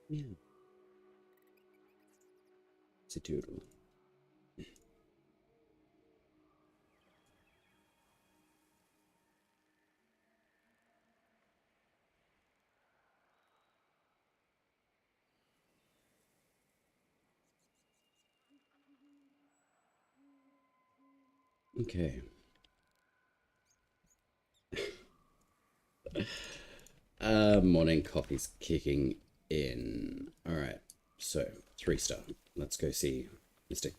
Yeah. It's a doodle. Okay. Morning coffee's kicking in. Alright, so 3-star. Let's go see Mr.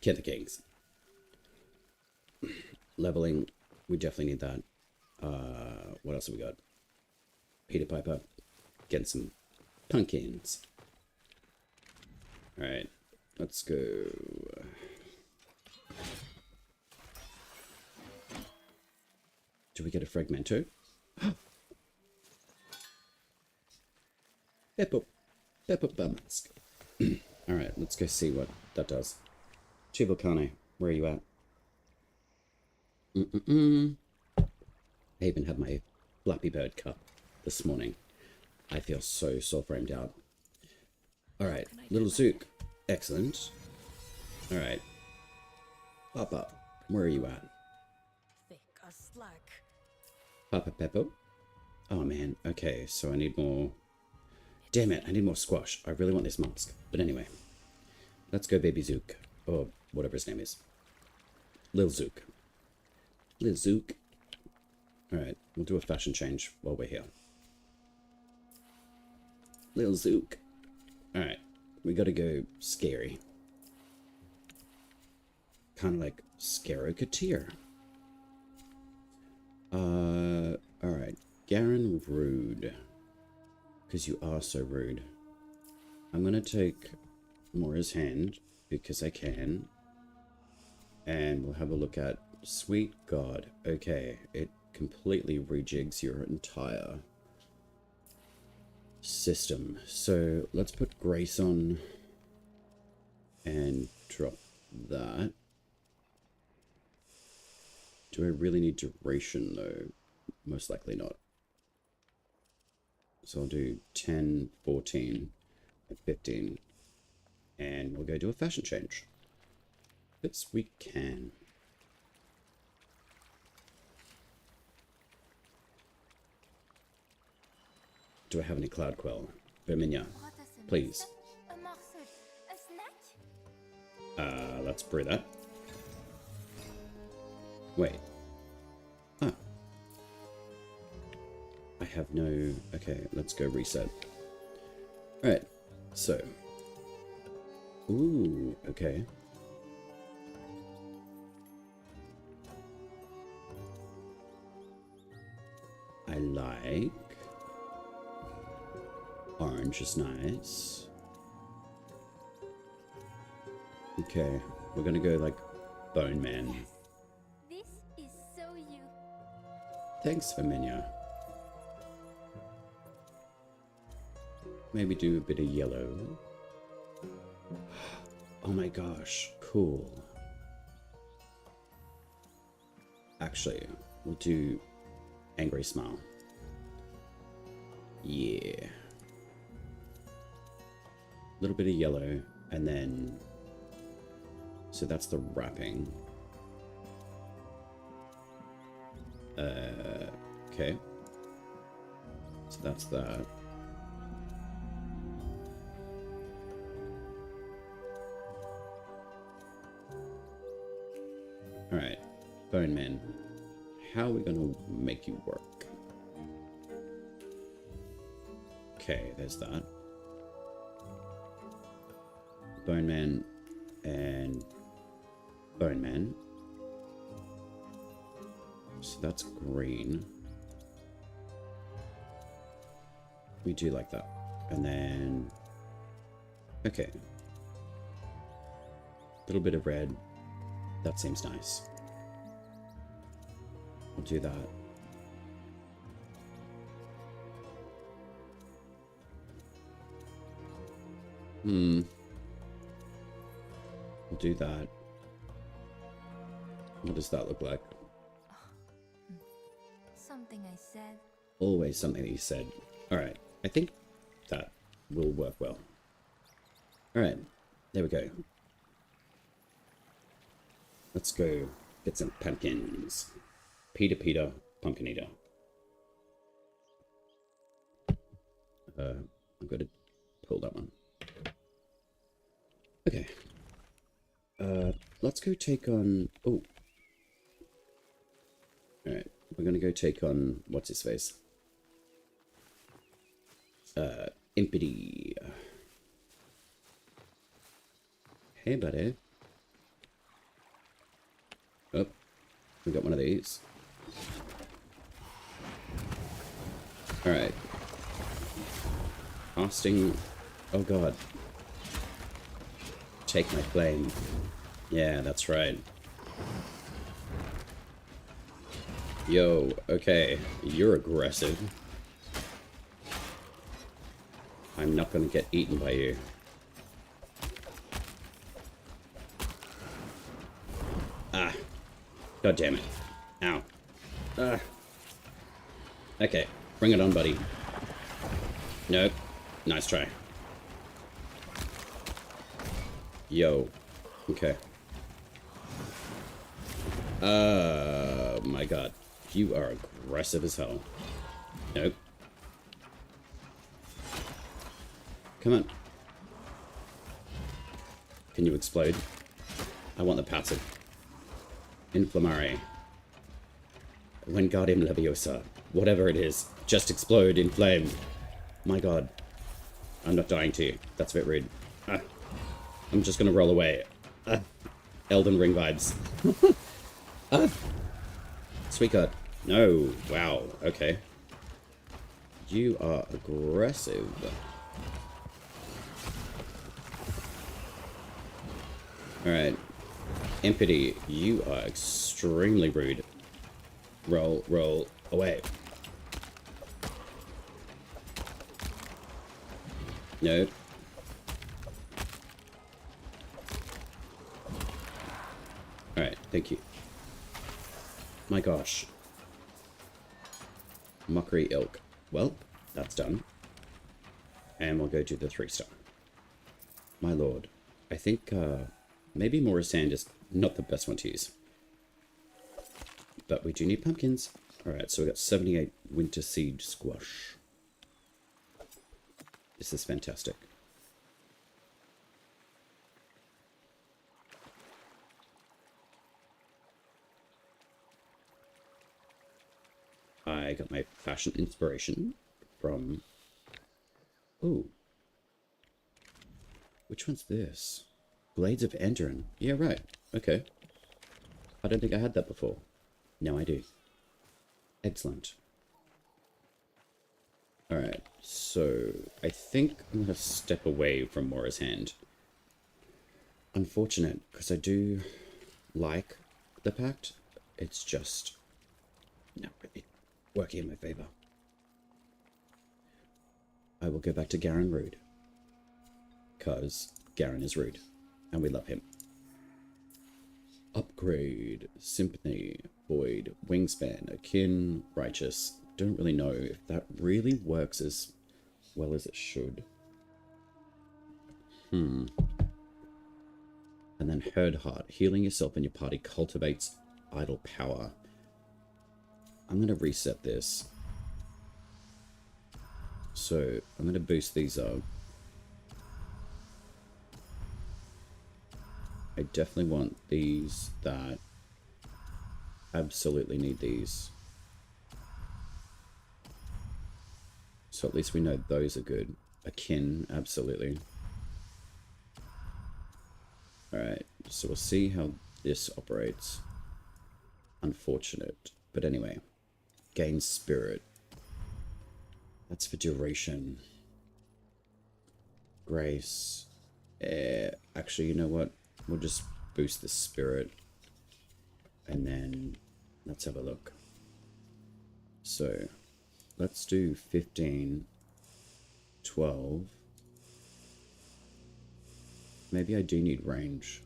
Kid the Kings. Leveling, we definitely need that. What else have we got? Peter Piper. Getting some pumpkins. Alright, let's go. Do we get a fragmento? Pepper mask. Alright, let's go see what that does. Chivalcane, where are you at? I even had my Flappy Bird cup this morning. I feel so soul-framed out. Alright, little Zook. Excellent. Alright. Papa, where are you at? Thick as slack. Papa Peppo? Oh man, okay, so I need more... Damn it, I need more squash. I really want this mask. But anyway, let's go Baby Zook. Or whatever his name is. Lil Zook. Lil Zook. Alright, we'll do a fashion change while we're here. Lil Zook. Alright, we gotta go scary. Kind of like Scarocateer. Alright, Garen Rude. Because you are so rude. I'm gonna take Mora's hand because I can. And we'll have a look at Sweet God. Okay, it completely rejigs your entire system. So let's put Grace on and drop that. Do I really need duration though? Most likely not. So I'll do 10, 14, and 15. And we'll go do a fashion change. Yes, we can. Do I have any Cloud Quell? Verminia, please. Let's brew that. Wait. Ah. I have no... Okay, let's go reset. Alright, so... Ooh, okay. I like... Orange is nice. Okay, we're gonna go like Bone Man. Yes. This is so you. Thanks, Verminia. Maybe do a bit of yellow. Oh my gosh, cool. Actually, we'll do Angry Smile. Yeah. A little bit of yellow, and then... So that's the wrapping. Okay. So that's that. Alright, Bone Man. How are we gonna make you work? Okay, there's that. Bone Man and Bone Man. So that's green. We do like that. And then... Okay. A little bit of red. That seems nice. We'll do that. We'll do that. What does that look like? Something I said. Always something that you said. Alright, I think that will work well. Alright, there we go. Let's go get some pumpkins. Peter, pumpkin eater. I've got to pull that one. Okay. Let's go take on... Oh. Alright, we're gonna go take on... What's his face? Impedy. Hey, buddy. Oh, we got one of these. Alright. Casting... Oh, God. Take my flame. Yeah, that's right. Yo, okay. You're aggressive. I'm not gonna get eaten by you. Ah. God damn it. Ow. Ah. Okay. Bring it on, buddy. Nope. Nice try. Yo. Okay. My God. You are aggressive as hell. Nope. Come on. Can you explode? I want the passive. Inflammare. Wingardium Leviosa. Whatever it is. Just explode in flame. My God. I'm not dying to you. That's a bit rude. I'm just gonna roll away. Elden Ring vibes. Sweet God. No. Wow. Okay. You are aggressive. Alright. Impedy, you are extremely rude. Roll away. No. Alright, thank you. My gosh. Mockery Ilk. Well, that's done. And we'll go to the 3-star. My lord. I think, maybe Mora's Sand is not the best one to use. But we do need pumpkins. Alright, so we got 78 Winter Seed Squash. This is fantastic. I got my fashion inspiration from... Ooh. Which one's this? Blades of Enderon. Yeah, right. Okay. I don't think I had that before. Now I do. Excellent. Alright, so I think I'm going to step away from Mora's Hand. Unfortunate, because I do like the Pact. It's just not really working in my favor. I will go back to Garen Rude. Because Garen is rude. And we love him. Upgrade. Sympathy. Void. Wingspan. Akin. Righteous. Don't really know if that really works as well as it should. And then Herd Heart. Healing yourself and your party cultivates idle power. I'm going to reset this. So I'm going to boost these up. I definitely want these that absolutely need these. So at least we know those are good. Akin, absolutely. Alright, so we'll see how this operates. Unfortunate. But anyway. Gain spirit. That's for duration. Grace. Actually, you know what? We'll just boost the spirit. And then let's have a look. So let's do 15, 12. Maybe I do need range.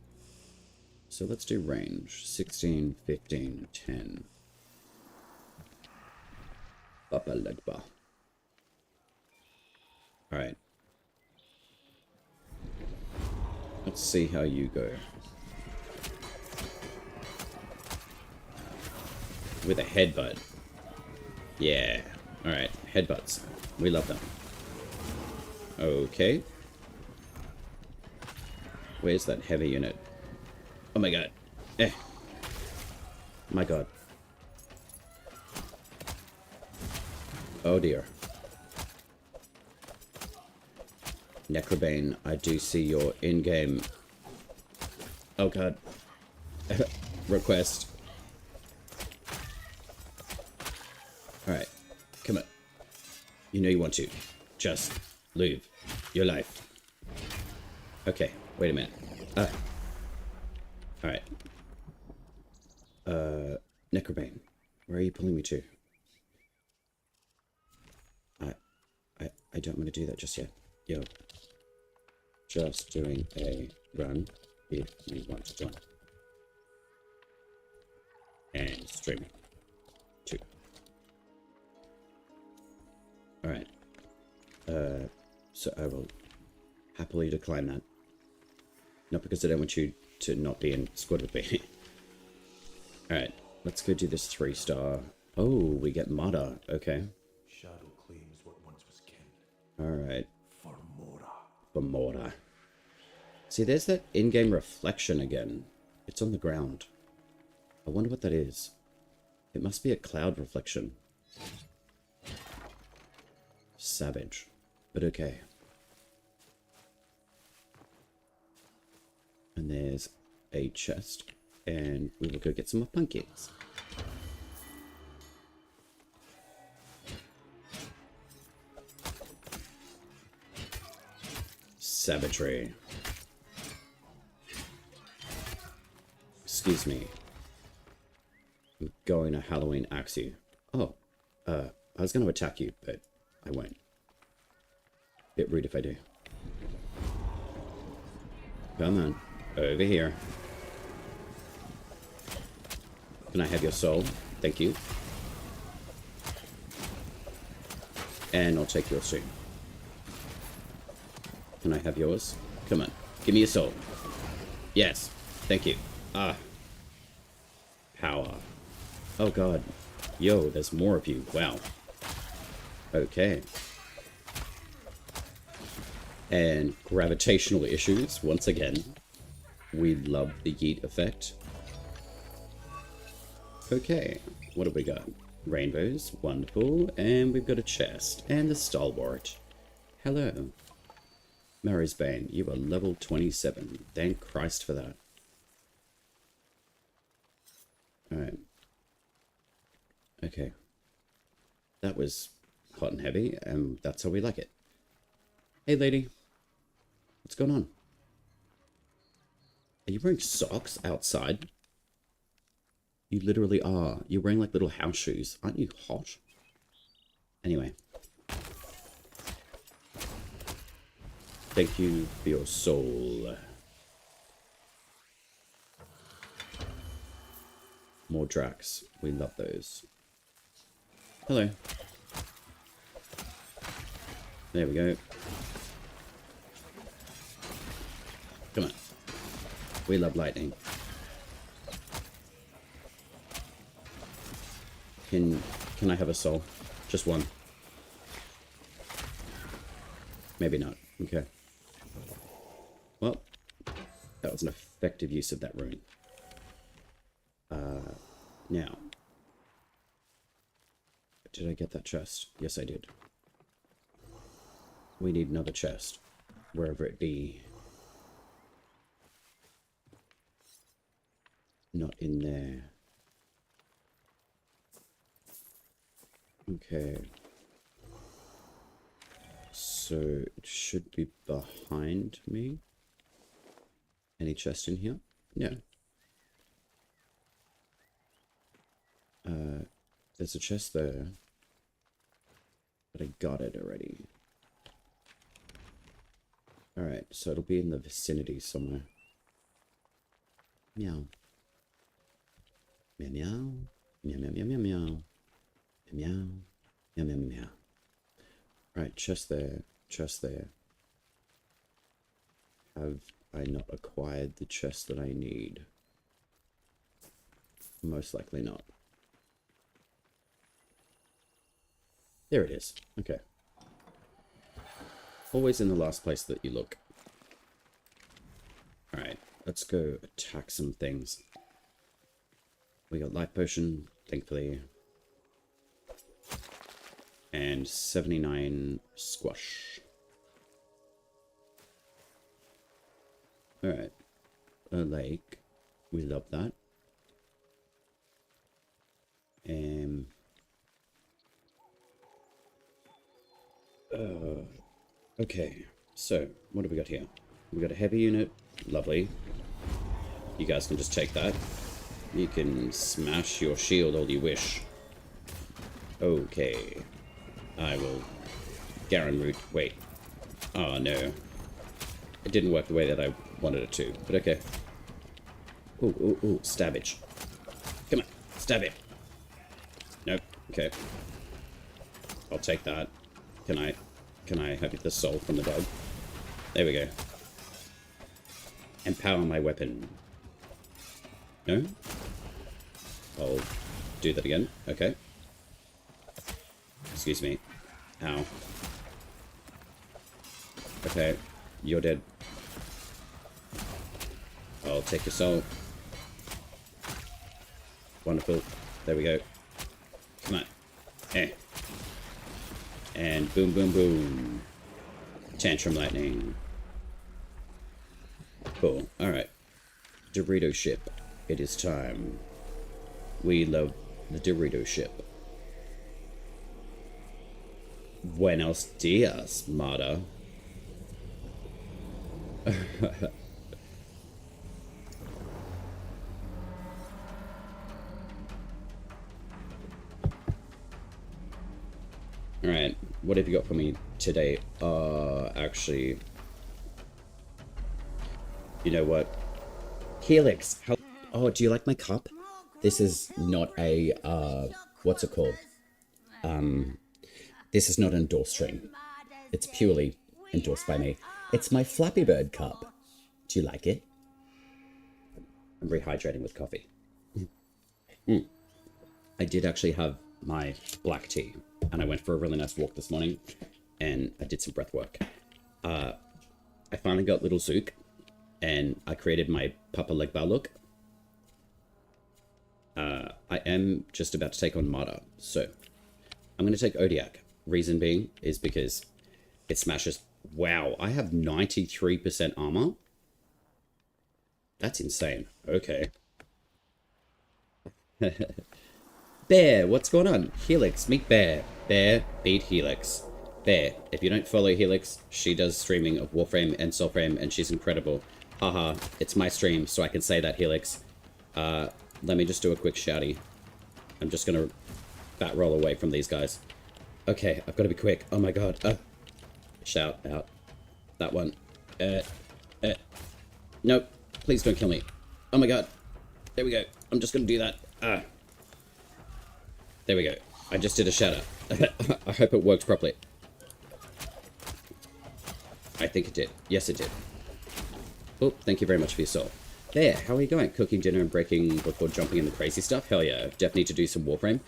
So let's do range. 16, 15, 10. Alright. Let's see how you go. With a headbutt. Yeah. Alright, headbutts. We love them. Okay. Where's that heavy unit? Oh my god. Eh. My god. Oh dear. Necrobane, I do see your in-game... Oh god. Request. Alright. Come on. You know you want to. Just live your life. Okay. Wait a minute. Alright. Necrobane. Where are you pulling me to? I don't want to do that just yet. Yo. Just doing a run if you want to join. And streaming. 2. Alright. So I will happily decline that. Not because I don't want you to not be in squad with me. Alright, let's go do this 3-star. Oh, we get Mada. Okay. Shadow claims what once was kin. Alright. For Mora. For Mora. See, there's that in-game reflection again. It's on the ground. I wonder what that is. It must be a cloud reflection. Savage. But okay. And there's a chest. And we will go get some more pumpkins. Savagery. Excuse me. I'm going to Halloween axe you. Oh, I was going to attack you, but I won't. Bit rude if I do. Come on, over here. Can I have your soul? Thank you. And I'll take yours too. Can I have yours? Come on, give me your soul. Yes, thank you. Ah. Power. Oh god. Yo, there's more of you. Wow. Okay. And gravitational issues, once again. We love the yeet effect. Okay, what have we got? Rainbows, wonderful. And we've got a chest. And the stalwart. Hello. Mary's Bane, you are level 27. Thank Christ for that. Alright. Okay. That was hot and heavy, and that's how we like it. Hey, lady. What's going on? Are you wearing socks outside? You literally are. You're wearing like little house shoes. Aren't you hot? Anyway. Thank you for your soul. More Drax. We love those. Hello. There we go. Come on. We love lightning. Can I have a soul? Just one. Maybe not. Okay. Well, that was an effective use of that rune. Now. Did I get that chest? Yes, I did. We need another chest. Wherever it be. Not in there. Okay. So it should be behind me. Any chest in here? No. There's a chest there. But I got it already. Alright, so it'll be in the vicinity somewhere. Meow. Meow meow. Meow meow meow meow meow. Meow meow meow meow. Right, chest there. Chest there. Have I not acquired the chest that I need? Most likely not. There it is. Okay. Always in the last place that you look. Alright, let's go attack some things. We got life potion, thankfully. And 79 squash. Alright. A lake. We love that. Okay, so what have we got here? We got a heavy unit. Lovely. You guys can just take that. You can smash your shield all you wish. Okay. I will Garen root. Wait. Oh no. It didn't work the way that I wanted it to, but okay. Ooh, ooh, ooh, stabbage. Come on, stab it. Nope, okay. I'll take that. Can I have the soul from the dog? There we go. Empower my weapon. No? I'll do that again. Okay. Excuse me. Ow. Okay, you're dead. I'll take your soul. Wonderful. There we go. Come on. Eh. And boom, boom, boom. Tantrum lightning. Cool. Alright. Dorito ship. It is time. We love the Dorito ship. Buenos dias, Mata. Alright, what have you got for me today? Actually, you know what? Helix, how... Oh, do you like my cup? This is not a, what's it called? This is not an endorsed stream. It's purely endorsed by me. It's my Flappy Bird cup. Do you like it? I'm rehydrating with coffee. I did actually have my black tea, and I went for a really nice walk this morning, and I did some breath work. I finally got little Zook, and I created my Papa Leg Bar look. I am just about to take on Mata, so I'm going to take Odiak. Reason being is because it smashes. Wow, I have 93% armor? That's insane. Okay. Bear, what's going on? Helix, meet Bear. Bear, beat Helix. Bear, if you don't follow Helix, she does streaming of Warframe and Soulframe, and she's incredible. Haha, it's my stream, so I can say that, Helix. Let me just do a quick shouty. I'm just gonna bat roll away from these guys. Okay, I've got to be quick. Oh my god. Shout out. That one. Nope. Please don't kill me. Oh my god. There we go. I'm just gonna do that. There we go. I just did a shout out. I hope it worked properly. I think it did. Yes, it did. Oh, thank you very much for your soul. There, how are you going? Cooking dinner and breaking before jumping in the crazy stuff? Hell yeah. Definitely need to do some Warframe.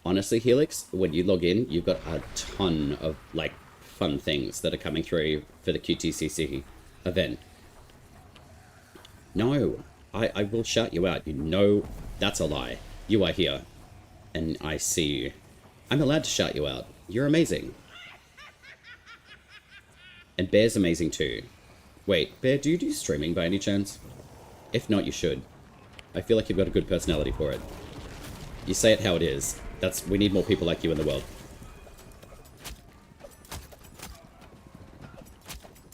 Honestly, Helix, when you log in, you've got a ton of, like, fun things that are coming through for the QTCC event. No, I will shout you out. You know that's a lie. You are here, and I see you. I'm allowed to shout you out. You're amazing. And Bear's amazing too. Wait, Bear, do you do streaming by any chance? If not, you should. I feel like you've got a good personality for it. You say it how it is. We need more people like you in the world.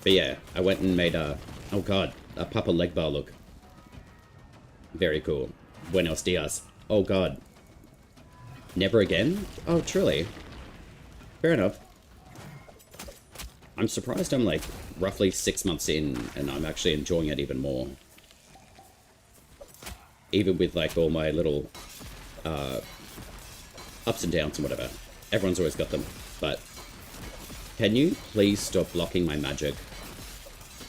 But yeah, I went and made a Papa Leg Bar look. Very cool. Buenos dias. Oh god. Never again? Oh, truly. Fair enough. I'm surprised I'm like roughly 6 months in and I'm actually enjoying it even more. Even with like all my little ups and downs and whatever. Everyone's always got them. But can you please stop blocking my magic?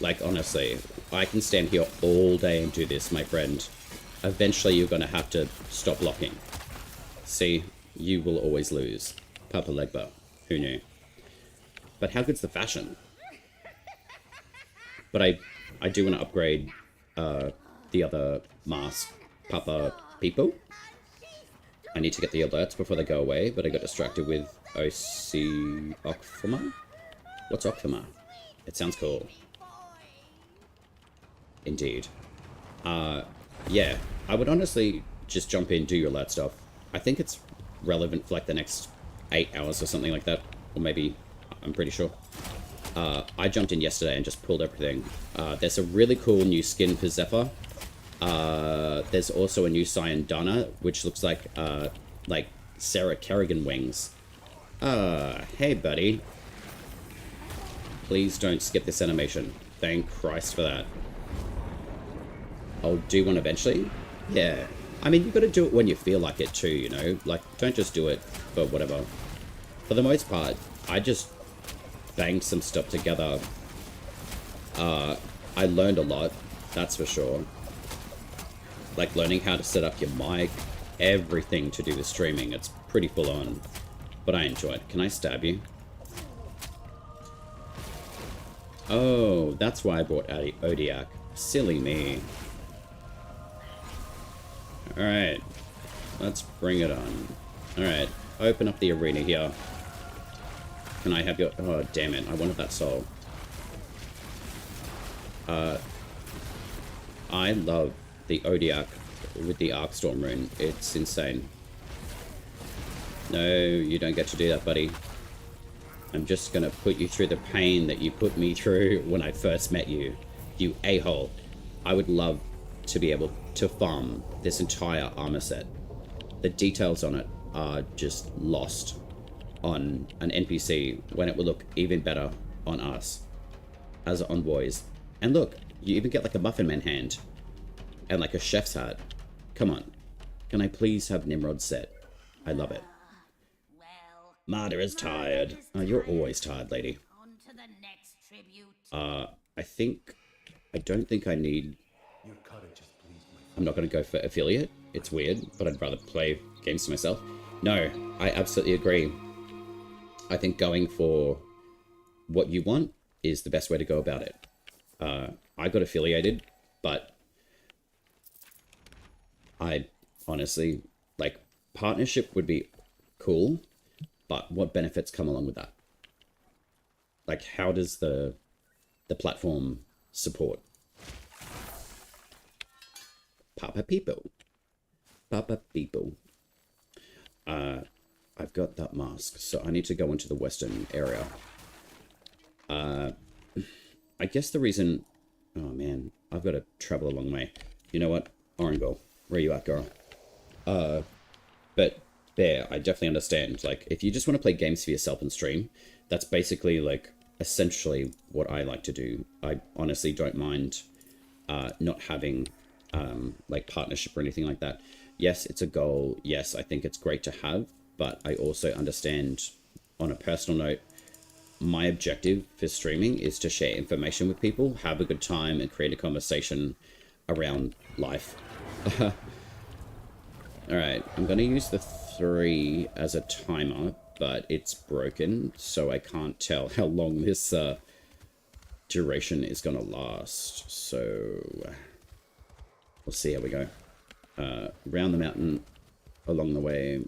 Like, honestly, I can stand here all day and do this, my friend. Eventually, you're going to have to stop blocking. See, you will always lose. Papa Legba. Who knew? But how good's the fashion? But I do want to upgrade the other mask. Papa people. I need to get the alerts before they go away, but I got distracted with Okfama? What's Okfama? It sounds cool. Indeed. Yeah, I would honestly just jump in, do your alert stuff. I think it's relevant for like the next 8 hours or something like that. Or maybe, I'm pretty sure. I jumped in yesterday and just pulled everything. There's a really cool new skin for Zephyr. There's also a new Cyan Dana, which looks like Sarah Kerrigan wings. Hey buddy. Please don't skip this animation. Thank Christ for that. I'll do one eventually. Yeah. I mean, you gotta do it when you feel like it too, you know? Like, don't just do it for whatever. For the most part, I just banged some stuff together. I learned a lot, that's for sure. Like learning how to set up your mic, everything to do with streaming. It's pretty full on, but I enjoy it. Can I stab you? Oh, that's why I bought Odiak. Silly me. Alright, let's bring it on. Alright, open up the arena here. Can I have your... Oh, damn it, I wanted that soul. I love the Odiak with the Arcstorm rune. It's insane. No, you don't get to do that, buddy. I'm just gonna put you through the pain that you put me through when I first met you. You a-hole. I would love to be able to farm this entire armor set. The details on it are just lost on an NPC when it would look even better on us as envoys. And look, you even get like a Muffin Man hand and like a chef's hat. Come on, can I please have Nimrod's set? I love it. Martyr is tired. Oh, you're always tired, lady. I don't think I need... I'm not going to go for affiliate. It's weird, but I'd rather play games to myself. No, I absolutely agree. I think going for what you want is the best way to go about it. I got affiliated, but I honestly, like, partnership would be cool, but what benefits come along with that? Like, how does the platform support? Papa people. Papa people. I've got that mask, so I need to go into the western area. I guess the reason... Oh, man. I've got to travel a long way. You know what? Orengall. Where you at, girl? But, Bear, I definitely understand. Like, if you just want to play games for yourself and stream, that's basically, like, essentially what I like to do. I honestly don't mind not having, like, partnership or anything like that. Yes, it's a goal. Yes, I think it's great to have. But I also understand, on a personal note, my objective for streaming is to share information with people, have a good time, and create a conversation around life. Alright, I'm going to use the 3 as a timer, but it's broken, so I can't tell how long this duration is going to last. So, we'll see how we go. Around the mountain, along the way,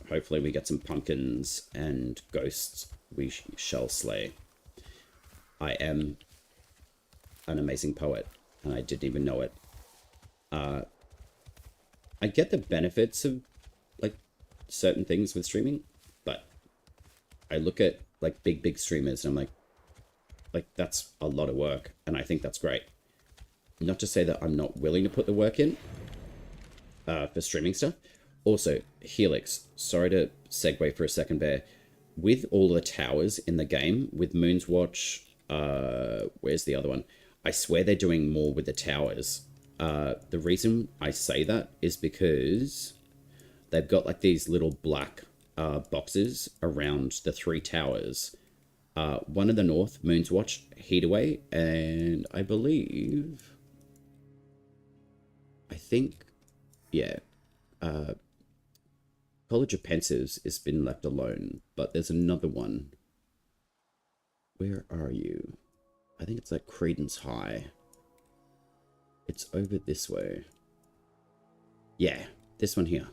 hopefully we get some pumpkins and ghosts we shall slay. I am an amazing poet, and I didn't even know it. I get the benefits of, like, certain things with streaming, but I look at, like, big streamers, and I'm like, that's a lot of work, and I think that's great. Not to say that I'm not willing to put the work in for streaming stuff. Also, Helix, sorry to segue for a second, Bear. With all the towers in the game, with Moon's Watch, where's the other one? I swear they're doing more with the towers. The reason I say that is because they've got like these little black boxes around the 3 towers One in the north, Moon's Watch, Heataway, and I think, yeah, College of Pensives has been left alone, but there's another one. Where are you? I think it's like Credence High. It's over this way. Yeah, this one here.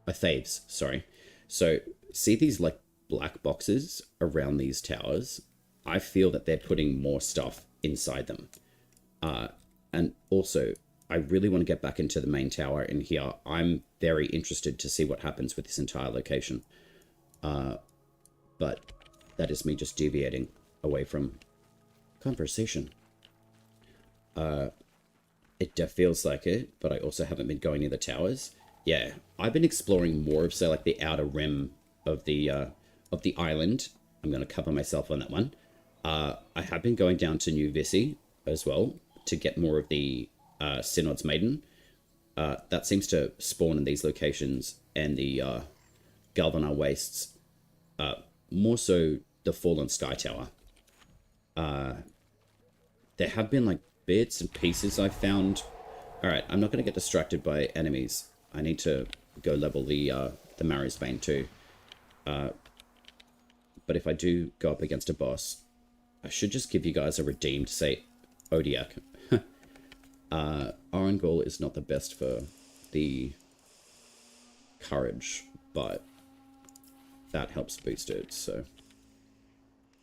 Thaves, sorry. So, see these like black boxes around these towers? I feel that they're putting more stuff inside them. And also, I really want to get back into the main tower in here. I'm very interested to see what happens with this entire location. But that is me just deviating away from conversation. It feels like it, but I also haven't been going near the towers. Yeah, I've been exploring more of, say, like the outer rim of the island. I'm going to cover myself on that one. I have been going down to New Vissi as well to get more of the Synod's Maiden. That seems to spawn in these locations, and the Galvanar Wastes. More so the Fallen Sky Tower. There have been like bits and pieces I've found. Alright, I'm not going to get distracted by enemies. I need to go level the Marrow's Bane too. But if I do go up against a boss, I should just give you guys a redeem to say Odiak. Orengall is not the best for the courage, but that helps boost it, so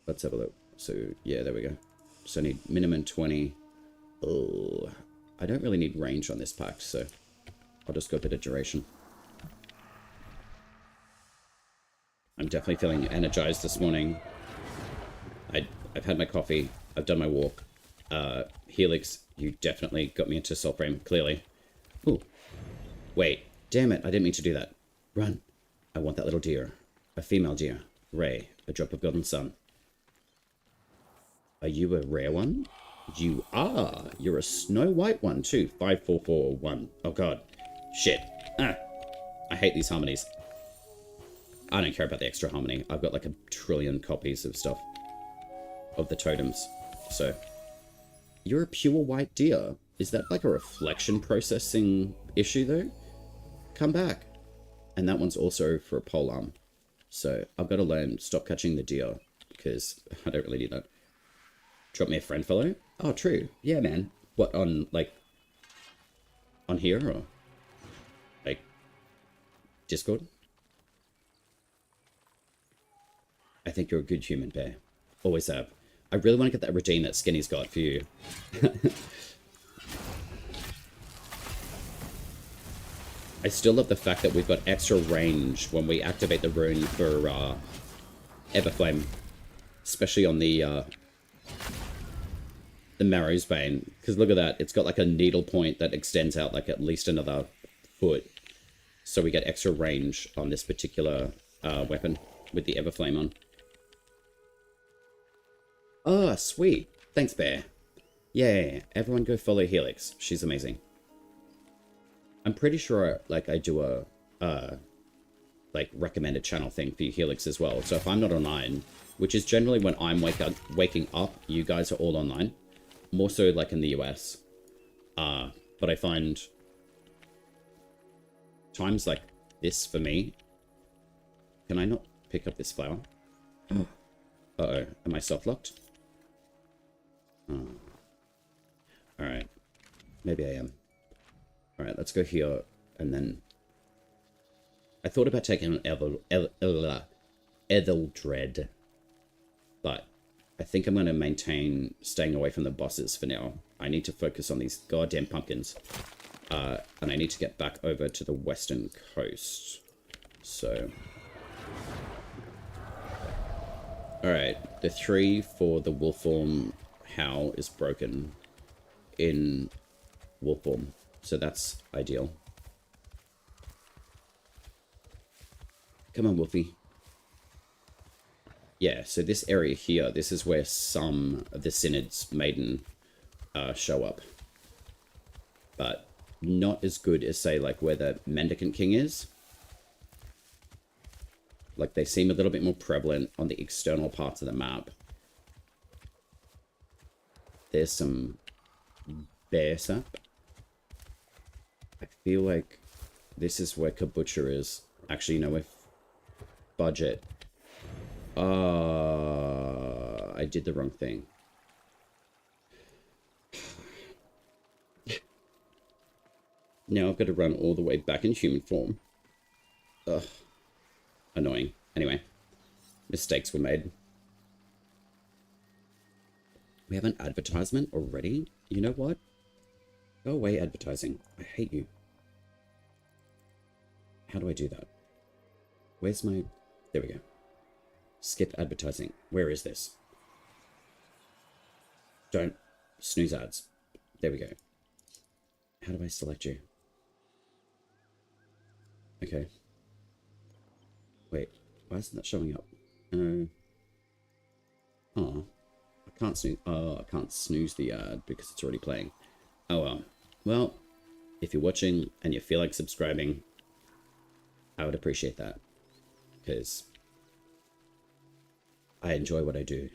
let's have a look. So yeah, there we go. So I need minimum 20. Oh, I don't really need range on this pact, so I'll just go a bit of duration. I'm definitely feeling energized this morning. I've had my coffee. I've done my walk. Helix, you definitely got me into Soulframe, clearly. Ooh. Wait. Damn it. I didn't mean to do that. Run. I want that little deer. A female deer. Ray. A drop of golden sun. Are you a rare one? You are. You're a snow white one, too. 5441. Oh, God. Shit. Ah. I hate these harmonies. I don't care about the extra harmony. I've got like a trillion copies of stuff. Of the totems. So. You're a pure white deer. Is that like a reflection processing issue, though? Come back. And that one's also for a polearm. So I've got to learn stop catching the deer. Because I don't really need that. Drop me a friend follow? Oh, true. Yeah, man. What, on, like... on here, or... like... Discord? I think you're a good human, Bear. Always have. I really want to get that redeem that Skinny's got for you. I still love the fact that we've got extra range when we activate the rune for Everflame. Especially on the Marrow's Bane. Because look at that. It's got like a needle point that extends out like at least another foot. So we get extra range on this particular weapon with the Everflame on. Oh, sweet. Thanks, Bear. Yeah, everyone go follow Helix. She's amazing. I'm pretty sure, like, I do a, like, recommended channel thing for Helix as well. So if I'm not online, which is generally when I'm waking up, you guys are all online. More so, like, in the US. But I find times like this for me. Can I not pick up this flower? Uh-oh. Am I soft-locked? Oh. Alright. Maybe I am. Alright, let's go here, and then... I thought about taking an Etheldred, but I think I'm going to maintain staying away from the bosses for now. I need to focus on these goddamn pumpkins. And I need to get back over to the western coast. So... Alright, the 3 for the wolf form Howl is broken in wolf form, so that's ideal. Come on, Wolfie. Yeah, so this area here, this is where some of the Synod's Maiden show up. But not as good as, say, like where the Mendicant King is. Like, they seem a little bit more prevalent on the external parts of the map. There's some bear sap. I feel like this is where Kombucha is. Actually, you know, with budget. I did the wrong thing. Now I've got to run all the way back in human form. Ugh. Annoying. Anyway, mistakes were made. We have an advertisement already? You know what? Go away, advertising. I hate you. How do I do that? Where's my... There we go. Skip advertising. Where is this? Don't snooze ads. There we go. How do I select you? Okay. Wait, why isn't that showing up? Oh, I can't snooze. Oh, I can't snooze the ad because it's already playing. Oh well. Well, if you're watching and you feel like subscribing, I would appreciate that because I enjoy what I do,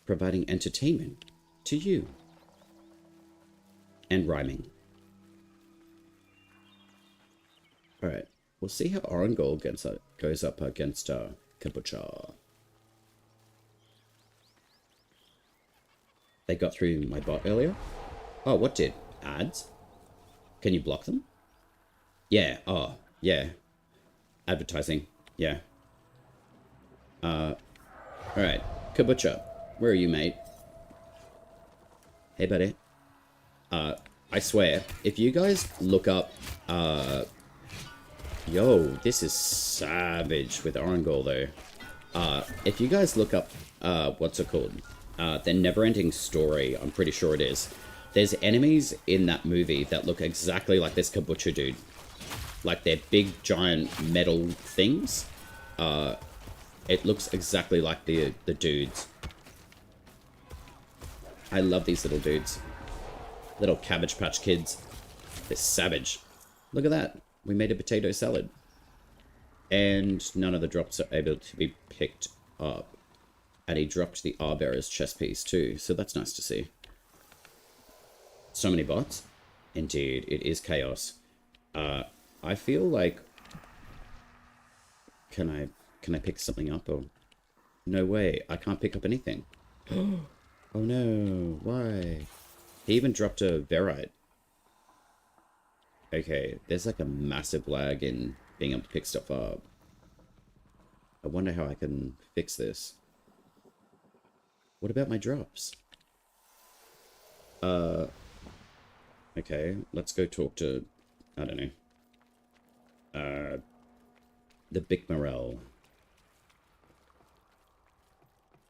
providing entertainment to you and rhyming. All right. We'll see how Orengall goes up against Kombucha. They got through my bot earlier. Oh, what did? Ads? Can you block them? Yeah. Oh, yeah. Advertising. Yeah. Alright. Kombucha. Where are you, mate? Hey, buddy. I swear, if you guys look up, yo, this is savage with Orengall, though. If you guys look up, what's it called? The Never-Ending Story, I'm pretty sure it is. There's enemies in that movie that look exactly like this Kombucha dude. Like, they're big, giant metal things. It looks exactly like the dudes. I love these little dudes. Little Cabbage Patch Kids. They're savage. Look at that. We made a potato salad. And none of the drops are able to be picked up. And he dropped the Arbearer's chest piece too. So that's nice to see. So many bots. Indeed, it is chaos. I feel like... Can I pick something up? Or no way. I can't pick up anything. Oh no. Why? He even dropped a Verite. Okay, there's like a massive lag in being able to pick stuff up. I wonder how I can fix this. What about my drops? Okay, let's go talk to, I don't know, the Big Morel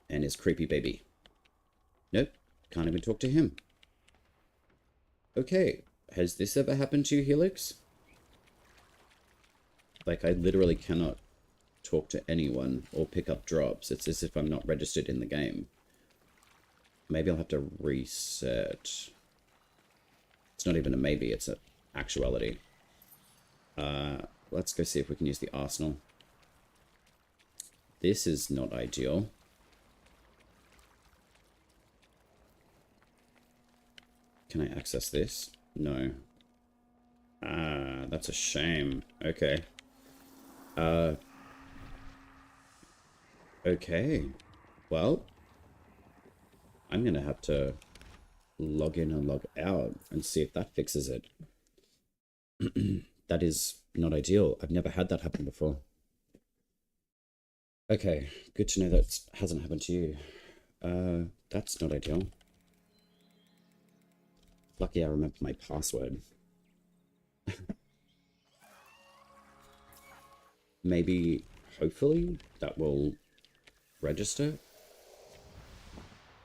and his creepy baby. Nope, can't even talk to him. Okay. Has this ever happened to you, Helix? Like, I literally cannot talk to anyone or pick up drops. It's as if I'm not registered in the game. Maybe I'll have to reset. It's not even a maybe, it's an actuality. Let's go see if we can use the arsenal. This is not ideal. Can I access this? No. Ah, that's a shame. Okay. Okay. Well, I'm gonna have to log in and log out and see if that fixes it. That is not ideal. I've never had that happen before. Okay, good to know that hasn't happened to you. That's not ideal. Lucky I remember my password. Maybe, hopefully, that will register.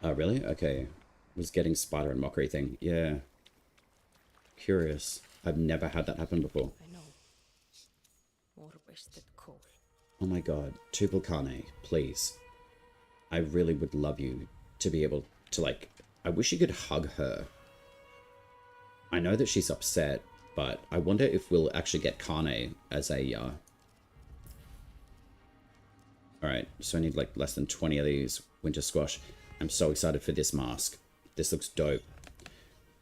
Oh, really? Okay. Was getting spider and mockery thing. Yeah. Curious. I've never had that happen before. I know. More wasted coal. Oh my god. Tubal Carne, please. I really would love you to be able to, like... I wish you could hug her. I know that she's upset, but I wonder if we'll actually get Carne as a Alright, so I need like less than 20 of these winter squash. I'm so excited for this mask. This looks dope.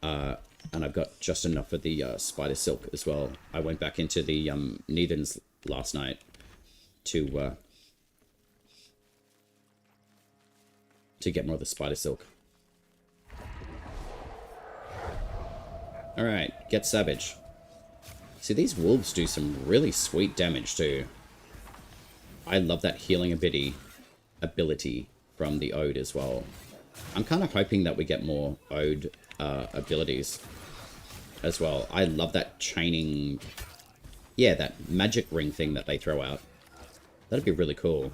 And I've got just enough of the spider silk as well. I went back into the Neathens last night to get more of the spider silk. Alright, get savage. See, these wolves do some really sweet damage too. I love that healing ability from the Ode as well. I'm kind of hoping that we get more Ode abilities as well. I love that chaining... Yeah, that magic ring thing that they throw out. That'd be really cool.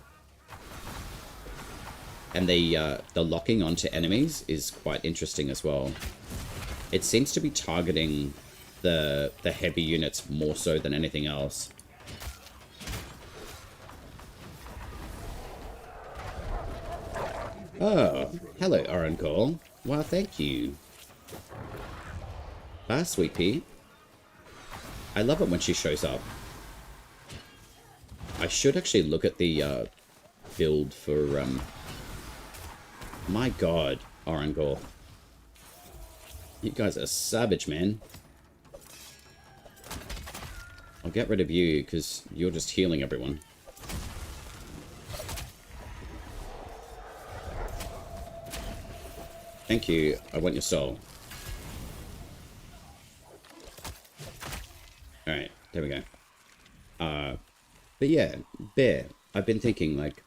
And the locking onto enemies is quite interesting as well. It seems to be targeting the heavy units more so than anything else. Oh, hello, Orengall. Well, thank you. Bye, Sweet Pea. I love it when she shows up. I should actually look at the build for... My god, Orengall. You guys are savage, man. I'll get rid of you, because you're just healing everyone. Thank you. I want your soul. Alright, there we go. But yeah, Bear, I've been thinking, like...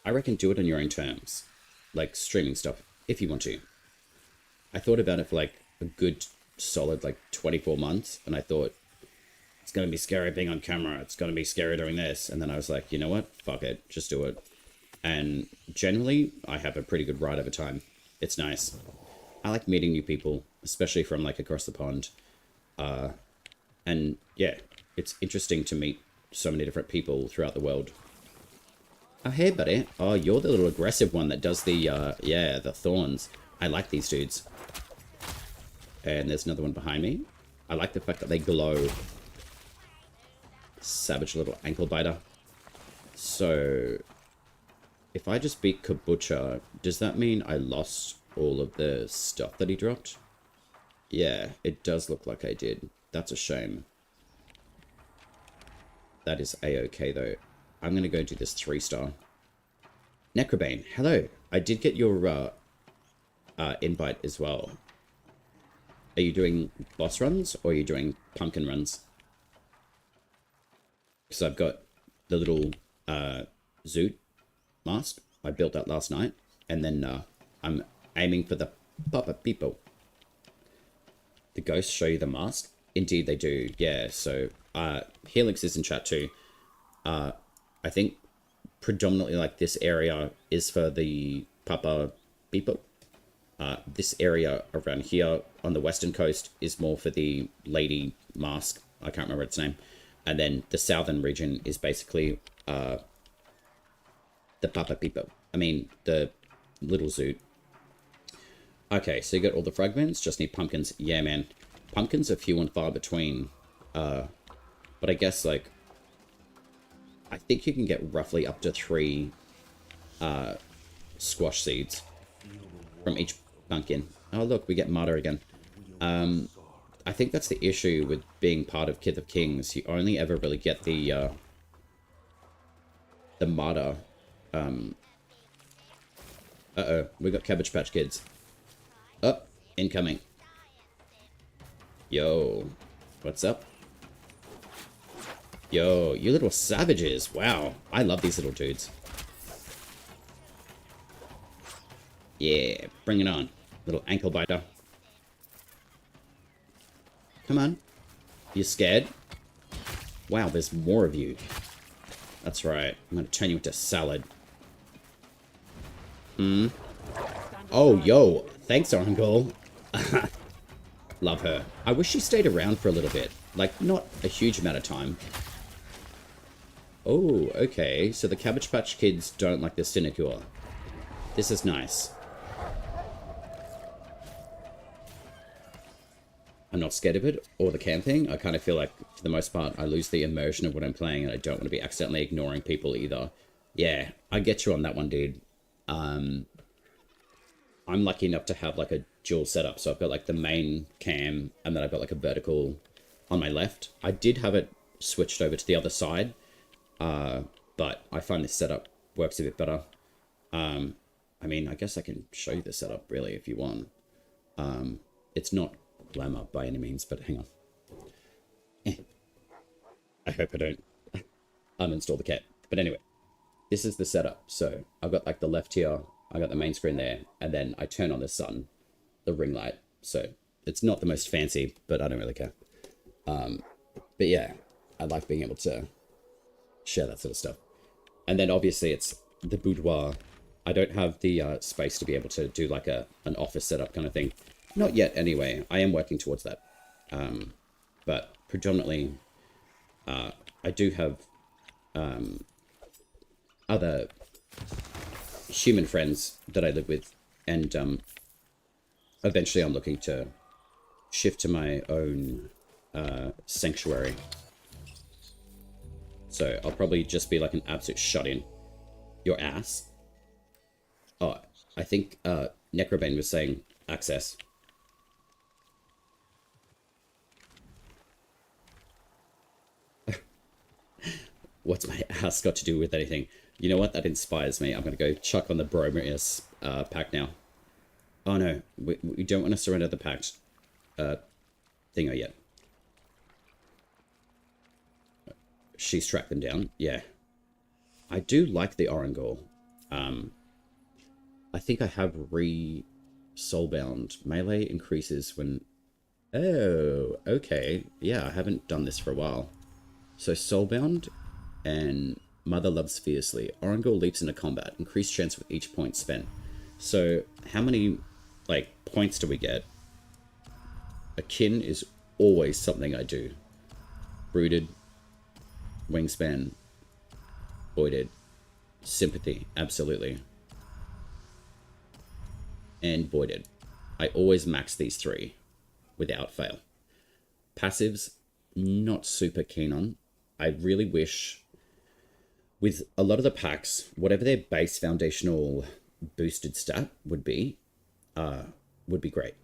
I reckon do it on your own terms. Like, streaming stuff, if you want to. I thought about it for, like, a good, solid, like, 24 months, and I thought, it's gonna be scary being on camera, it's gonna be scary doing this, and then I was like, you know what? Fuck it, just do it. And generally, I have a pretty good ride over time. It's nice. I like meeting new people, especially from, like, across the pond. And, yeah, it's interesting to meet so many different people throughout the world. Oh, hey, buddy. Oh, you're the little aggressive one that does the, yeah, the thorns. I like these dudes. And there's another one behind me. I like the fact that they glow. Savage little ankle biter. So... if I just beat Kabucha, does that mean I lost all of the stuff that he dropped? Yeah, it does look like I did. That's a shame. That is a-okay, though. I'm going to go do this 3-star. Necrobane, hello. I did get your invite as well. Are you doing boss runs, or are you doing pumpkin runs? Because I've got the little Zoot mask I built that last night, and then I'm aiming for the Papa people. The ghosts show you the mask? Indeed they do, yeah. So Helix is in chat too. I think predominantly like this area is for the Papa people. This area around here on the western coast is more for the lady mask. I can't remember its name. And then the southern region is basically the Papa people. I mean, the little Zoot. Okay, so you got all the fragments, just need pumpkins. Yeah, man. Pumpkins are few and far between. But I guess, like, I think you can get roughly up to 3 squash seeds from each pumpkin. Oh, look, we get Martyr again. I think that's the issue with being part of Kith of Kings. You only ever really get the Martyr. Uh-oh, we got Cabbage Patch Kids. Oh, incoming. Yo, what's up? Yo, you little savages. Wow, I love these little dudes. Yeah, bring it on. Little ankle biter. Come on. You scared? Wow, there's more of you. That's right. I'm going to turn you into salad. Oh, yo. Thanks, Orengall. Love her. I wish she stayed around for a little bit. Like, not a huge amount of time. Oh, okay. So the Cabbage Patch Kids don't like the Sinecure. This is nice. I'm not scared of it or the camping. I kind of feel like, for the most part, I lose the immersion of what I'm playing, and I don't want to be accidentally ignoring people either. Yeah, I get you on that one, dude. I'm lucky enough to have like a dual setup, so I've got like the main cam, and then I've got like a vertical on my left. I did have it switched over to the other side, but I find this setup works a bit better. I mean, I guess I can show you the setup really if you want. It's not glamour by any means, but hang on. I hope I don't uninstall the cat. But anyway, this is the setup. So I've got like the left here, I got the main screen there, and then I turn on the sun, the ring light. So it's not the most fancy, but I don't really care. But yeah, I like being able to share that sort of stuff. And then obviously it's the boudoir. I don't have the space to be able to do like an office setup kind of thing. Not yet anyway. I am working towards that. But predominantly, I do have other human friends that I live with. And eventually I'm looking to shift to my own sanctuary. So I'll probably just be like an absolute shut-in. Your ass. Oh, I think Necrobane was saying access. What's my ass got to do with anything? You know what? That inspires me. I'm going to go chuck on the Bromius Pact now. Oh no, we don't want to surrender the Pact thingo yet. She's tracked them down. Yeah. I do like the Orengall. I think I have soulbound. Melee increases when... Oh, okay. Yeah, I haven't done this for a while. So soulbound and Mother Loves Fiercely. Orengall leaps into combat. Increased chance with each point spent. So how many like points do we get? Akin is always something I do. Rooted. Wingspan. Voided. Sympathy. Absolutely. And voided. I always max these three without fail. Passives, not super keen on. I really wish with a lot of the packs, whatever their base foundational boosted stat would be great.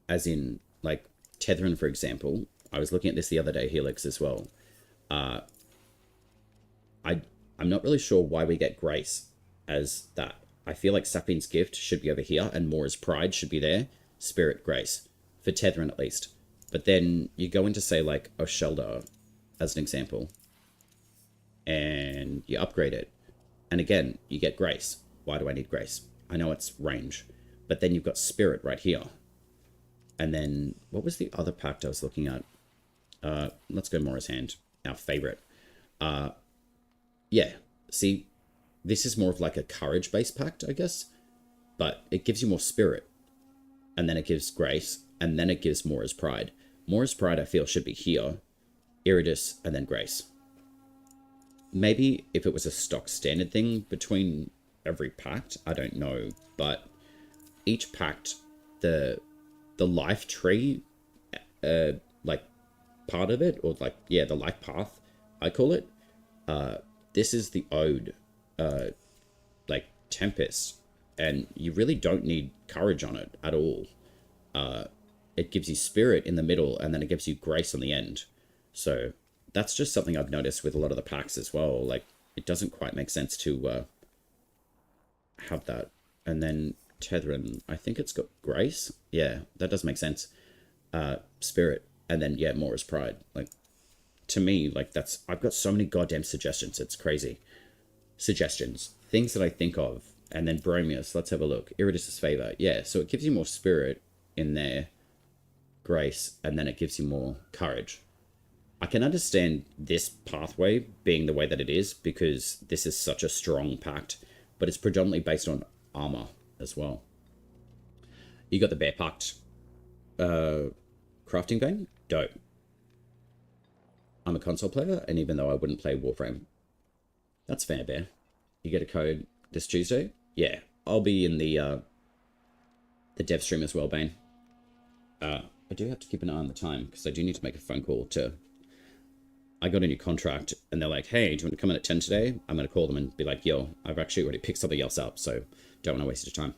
As in, like, Tetherin, for example. I was looking at this the other day, Helix as well. I'm not really sure why we get Grace as that. I feel like Sapien's Gift should be over here, and Mora's Pride should be there. Spirit, Grace. For Tetherin, at least. But then you go into, say, like, Oshelda, as an example. And you upgrade it. And again, you get Grace. Why do I need Grace? I know it's range. But then you've got Spirit right here. And then, what was the other pact I was looking at? Let's go Mora's Hand. Our favorite. Yeah. See, this is more of like a courage-based pact, I guess. But it gives you more spirit. And then it gives grace. And then it gives Mora's Pride. Mora's Pride, I feel, should be here. Iridus, and then grace. Maybe if it was a stock standard thing between every pact, I don't know. But each pact, the life tree, like, part of it, or like, yeah, the life path, I call it. This is the ode. Like Tempest, and you really don't need courage on it at all. It gives you spirit in the middle, and then it gives you grace on the end. So that's just something I've noticed with a lot of the packs as well. Like, it doesn't quite make sense to have that. And then Tetherin, I think it's got grace. Yeah, that does make sense. Spirit, and then yeah, Mora's Pride. Like, to me, like, that's, I've got so many goddamn suggestions. It's crazy. Suggestions, things that I think of. And then Bromius, let's have a look. Iridus's Favor. Yeah, so it gives you more spirit in there. Grace, and then it gives you more courage. I can understand this pathway being the way that it is, because this is such a strong pact, but it's predominantly based on armor as well. You got the Bear Pact crafting vein? Dope. I'm a console player, and even though I wouldn't play Warframe. That's fair, Bear. You get a code this Tuesday? Yeah, I'll be in the dev stream as well, Bane. I do have to keep an eye on the time because I do need to make a phone call to... I got a new contract and they're like, hey, do you want to come in at 10 today? I'm going to call them and be like, yo, I've actually already picked something else up, so don't want to waste your time.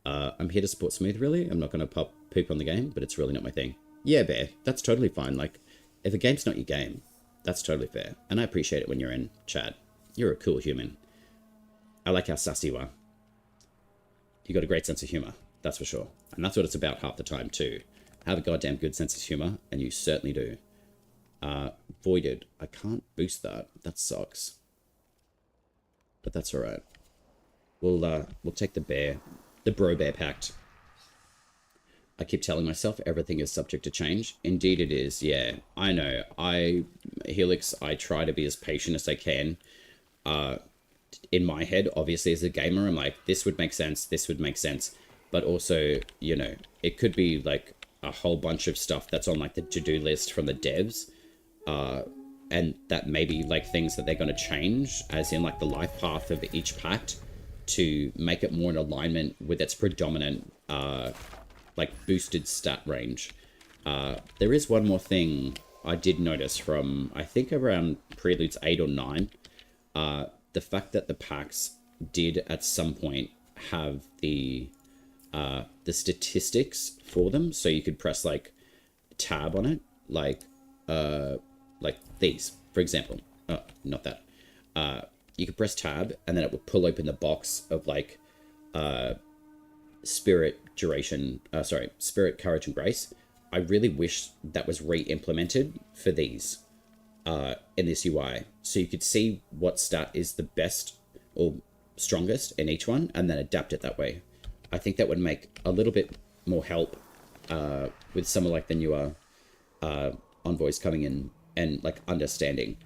I'm here to support Smooth, really. I'm not going to poop on the game, but it's really not my thing. Yeah, Bear, that's totally fine. Like, if a game's not your game, that's totally fair. And I appreciate it when you're in chat. You're a cool human. I like how sassy you are. You got a great sense of humor, that's for sure. And that's what it's about half the time, too. Have a goddamn good sense of humor, and you certainly do. Voided. I can't boost that. That sucks. But that's alright. We'll take the bear. The bro bear pact. I keep telling myself everything is subject to change. Indeed it is, yeah. I know. Helix, I try to be as patient as I can. In my head, obviously, as a gamer, I'm like, this would make sense, this would make sense. But also, you know, it could be like a whole bunch of stuff that's on like the to-do list from the devs. And that may be like things that they're going to change, as in like the life path of each pact, to make it more in alignment with its predominant, like boosted stat range. There is one more thing I did notice from, I think around Preludes 8 or 9. The fact that the packs did at some point have the statistics for them, so you could press like tab on it, like these, for example. Oh, not that. You could press tab, and then it would pull open the box of like spirit, courage, and grace. I really wish that was re-implemented for these in this UI, so you could see what stat is the best or strongest in each one, and then adapt it that way. I think that would make a little bit more help with some of like the newer envoys coming in and like understanding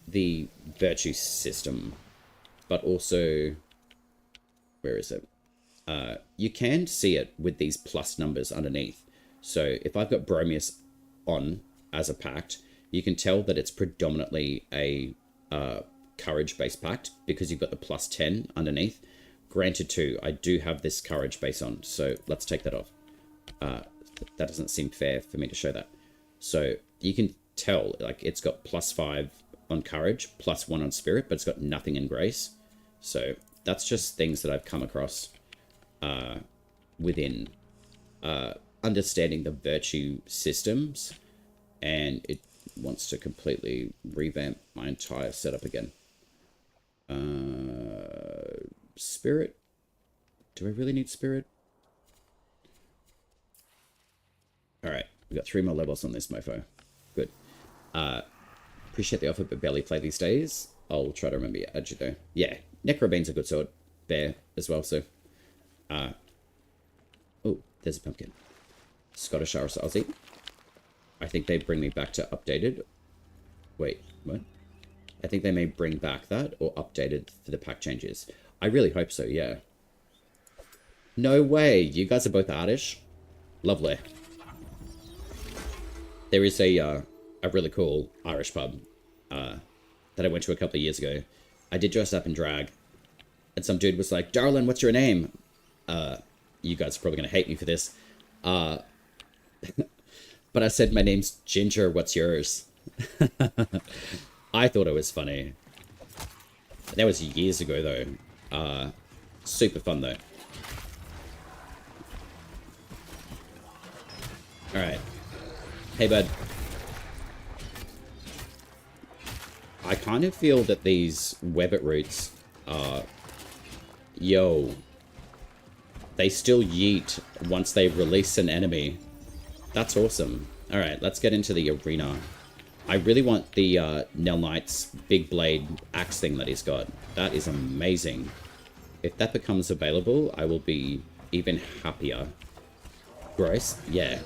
the virtue system. But also, where is it? You can see it with these plus numbers underneath. So if I've got Bromius on as a pact, you can tell that it's predominantly a courage based pact because you've got the plus 10 underneath. Granted too, I do have this courage base on, so let's take that off. That doesn't seem fair for me to show that. So you can tell, like, it's got plus 5 on courage, plus 1 on spirit, but it's got nothing in grace. So that's just things that I've come across within understanding the virtue systems, and it wants to completely revamp my entire setup again. Spirit? Do I really need spirit? Alright, we got 3 more levels on this mofo. Good. Appreciate the offer, but barely play these days. I'll try to remember you, add you though. Yeah, Necrobean's a good sword. Bear as well, so. Oh, there's a pumpkin. Scottish Irish Aussie. I think they bring me back to updated. Wait, what? I think they may bring back that or updated for the pack changes. I really hope so, yeah. No way, you guys are both Irish? Lovely. There is a really cool Irish pub that I went to a couple of years ago. I did dress up in drag, and some dude was like, "Darling, what's your name?" You guys are probably going to hate me for this. But I said, "My name's Ginger, what's yours?" I thought it was funny. That was years ago, though. Super fun, though. Alright. Hey, bud. I kind of feel that these Webbit roots are... Yo. They still yeet once they release an enemy. That's awesome. Alright, let's get into the arena. I really want the Nell Knight's big blade axe thing that he's got. That is amazing. If that becomes available, I will be even happier. Gross? Yeah.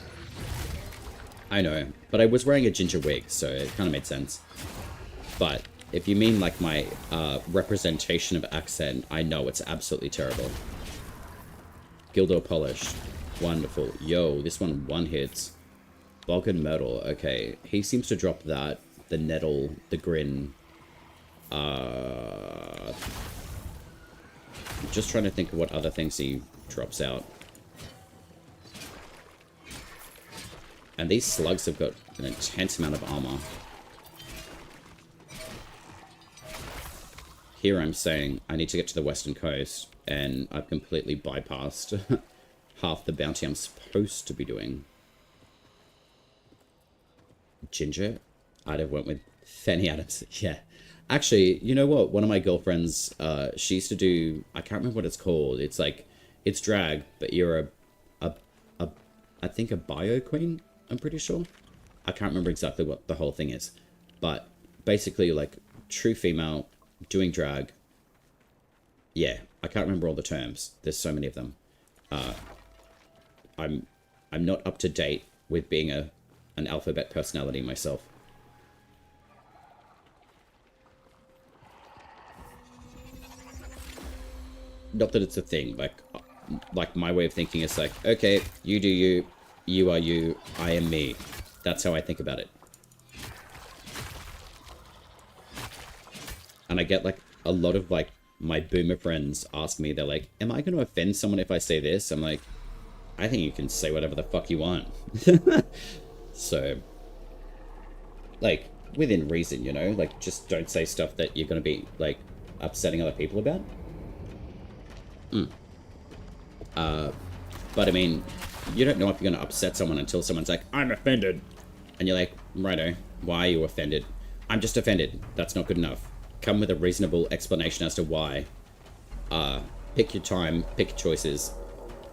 I know. But I was wearing a ginger wig, so it kind of made sense. But if you mean like my representation of accent, I know it's absolutely terrible. Gildor polished. Wonderful. Yo, this one hits. Vulcan Myrtle, okay. He seems to drop that. The Nettle, the Grin. I'm just trying to think of what other things he drops out. And these slugs have got an intense amount of armor. Here I'm saying I need to get to the western coast, and I've completely bypassed half the bounty I'm supposed to be doing. Ginger? I'd have went with Fanny Adams. Yeah. Actually, you know what? One of my girlfriends, she used to do, I can't remember what it's called. It's like, it's drag, but you're I think a bio queen, I'm pretty sure. I can't remember exactly what the whole thing is. But basically, like, true female, doing drag. Yeah, I can't remember all the terms. There's so many of them. I'm not up to date with being an alphabet personality myself. Not that it's a thing, like my way of thinking is like, okay, you do you, you are you, I am me. That's how I think about it. And I get like a lot of like my boomer friends ask me, they're like, am I going to offend someone if I say this? I'm like, I think you can say whatever the fuck you want. So, like, within reason, you know? Like, just don't say stuff that you're going to be, like, upsetting other people about. But I mean, you don't know if you're going to upset someone until someone's like, I'm offended. And you're like, righto, why are you offended? I'm just offended. That's not good enough. Come with a reasonable explanation as to why. Pick your time, pick your choices.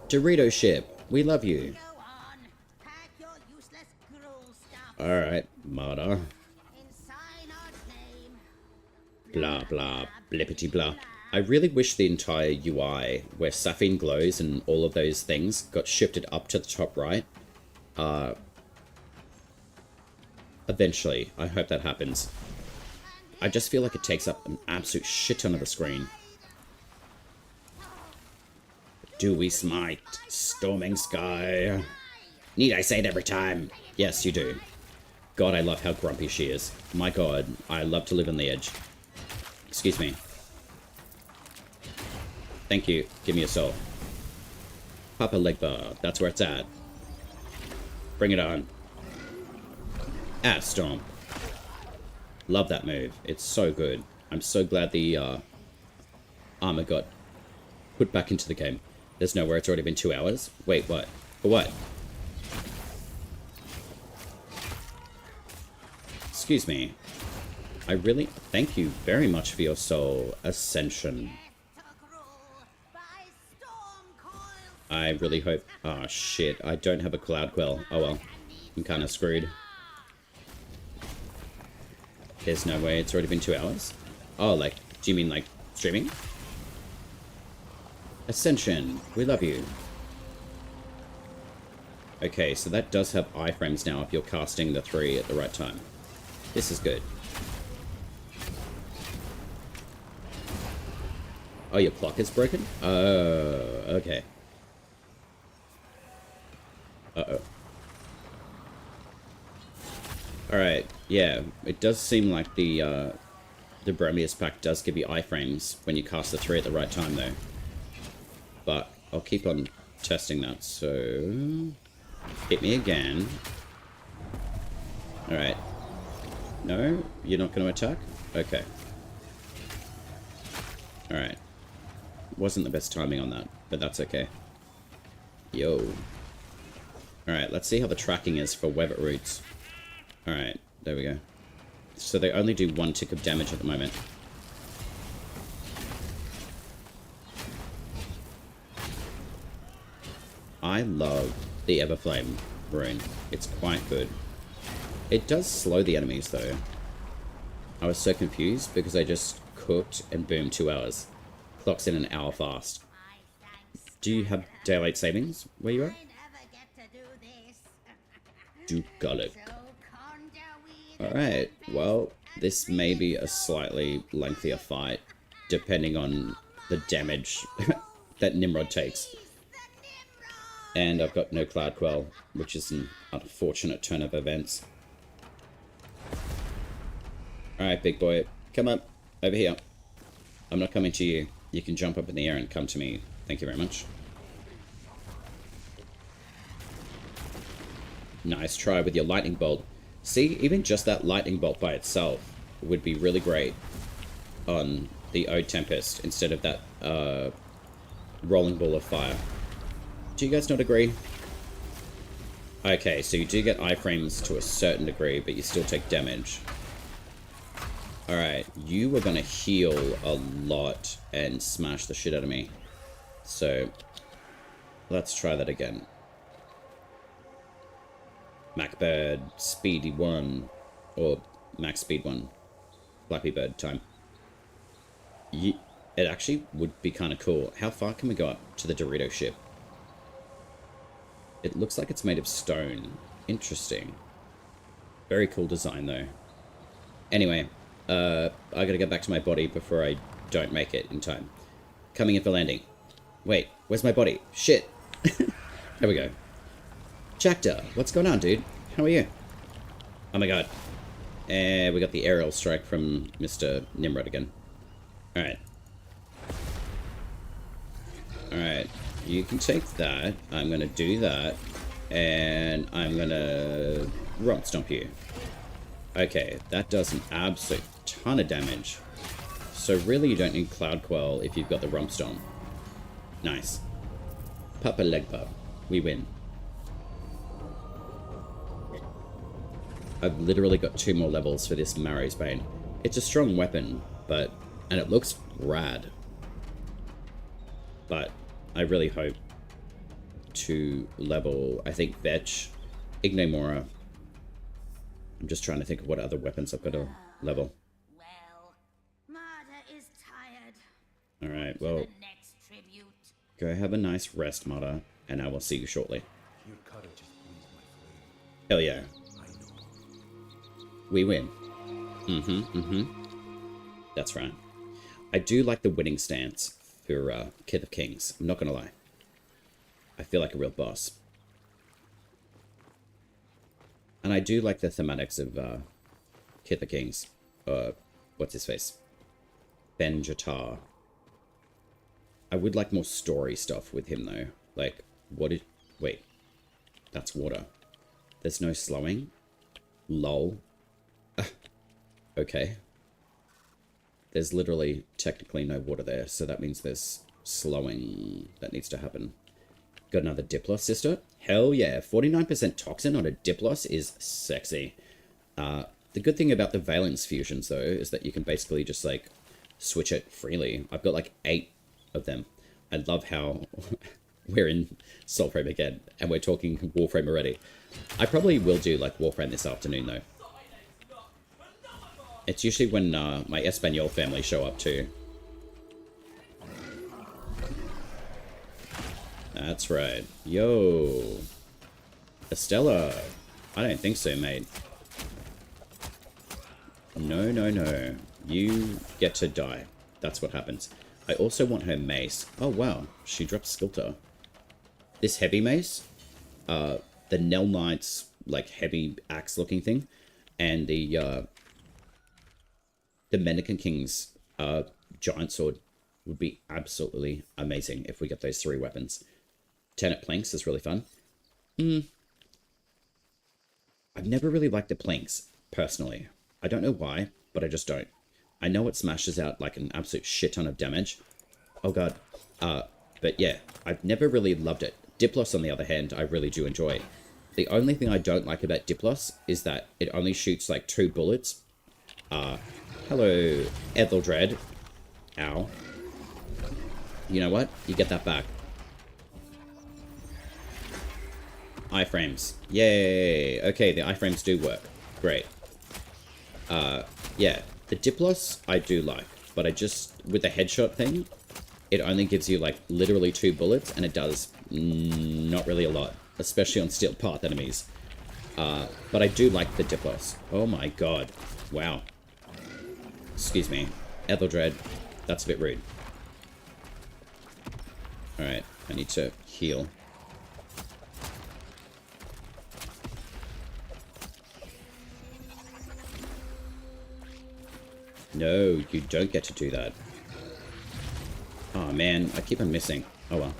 Dorito ship, we love you. Alright, martyr. Blah, blah, blippity blah. I really wish the entire UI, where Sapphine glows and all of those things, got shifted up to the top right. Eventually, I hope that happens. I just feel like it takes up an absolute shit ton of the screen. Do we smite? Storming sky. Need I say it every time? Yes, you do. God, I love how grumpy she is. My God, I love to live on the edge. Excuse me. Thank you. Give me a soul. Papa leg bar. That's where it's at. Bring it on. Ah, Storm. Love that move. It's so good. I'm so glad the armor got put back into the game. There's nowhere. It's already been 2 hours. Wait, what? For what? Excuse me. I really thank you very much for your soul ascension. I really hope... Oh, shit. I don't have a cloud quell. Oh, well. I'm kind of screwed. There's no way. It's already been 2 hours. Oh, like... Do you mean, like, streaming? Ascension. We love you. Okay, so that does have iframes now if you're casting the 3 at the right time. This is good. Oh, your clock is broken? Oh, okay. Uh-oh. Alright, yeah. It does seem like the Bromius Pact does give you iframes when you cast the 3 at the right time, though. But I'll keep on testing that, so... Hit me again. Alright. No? You're not going to attack? Okay. Alright. Wasn't the best timing on that, but that's okay. Yo. Alright, let's see how the tracking is for Webbit Roots. Alright, there we go. So they only do 1 tick of damage at the moment. I love the Everflame rune. It's quite good. It does slow the enemies, though. I was so confused because I just cooked and boom, 2 hours. Clock's in an hour fast. Do you have daylight savings where you are? Do garlic. Alright, well, this may be a slightly lengthier fight, depending on the damage that Nimrod takes. And I've got no Cloud Quell, which is an unfortunate turn of events. Alright, big boy, come up, over here. I'm not coming to you. You can jump up in the air and come to me. Thank you very much. Nice try with your lightning bolt. See, even just that lightning bolt by itself would be really great on the Ode Tempest instead of that rolling ball of fire. Do you guys not agree? Okay, so you do get iframes to a certain degree, but you still take damage. Alright, you are going to heal a lot and smash the shit out of me. So, let's try that again. Macbird, Speedy 1, or Max Speed 1. Flappy Bird time. It actually would be kind of cool. How far can we go up to the Dorito ship? It looks like it's made of stone. Interesting. Very cool design, though. Anyway, I gotta get back to my body before I don't make it in time. Coming in for landing. Wait, where's my body? Shit! There we go. Jacta, what's going on, dude? How are you? Oh my god. And we got the aerial strike from Mr. Nimrod again. Alright. Alright. You can take that. I'm gonna do that. And I'm gonna rump stomp you. Okay, that does an absolute ton of damage. So really you don't need Cloud Quell if you've got the rump stomp. Nice. Papa leg pop. We win. I've literally got 2 more levels for this Marrow's Bane. It's a strong weapon, and it looks rad. But I really hope to level, I think, Vetch, Ignomora. I'm just trying to think of what other weapons I've got to level. Well, Marta is tired. Alright, well, The next tribute. go have a nice rest, Mother, and I will see you shortly. Your courage has pleased my flame. Hell yeah. I know. We win. That's right. I do like the winning stance for Kith of Kings. I'm not gonna lie. I feel like a real boss. And I do like the thematics of Kith of Kings. What's his face? Ben Jatar. I would like more story stuff with him though. Like, wait. That's water. There's no slowing? Lol. Okay. There's literally technically no water there, so that means there's slowing that needs to happen. Got another Diplos, sister? Hell yeah. 49% toxin on a Diplos is sexy. The good thing about the Valence fusions, though, is that you can basically just, like, switch it freely. I've got, like, 8 of them. I love how we're in Soulframe again, and we're talking Warframe already. I probably will do, like, Warframe this afternoon, though. It's usually when my Espanol family show up, too. That's right. Yo. Estella. I don't think so, mate. No, no, no. You get to die. That's what happens. I also want her mace. Oh, wow. She dropped Skilter. This heavy mace, the Nell Knight's, like, heavy axe-looking thing, and the Mendicant King's giant sword would be absolutely amazing if we get those 3 weapons. Tenet Planks is really fun. I've never really liked the Planks, personally. I don't know why, but I just don't. I know it smashes out like an absolute shit ton of damage. Oh god. But yeah, I've never really loved it. Diplos, on the other hand, I really do enjoy. The only thing I don't like about Diplos is that it only shoots like 2 bullets. Hello, Etheldred. Ow. You know what? You get that back. Iframes. Yay! Okay, the iframes do work. Great. Yeah. The Diplos, I do like. But I just, with the headshot thing, it only gives you, like, literally 2 bullets, and it does not really a lot. Especially on Steel Path enemies. But I do like the Diplos. Oh my god. Wow. Excuse me. Etheldred. That's a bit rude. Alright, I need to heal. No, you don't get to do that. Oh man, I keep on missing. Oh well.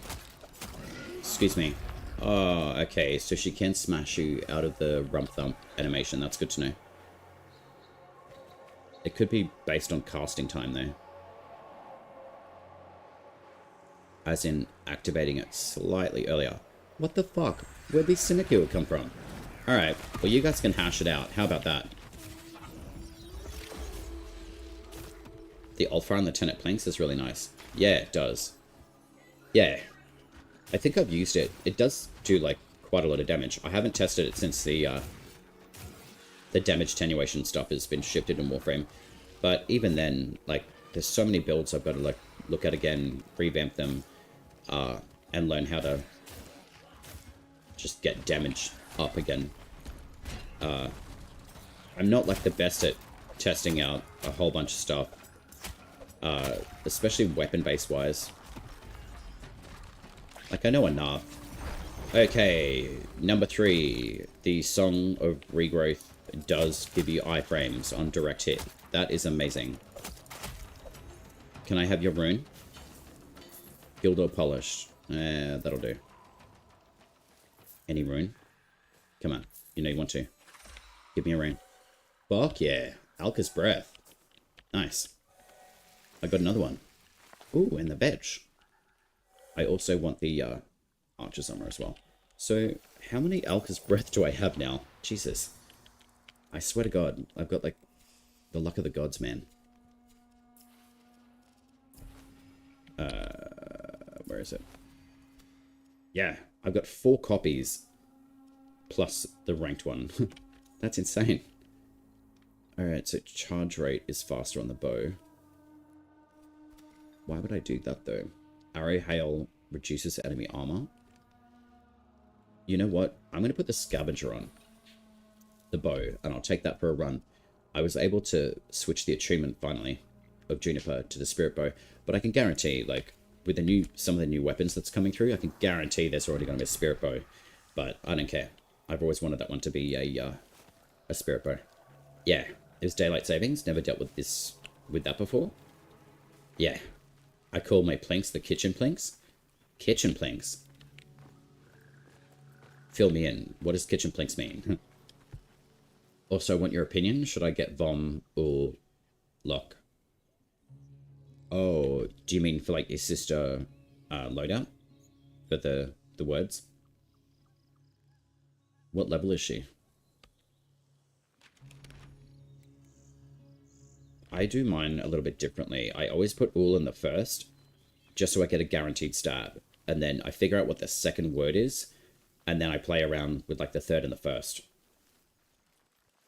Excuse me. Oh, okay. So she can smash you out of the rump thump animation. That's good to know. It could be based on casting time, though. As in activating it slightly earlier. What the fuck? Where'd these Sinecure come from? Alright, well you guys can hash it out. How about that? The Ulfar and the Tenet Planks is really nice. Yeah, it does. Yeah. I think I've used it. It does do, like, quite a lot of damage. I haven't tested it since the damage attenuation stuff has been shifted in Warframe. But even then, like, there's so many builds I've got to, like, look at again, revamp them, and learn how to just get damage up again. I'm not, like, the best at testing out a whole bunch of stuff, especially weapon-based wise. Like, I know enough. Okay, number 3. The Song of Regrowth does give you iframes on direct hit. That is amazing. Can I have your rune? Gildor Polished. That'll do. Any rune? Come on. You know you want to. Give me a rune. Fuck yeah. Alka's Breath. Nice. I got another one. Ooh, and the Vetch. I also want the Archer's Armor as well. So, how many Alka's Breath do I have now? Jesus. I swear to God, I've got, like, the luck of the gods, man. Where is it? Yeah, I've got 4 copies plus the ranked one. That's insane. Alright, so charge rate is faster on the bow. Why would I do that, though? Arrow Hail reduces enemy armor. You know what? I'm going to put the Scavenger on the bow, and I'll take that for a run. I was able to switch the attunement, finally, of Juniper to the Spirit Bow, but I can guarantee, like, with the some of the new weapons that's coming through, I can guarantee there's already going to be a Spirit Bow, but I don't care. I've always wanted that one to be a Spirit Bow. Yeah, it was Daylight Savings. Never dealt with that before. Yeah. I call my planks the kitchen planks. Kitchen planks. Fill me in. What does kitchen planks mean? Also, I want your opinion. Should I get Vom or Lock? Oh, do you mean for, like, your sister loadout? For the words? What level is she? I do mine a little bit differently. I always put Ul in the first, just so I get a guaranteed stab. And then I figure out what the second word is, and then I play around with, like, the third and the first.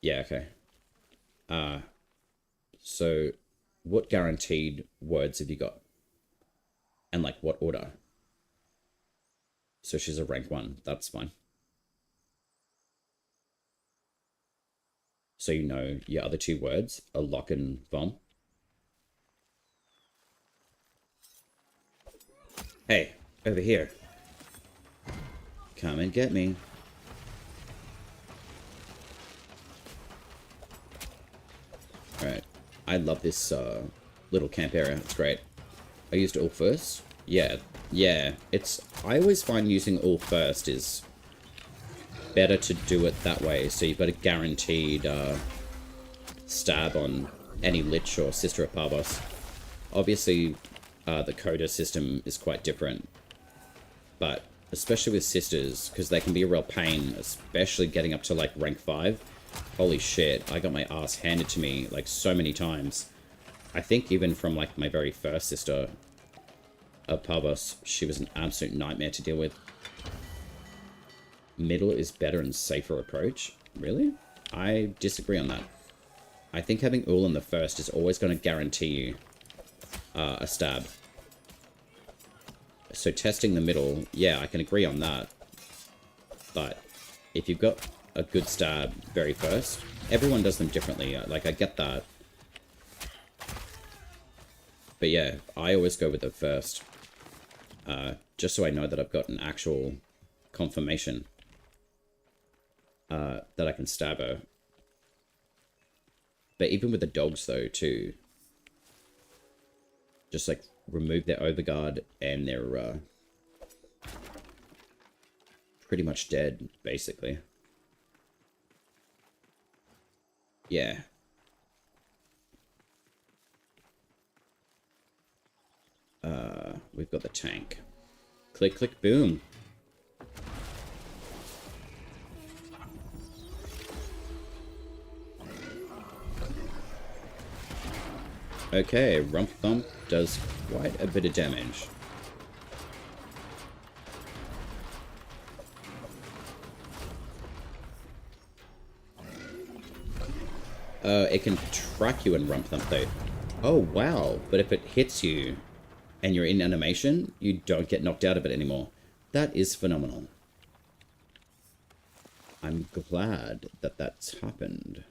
Yeah, okay. So, what guaranteed words have you got? And, like, what order? So she's a rank 1. That's fine. So you know your other 2 words are Lock and Vom. Hey, over here. Come and get me. Alright. I love this little camp area. It's great. I used Ul first. Yeah. I always find using Ul first is better to do it that way, so you've got a guaranteed stab on any Lich or Sister of Parvos. Obviously, the Coda system is quite different, but especially with Sisters, because they can be a real pain, especially getting up to, like, rank 5. Holy shit, I got my ass handed to me, like, so many times. I think even from, like, my very first Sister of Parvos, she was an absolute nightmare to deal with. Middle is better and safer approach. Really? I disagree on that. I think having Ul in the first is always going to guarantee you a stab. So testing the middle, yeah, I can agree on that. But if you've got a good stab very first, everyone does them differently. Like, I get that. But yeah, I always go with the first. Just so I know that I've got an actual confirmation. That I can stab her. But even with the dogs, though, too. Just, like, remove their overguard and their pretty much dead, basically. Yeah. We've got the tank. Click, click, boom. Okay, Rump Thump does quite a bit of damage. It can track you in Rump Thump though. Oh wow, but if it hits you and you're in animation, you don't get knocked out of it anymore. That is phenomenal. I'm glad that that's happened.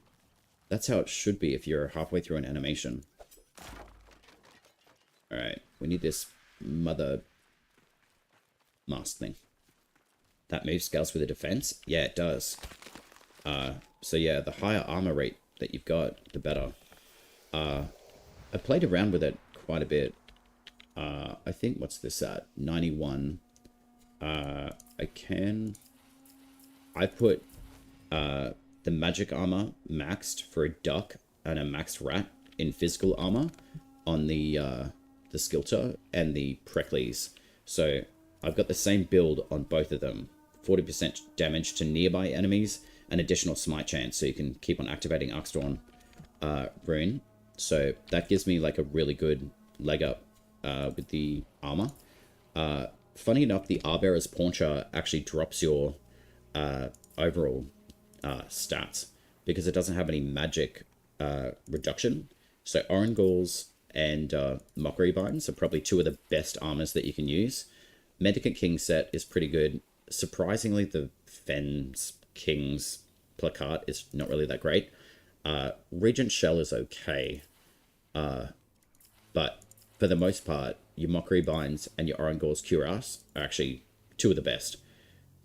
That's how it should be if you're halfway through an animation. Alright, we need this mother mask thing. That move scales with the defense? Yeah, it does. So yeah, the higher armor rate that you've got, the better. I played around with it quite a bit. I think, what's this at? 91. I put the magic armor maxed for a duck and a maxed rat in physical armor on the Skilter and the Pricklies. So I've got the same build on both of them. 40% damage to nearby enemies and additional smite chance, so you can keep on activating Arcstorm rune. So that gives me like a really good leg up with the armor. Funny enough, the Arbearer's Pauncher actually drops your overall stats because it doesn't have any magic reduction. So Orengall's and Mockery Vines are probably two of the best armors that you can use. Mendicant King set is pretty good. Surprisingly, the Fens King's Placat is not really that great. Regent Shell is okay. But for the most part, your Mockery Vines and your Orengall's Cuirass are actually two of the best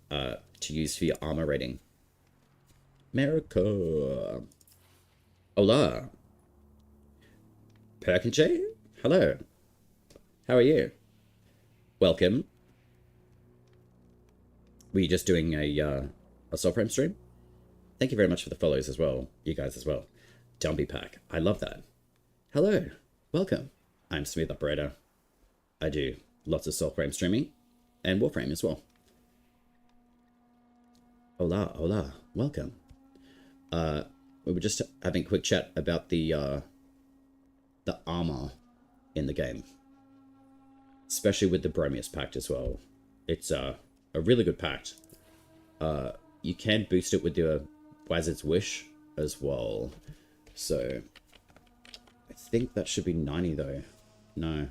to use for your armor rating. America. Hola. Perkinjay? Hello. How are you? Welcome. Were you just doing a Soulframe stream? Thank you very much for the follows as well. You guys as well. Dumpy Pack. I love that. Hello. Welcome. I'm SmoothOpurrator. I do lots of Soulframe streaming and Warframe as well. Hola, hola. Welcome. We were just having a quick chat about the armor in the game, especially with the Bromius Pact as well. It's a really good pact. You can boost it with your Wizard's Wish as well. So I think that should be 90 though. No,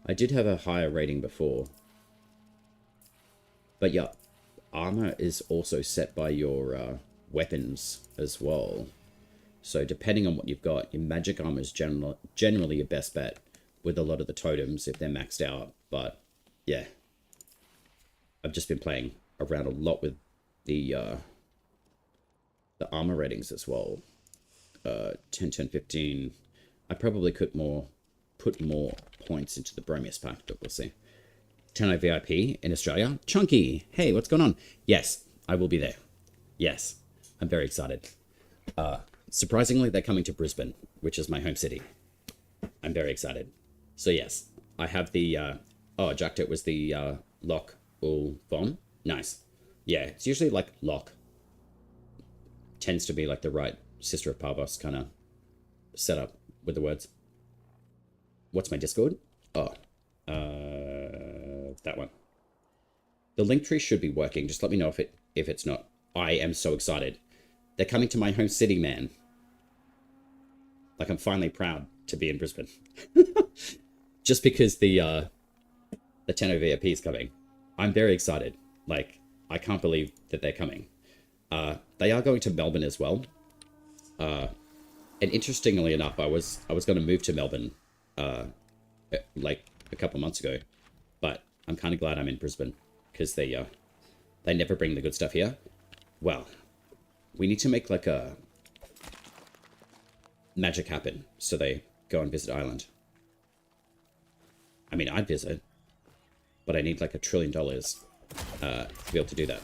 I did have a higher rating before. But yeah, armor is also set by your weapons as well. So depending on what you've got, your magic armor is generally your best bet with a lot of the totems if they're maxed out. But yeah, I've just been playing around a lot with the armor ratings as well. 10, 10, 15. I probably could put more points into the Bromius Pact, but we'll see. 10 VIP in Australia. Chunky, hey, what's going on? Yes, I will be there. Yes, I'm very excited. Surprisingly, they're coming to Brisbane, which is my home city. I'm very excited. So yes, I have the, Jacked it was the Loch Ul Von. Nice. Yeah, it's usually like Loch. Tends to be like the right Sister of Parvos kind of setup with the words. What's my Discord? Oh, that one. The link tree should be working. Just let me know if it's not. I am so excited. They're coming to my home city, man. Like, I'm finally proud to be in Brisbane. Just because the Tenno VIP is coming. I'm very excited. Like, I can't believe that they're coming. They are going to Melbourne as well. And interestingly enough, I was going to move to Melbourne like a couple months ago. But I'm kind of glad I'm in Brisbane because they never bring the good stuff here. Well, we need to make like a magic happen so they go and visit Ireland. I mean, I'd visit, but I need like $1 trillion to be able to do that.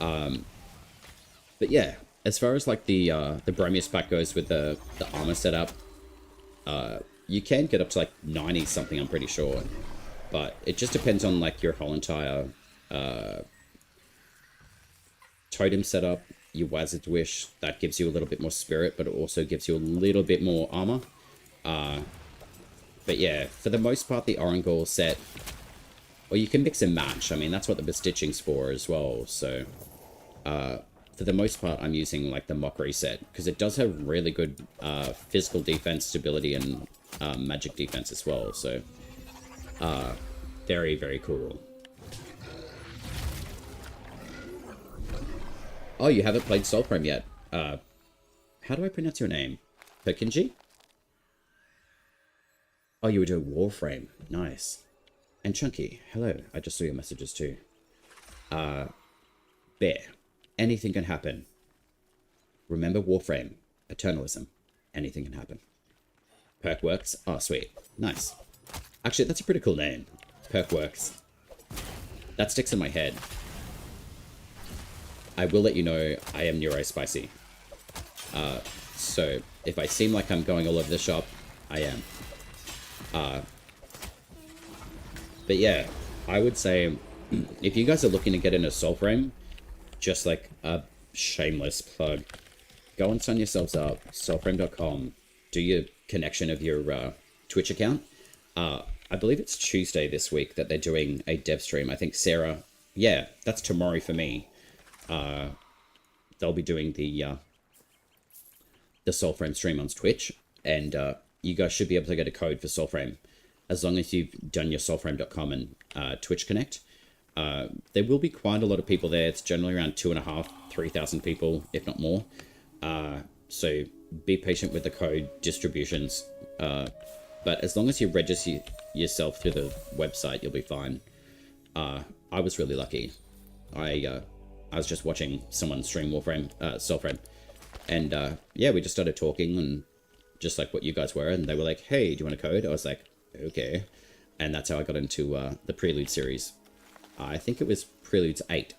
But yeah, as far as like the Bromius pack goes with the armor setup, you can get up to like 90 something, I'm pretty sure. But it just depends on like your whole entire totem setup, your Wizard's Wish. That gives you a little bit more spirit, but it also gives you a little bit more armor. But yeah, for the most part, the Orengall set, or you can mix and match. I mean, that's what the bestitching's for as well. So for the most part, I'm using like the Mockery set because it does have really good physical defense, stability, and magic defense as well. So very, very cool. Oh, you haven't played Soulframe yet. How do I pronounce your name? Perkinji? Oh, you were doing Warframe. Nice. And Chunky, hello. I just saw your messages too. Bear. Anything can happen. Remember Warframe. Eternalism. Anything can happen. Perkworks. Oh, sweet. Nice. Actually, that's a pretty cool name. Perkworks. That sticks in my head. I will let you know I am neurospicy. So if I seem like I'm going all over the shop, I am. But yeah, I would say if you guys are looking to get into Soulframe, just like a shameless plug, go and sign yourselves up, soulframe.com, do your connection of your Twitch account. I believe it's Tuesday this week that they're doing a dev stream. I think Sarah, yeah, that's tomorrow for me. They'll be doing the Soulframe stream on Twitch, and you guys should be able to get a code for Soulframe as long as you've done your soulframe.com and Twitch Connect. There will be quite a lot of people there. It's generally around 2,500, 3,000 people, if not more. So be patient with the code distributions. But as long as you register yourself through the website, you'll be fine. I was really lucky. I was just watching someone stream Soulframe, and yeah, we just started talking, and just like what you guys were, and they were like, "Hey, do you want a code?" I was like, "Okay," and that's how I got into the Prelude series. I think it was Preludes 8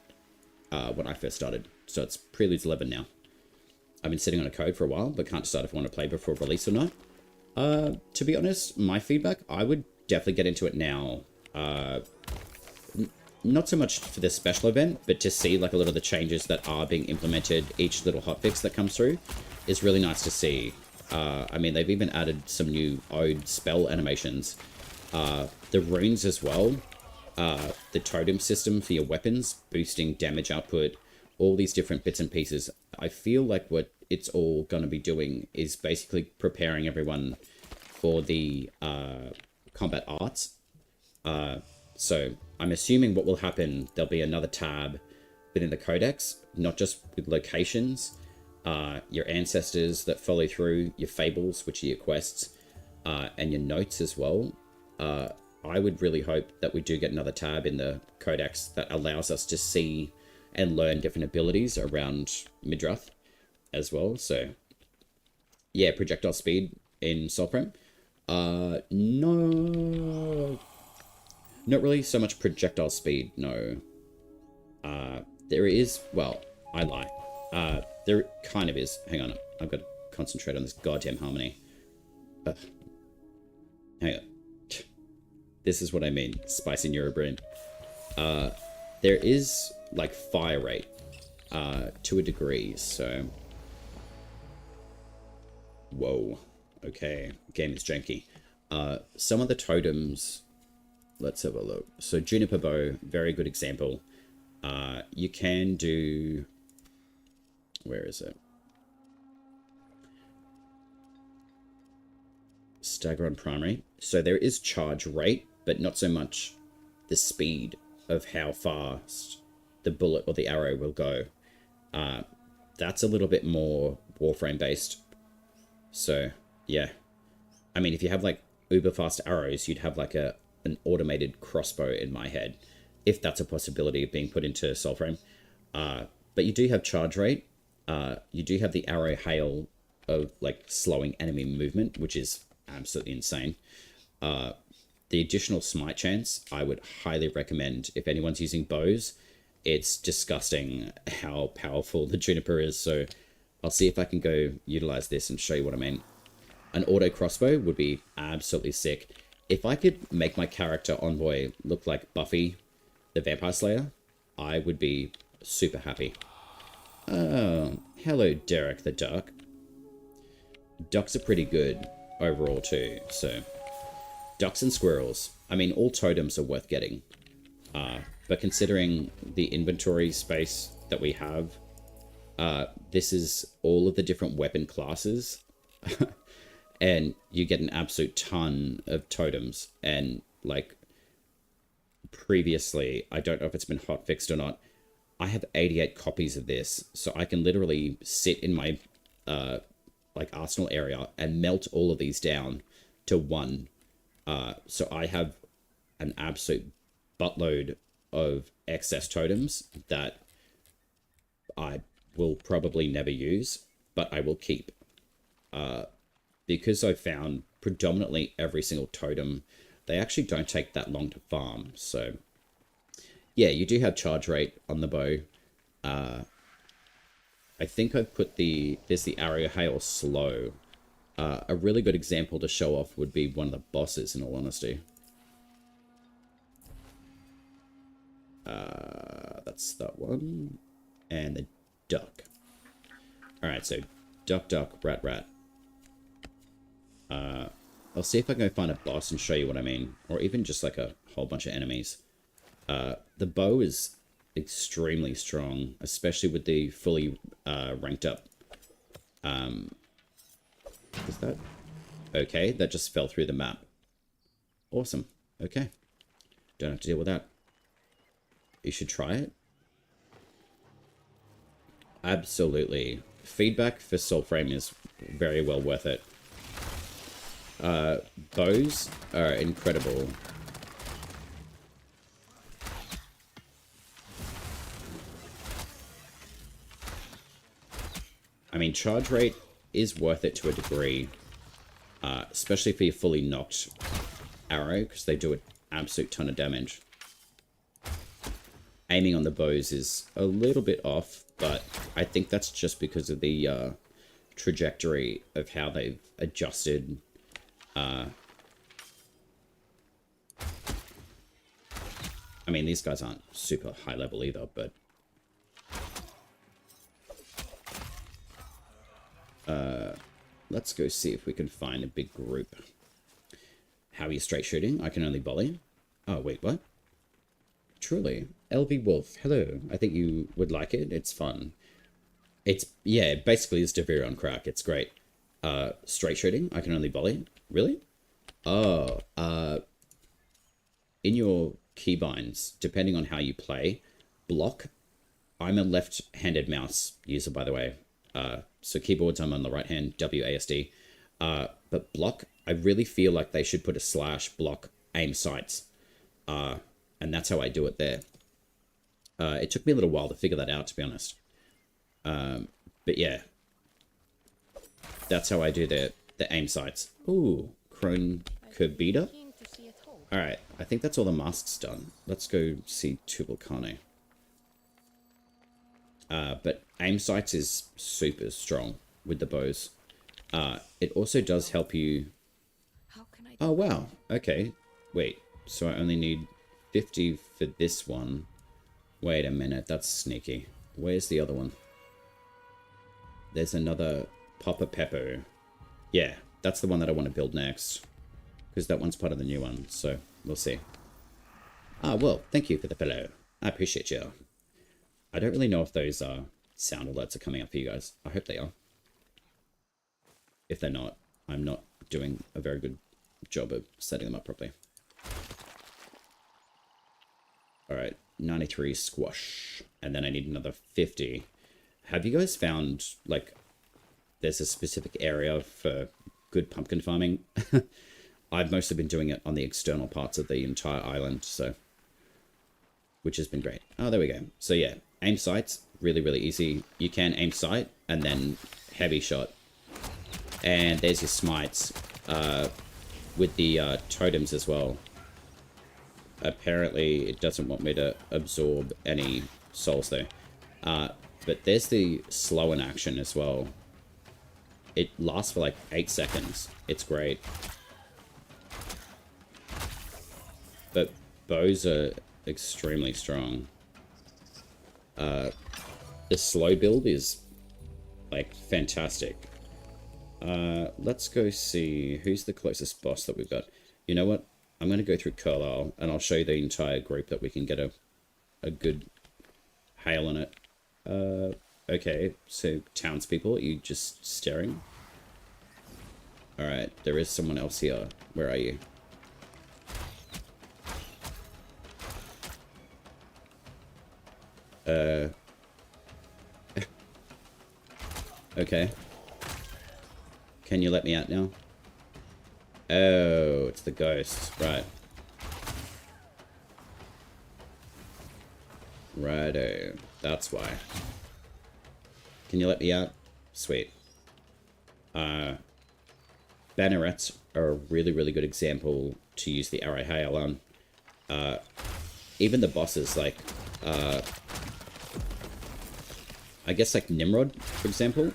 when I first started, so it's Preludes 11 now. I've been sitting on a code for a while, but can't decide if I want to play before release or not. To be honest, my feedback, I would definitely get into it now. Not so much for this special event, but to see like a lot of the changes that are being implemented, each little hotfix that comes through is really nice to see. I mean, they've even added some new Ode spell animations. The runes as well. The totem system for your weapons, boosting damage output, all these different bits and pieces. I feel like what it's all going to be doing is basically preparing everyone for the combat arts. So I'm assuming what will happen, there'll be another tab within the codex, not just with locations, your ancestors that follow through, your fables, which are your quests, and your notes as well. I would really hope that we do get another tab in the codex that allows us to see and learn different abilities around Midrath as well. So yeah, projectile speed in Soulframe. No, not really so much projectile speed, no. There is, well, I lie. There kind of is. Hang on, I've got to concentrate on this goddamn harmony. Hang on. This is what I mean, spicy neurobrain. There is, like, fire rate, to a degree, so... Whoa. Okay, game is janky. Some of the totems... Let's have a look. So, Juniper Bow, very good example. You can do... Where is it? Stagger on primary. So, there is charge rate, but not so much the speed of how fast the bullet or the arrow will go. That's a little bit more Warframe based. So, yeah. I mean, if you have like uber fast arrows, you'd have like an automated crossbow in my head, if that's a possibility of being put into Soulframe. But you do have charge rate. You do have the arrow hail of like slowing enemy movement, which is absolutely insane. The additional smite chance, I would highly recommend if anyone's using bows it's disgusting how powerful the Juniper is. So I'll see if I can go utilize this and show you what I mean. An auto crossbow would be absolutely sick. If I could make my character Envoy look like Buffy, the Vampire Slayer, I would be super happy. Oh, hello, Derek the Duck. Ducks are pretty good overall too, so... Ducks and squirrels. I mean, all totems are worth getting. But considering the inventory space that we have, this is all of the different weapon classes. And you get an absolute ton of totems. And, like, previously, I don't know if it's been hotfixed or not, I have 88 copies of this. So I can literally sit in my, like, arsenal area and melt all of these down to one. So I have an absolute buttload of excess totems that I will probably never use, but I will keep. Because I've found predominantly every single totem, they actually don't take that long to farm. So, yeah, you do have charge rate on the bow. I think I've put there's the arrow hail slow. A really good example to show off would be one of the bosses, in all honesty. That's that one. And the duck. Alright, so duck, duck, rat, rat. I'll see if I can go find a boss and show you what I mean. Or even just like a whole bunch of enemies. The bow is extremely strong, especially with the fully ranked up. Is that... Okay, that just fell through the map. Awesome. Okay. Don't have to deal with that. You should try it. Absolutely. Feedback for Soulframe is very well worth it. Bows are incredible. I mean, charge rate is worth it to a degree. Especially for your fully knocked arrow, because they do an absolute ton of damage. Aiming on the bows is a little bit off, but I think that's just because of the trajectory of how they've adjusted. I mean, these guys aren't super high level either, but... let's go see if we can find a big group. How are you straight shooting? I can only volley. Oh, wait, what? Truly. LV Wolf, hello. I think you would like it. It's fun. It's, yeah, basically it's Devere on crack. It's great. Straight shooting? I can only volley. Really? Oh, in your keybinds, depending on how you play, block. I'm a left-handed mouse user, by the way. So keyboards, I'm on the right hand, WASD. But block, I really feel like they should put a slash block aim sights. And that's how I do it there. It took me a little while to figure that out, to be honest. But yeah. That's how I do the aim sights. Ooh, Crone Kerbita. Alright, I think that's all the masks done. Let's go see Tubalcane. But aim sights is super strong with the bows. It also does help you... Oh, wow. Okay. Wait. So I only need 50 for this one. Wait a minute. That's sneaky. Where's the other one? There's another Papa Peppo. Yeah, that's the one that I want to build next. Because that one's part of the new one. So we'll see. Ah, well, thank you for the follow. I appreciate you. I don't really know if those sound alerts are coming up for you guys. I hope they are. If they're not, I'm not doing a very good job of setting them up properly. Alright, 93 squash. And then I need another 50. Have you guys found, like, there's a specific area for good pumpkin farming? I've mostly been doing it on the external parts of the entire island, so... Which has been great. Oh, there we go. So yeah, aim sights, really, really easy. You can aim sight, and then heavy shot. And there's your smites. With the totems as well. Apparently, it doesn't want me to absorb any souls though. But there's the slow in action as well. It lasts for like 8 seconds. It's great. But bows are extremely strong. The slow build is like fantastic. Let's go see who's the closest boss that we've got. You know what? I'm going to go through Carlisle and I'll show you the entire group that we can get a good hail on it. Okay, so townspeople, are you just staring? Alright, there is someone else here. Where are you? Okay. Can you let me out now? Oh, it's the ghost. Right. Righto. That's why. Can you let me out? Sweet. Bannerets are a really, really good example to use the arrow hail on. Even the bosses, like, I guess like Nimrod, for example.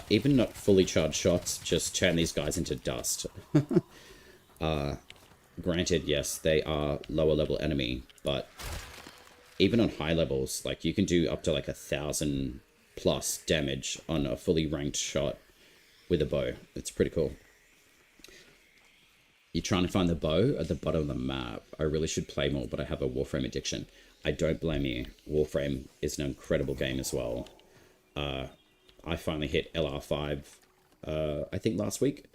Even not fully charged shots, just turn these guys into dust. Granted, yes, they are lower level enemy, but even on high levels, like you can do up to like 1,000+ damage on a fully ranked shot with a bow. It's pretty cool. You're trying to find the bow at the bottom of the map. I really should play more, but I have a Warframe addiction. I don't blame you. Warframe is an incredible game as well. I finally hit LR5, I think last week.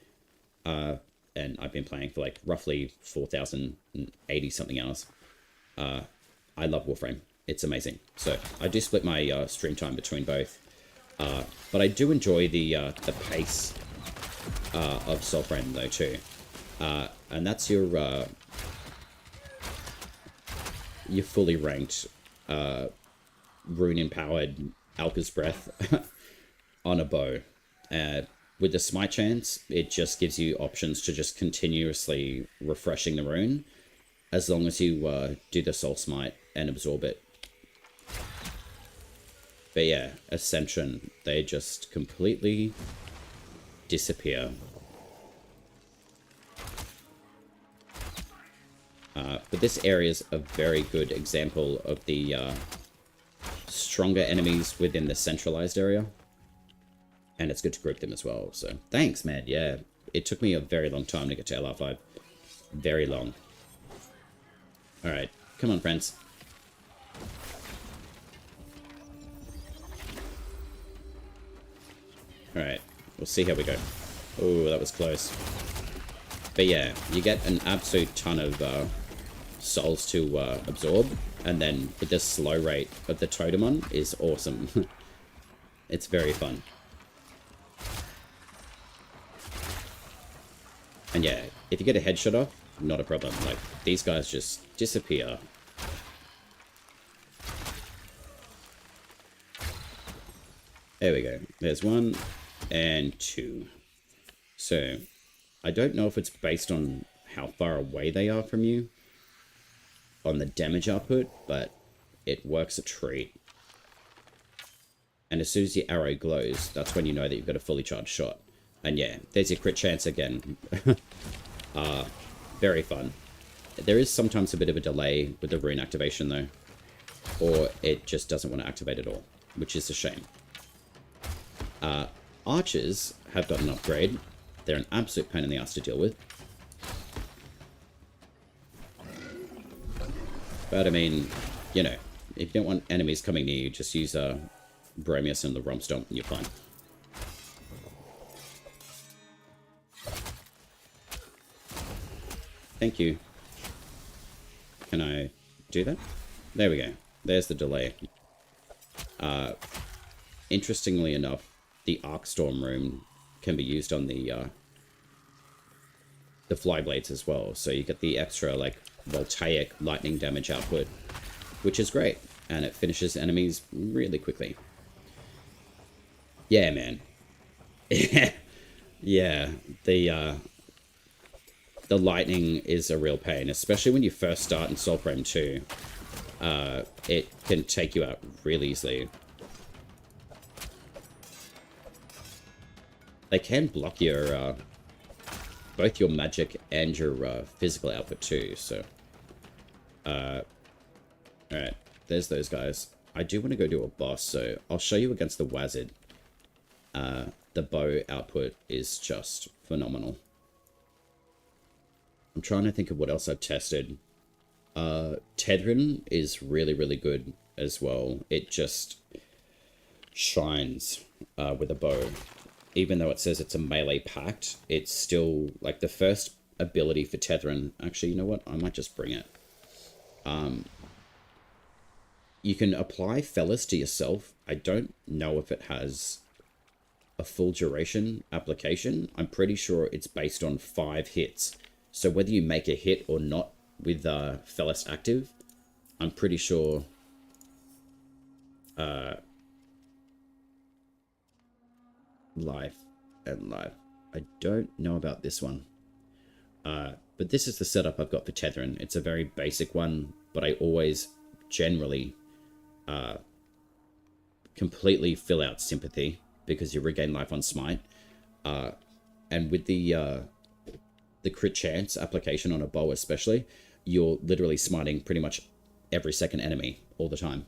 And I've been playing for like roughly 4,080 something hours. I love Warframe. It's amazing. So I do split my stream time between both. But I do enjoy the pace of Soulframe though too. And that's your fully ranked rune-empowered Alka's Breath on a bow. With the smite chance, it just gives you options to just continuously refreshing the rune, as long as you do the soul smite and absorb it. But yeah, Ascension, they just completely disappear. But this area is a very good example of the stronger enemies within the centralized area. And it's good to group them as well. So thanks, man. Yeah, it took me a very long time to get to LR5. Very long. All right, come on, friends. All right, we'll see how we go. Oh, that was close. But yeah, you get an absolute ton of souls to absorb, and then with the slow rate of the Totemon is awesome. It's very fun. And yeah, if you get a headshot off, not a problem. Like, these guys just disappear. There we go. There's 1 and 2. So, I don't know if it's based on how far away they are from you on the damage output, but it works a treat. And as soon as your arrow glows, that's when you know that you've got a fully charged shot. And yeah, there's your crit chance again. Very fun. There is sometimes a bit of a delay with the rune activation though, or it just doesn't want to activate at all, which is a shame. Archers have got an upgrade. They're an absolute pain in the ass to deal with. But I mean, you know, if you don't want enemies coming near you, just use Bromius and the Romp Stomp and you're fine. Thank you. Can I do that? There we go. There's the delay. Interestingly enough, the Arcstorm rune can be used on the Flyblades as well. So you get the extra, like, voltaic lightning damage output, which is great. And it finishes enemies really quickly. Yeah, man. Yeah, the lightning is a real pain, especially when you first start in Soulframe 2. it can take you out really easily. They can block your, both your magic and your physical output too, so. Alright, there's those guys. I do want to go do a boss, so I'll show you against the wizard. The bow output is just phenomenal. I'm trying to think of what else I've tested. Tethrin is really, really good as well. It just shines with a bow. Even though it says it's a melee pact, it's still, like, the first ability for Tethrin. Actually, you know what? I might just bring it. You can apply Fellas to yourself. I don't know if it has a full duration application. I'm pretty sure it's based on 5 hits. So whether you make a hit or not with Fellas active, I'm pretty sure life and life. I don't know about this one. But this is the setup I've got for Tethrin. It's a very basic one, but I always generally completely fill out Sympathy because you regain life on Smite. And with the crit chance application on a bow especially, you're literally smiting pretty much every second enemy all the time.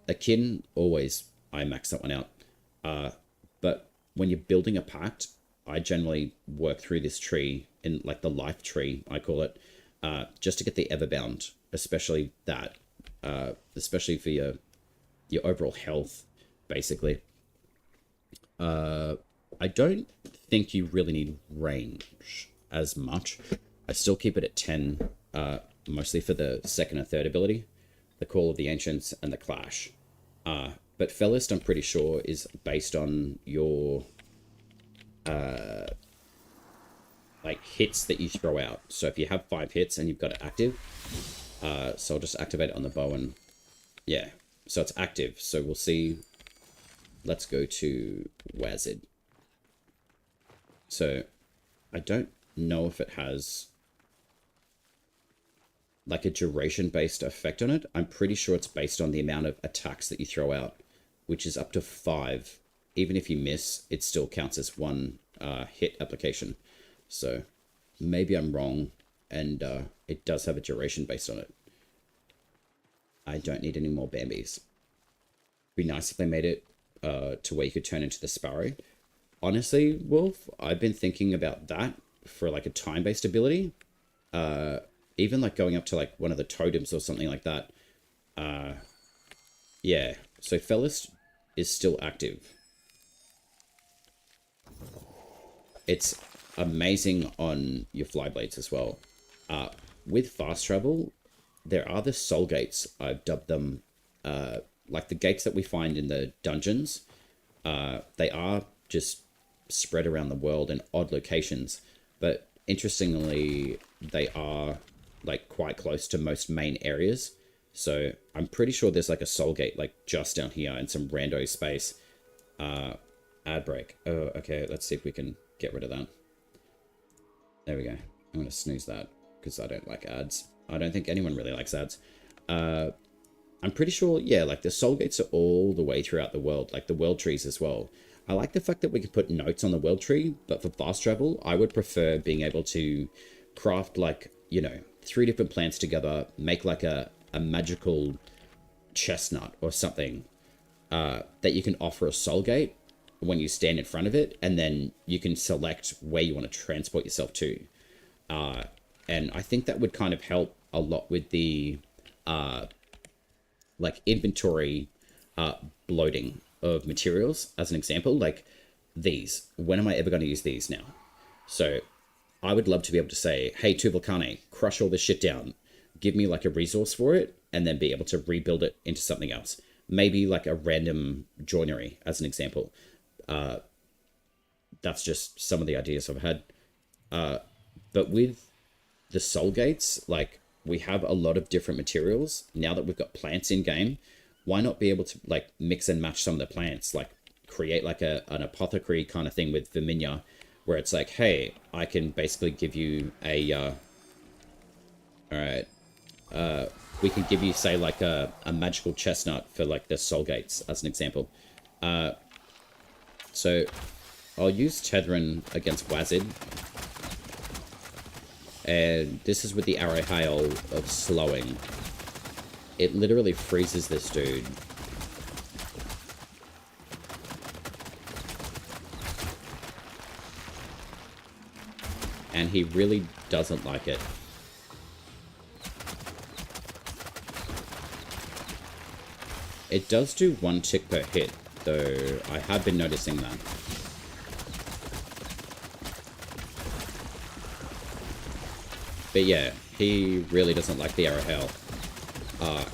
Akin, always, I max that one out. But when you're building a pact, I generally work through this tree, in like the life tree, I call it, just to get the Everbound, especially that, especially for your overall health, basically. I don't think you really need range as much. I still keep it at 10, mostly for the second and third ability, the Call of the Ancients and the Clash. But Fellist, I'm pretty sure, is based on your like hits that you throw out. So if you have 5 hits and you've got it active, so I'll just activate it on the bow and yeah, so it's active. So we'll see. Let's go to Wazid. So I don't know if it has like a duration based effect on it. I'm pretty sure it's based on the amount of attacks that you throw out, which is up to 5. Even if you miss, it still counts as 1 hit application. So maybe I'm wrong, and it does have a duration based on it. I don't need any more Bambis. Be nice if they made it to where you could turn into the Sparrow. Honestly, Wolf, I've been thinking about that for like a time-based ability. Even like going up to like one of the totems or something like that. Yeah, so Fellist is still active. It's amazing on your Flyblades as well. With fast travel, there are the soul gates. I've dubbed them like the gates that we find in the dungeons. They are just spread around the world in odd locations, but interestingly, they are like quite close to most main areas. So I'm pretty sure there's like a soul gate like just down here in some rando space. Ad break. Oh, okay. Let's see if we can get rid of that. There we go. I'm going to snooze that because I don't like ads. I don't think anyone really likes ads. I'm pretty sure, yeah, like the soul gates are all the way throughout the world, like the world trees as well. I like the fact that we can put notes on the world tree, but for fast travel, I would prefer being able to craft like, you know, 3 different plants together, make like a magical chestnut or something that you can offer a soul gate when you stand in front of it, and then you can select where you want to transport yourself to. And I think that would kind of help a lot with the like inventory bloating of materials. As an example, like these. When am I ever going to use these now? So I would love to be able to say, hey, Tuvalkane, crush all this shit down. Give me like a resource for it, and then be able to rebuild it into something else. Maybe like a random joinery, as an example. That's just some of the ideas I've had. But with the soul gates, like we have a lot of different materials. Now that we've got plants in game, why not be able to like mix and match some of the plants? Like create like an apothecary kind of thing with Verminia, where it's like, hey, I can basically give you a, all right, we can give you, say, like a magical chestnut for like the soul gates, as an example. So I'll use Tethrin against Wazid. And this is with the arrow hail of slowing. It literally freezes this dude. And he really doesn't like it. It does do 1 tick per hit, though I have been noticing that. But yeah, he really doesn't like the arrow hail.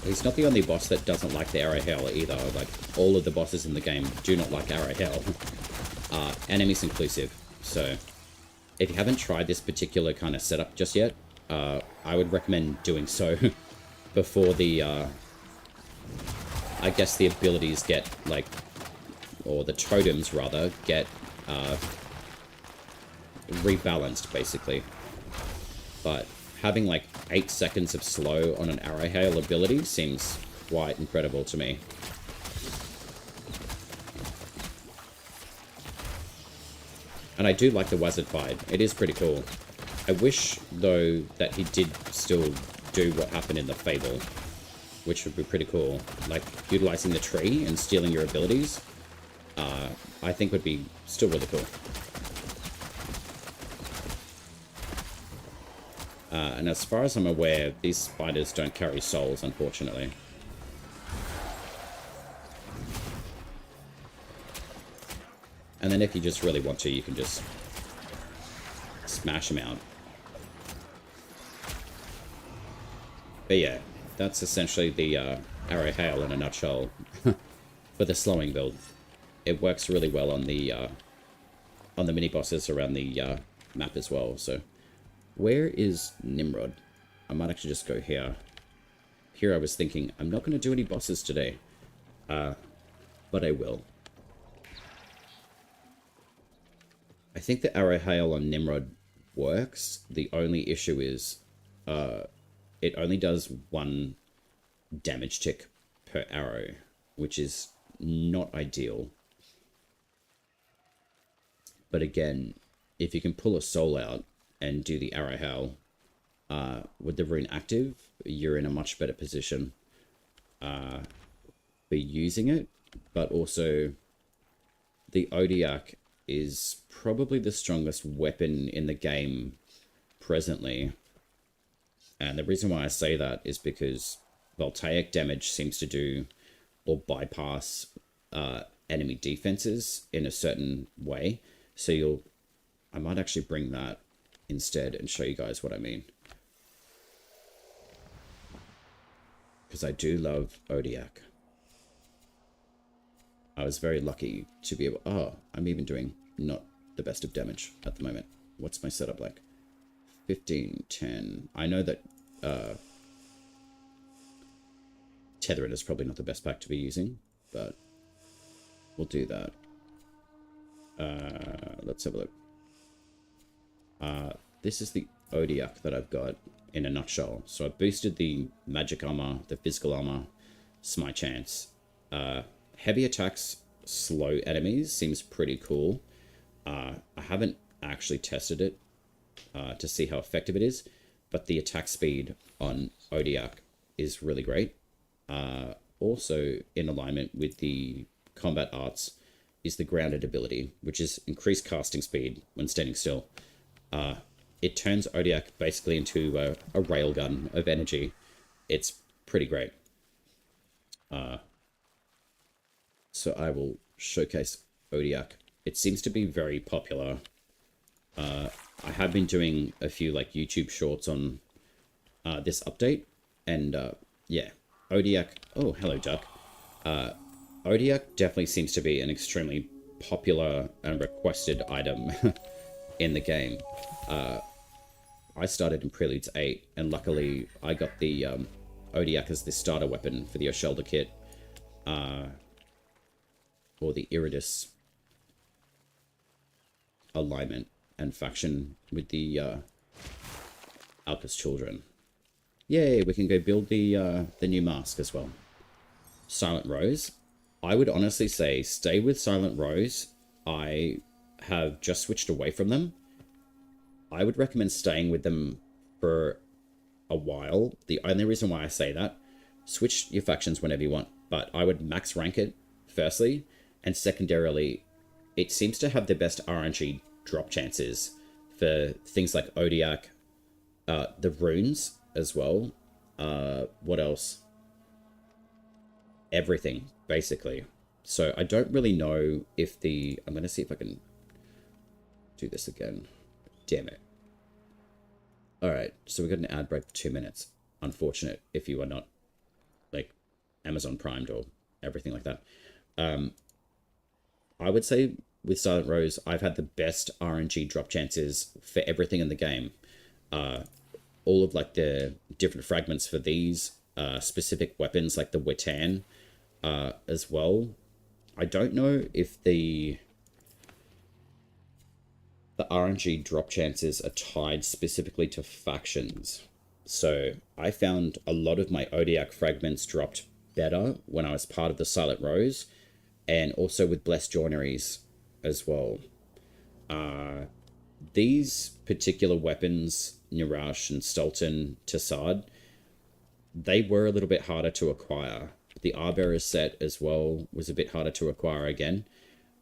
He's not the only boss that doesn't like the arrow hail either. Like, all of the bosses in the game do not like arrow hail. Enemies inclusive. So, if you haven't tried this particular kind of setup just yet, I would recommend doing so before the, I guess the abilities get, like, or the totems, rather, get rebalanced, basically. But having, like, 8 seconds of slow on an arrow hail ability seems quite incredible to me. And I do like the Wazard fight. It is pretty cool. I wish, though, that he did still do what happened in the Fable, which would be pretty cool. Like, utilizing the tree and stealing your abilities, I think would be still really cool. And as far as I'm aware, these spiders don't carry souls, unfortunately. And then if you just really want to, you can just smash them out. But yeah, that's essentially the arrow hail in a nutshell for the slowing build. It works really well on the mini bosses around the map as well. So, where is Nimrod? I might actually just go here. Here I was thinking, I'm not going to do any bosses today, but I will. I think the arrow hail on Nimrod works. The only issue is it only does 1 damage tick per arrow, which is not ideal. But again, if you can pull a soul out and do the arrow hail with the rune active, you're in a much better position for using it. But also, the Odiak is probably the strongest weapon in the game presently. And the reason why I say that is because voltaic damage seems to do or bypass enemy defenses in a certain way. So I might actually bring that instead and show you guys what I mean. Because I do love Odiak. I was very lucky to be able... Oh, I'm even doing not the best of damage at the moment. What's my setup like? 15, 10. I know that Tethrin is probably not the best pack to be using, but we'll do that. Let's have a look. This is the Odiak that I've got in a nutshell. So I boosted the magic armor, the physical armor, smite chance. Heavy attacks, slow enemies seems pretty cool. I haven't actually tested it to see how effective it is, but the attack speed on Odiak is really great. Also, in alignment with the combat arts, is the grounded ability, which is increased casting speed when standing still. It turns Odiak basically into a railgun of energy. It's pretty great. So I will showcase Odiak. It seems to be very popular. I have been doing a few like YouTube shorts on this update, and yeah, Odiak. Oh, hello, Duck. Odiak definitely seems to be an extremely popular and requested item in the game. I started in Preludes 8, and luckily I got the Odiak as the starter weapon for the Oshelda kit, or the Iridus alignment and faction with the Alka's children. Yay, we can go build the new mask as well. Silent Rose. I would honestly say stay with Silent Rose. I have just switched away from them. I would recommend staying with them for a while. The only reason why I say that, switch your factions whenever you want, but I would max rank it, firstly, and secondarily, it seems to have the best RNG drop chances for things like Odiak, the runes as well. What else? Everything, basically. So I don't really know if the... I'm going to see if I can do this again. Damn it. Alright, so we got an ad break for 2 minutes. Unfortunate if you are not, like, Amazon Primed or everything like that. I would say with Silent Rose, I've had the best RNG drop chances for everything in the game. All of, like, the different fragments for these specific weapons, like the Witan, as well. I don't know if the RNG drop chances are tied specifically to factions. So I found a lot of my Odiak fragments dropped better when I was part of the Silent Rose, and also with Blessed Joineries as well. These particular weapons, Nirash and Stolten, Tassad, they were a little bit harder to acquire. The Arbearer set as well was a bit harder to acquire again.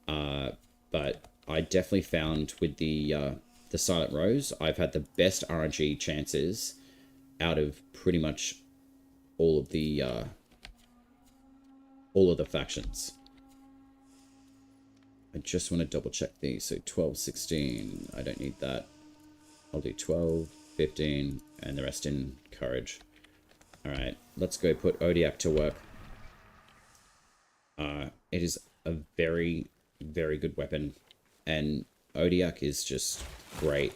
But I definitely found with the Silent Rose, I've had the best RNG chances out of pretty much all of the factions. I just want to double check these. So 12, 16, I don't need that. I'll do 12, 15, and the rest in Courage. Alright, let's go put Odiak to work. It is a very, very good weapon, and Odiak is just great.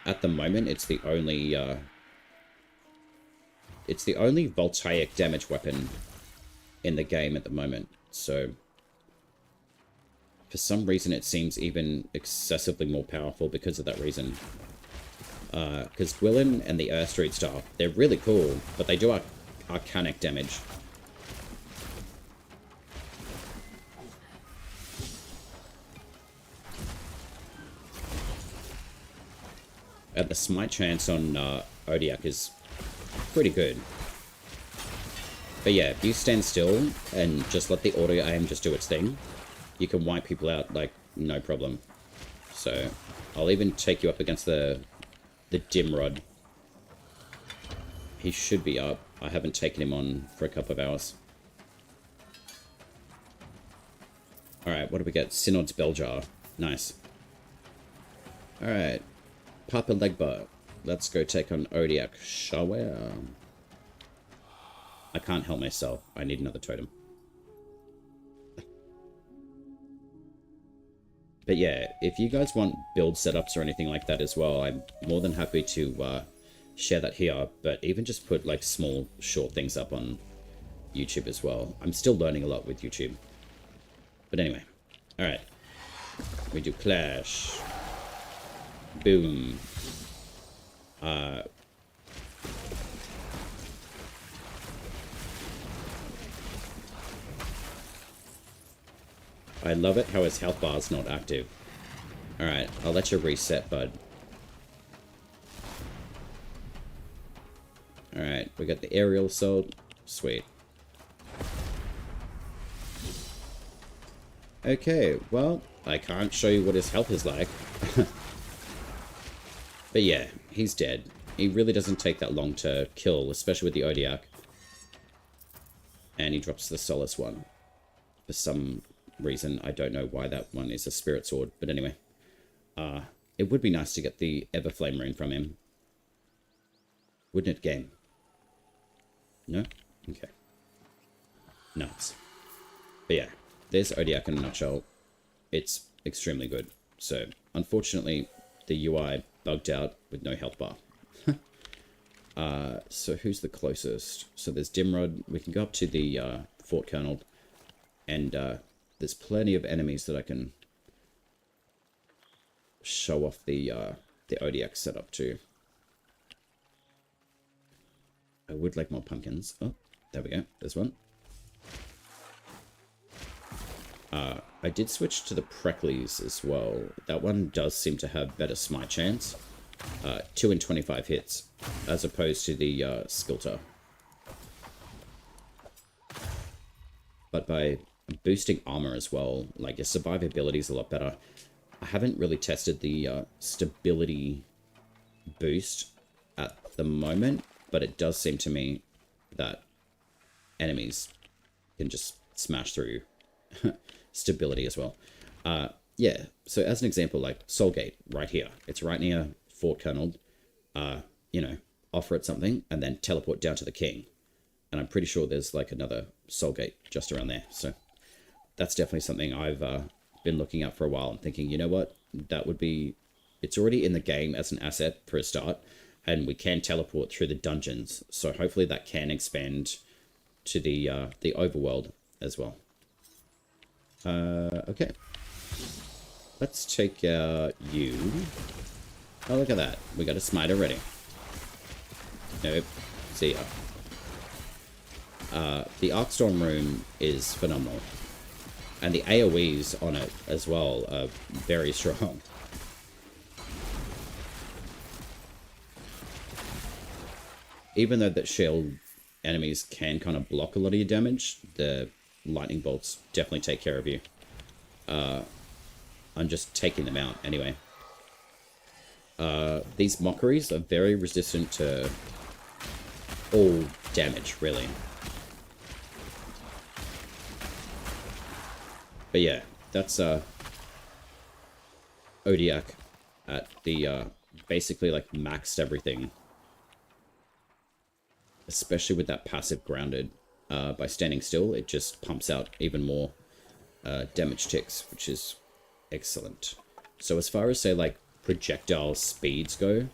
At the moment, it's the only voltaic damage weapon in the game at the moment, so for some reason it seems even excessively more powerful because of that reason. Because Gwillin and the Earth Street Staff, they're really cool, but they do arcanic damage. The smite chance on Odiak is pretty good. But yeah, if you stand still and just let the auto aim just do its thing, you can wipe people out like no problem. So I'll even take you up against the Dimrod. He should be up. I haven't taken him on for a couple of hours. Alright, what do we get? Synod's Belljar. Nice. Alright. Papa Legba. Let's go take on Odiak. Shall we? I can't help myself. I need another totem. But yeah, if you guys want build setups or anything like that as well, I'm more than happy to share that here. But even just put like small, short things up on YouTube as well. I'm still learning a lot with YouTube. But anyway, alright. We do Clash. Boom. I love it how his health bar is not active. Alright, I'll let you reset, bud. Alright, we got the aerial assault. Sweet. Okay, well, I can't show you what his health is like. But yeah, he's dead. He really doesn't take that long to kill, especially with the Odiak. And he drops the Solace one. For some reason, I don't know why that one is a Spirit Sword. But anyway, it would be nice to get the Everflame rune from him. Wouldn't it, game? No? Okay. Nuts. But yeah, there's Odiak in a nutshell. It's extremely good. So, unfortunately, the UI bugged out with no health bar. So who's the closest? So there's Dimrod. We can go up to the Fort Colonel. And there's plenty of enemies that I can show off the Odiak setup to. I would like more pumpkins. Oh, there we go. There's one. I did switch to the Pricklies as well. That one does seem to have better smite chance. 2 in 25 hits, as opposed to the Skilter. But by boosting armor as well, like your survivability is a lot better. I haven't really tested the stability boost at the moment, but it does seem to me that enemies can just smash through stability as well. Yeah, so as an example, like Soulgate right here, it's right near Fort Colonel. You know, offer it something and then teleport down to the king. And I'm pretty sure there's like another Soulgate just around there. So that's definitely something I've been looking at for a while and thinking, you know what, that would be, it's already in the game as an asset for a start, and we can teleport through the dungeons. So hopefully that can expand to the overworld as well. Okay. Let's take you. Oh, look at that. We got a smite already. Nope. See ya. The Arcstorm Rune is phenomenal. And the AoEs on it as well are very strong. Even though that shield enemies can kind of block a lot of your damage, the lightning bolts definitely take care of you. I'm just taking them out anyway. These mockeries are very resistant to all damage, really. But yeah, that's Odiak at the basically like maxed everything. Especially with that passive grounded. By standing still, it just pumps out even more damage ticks, which is excellent. So as far as, say, like, projectile speeds go,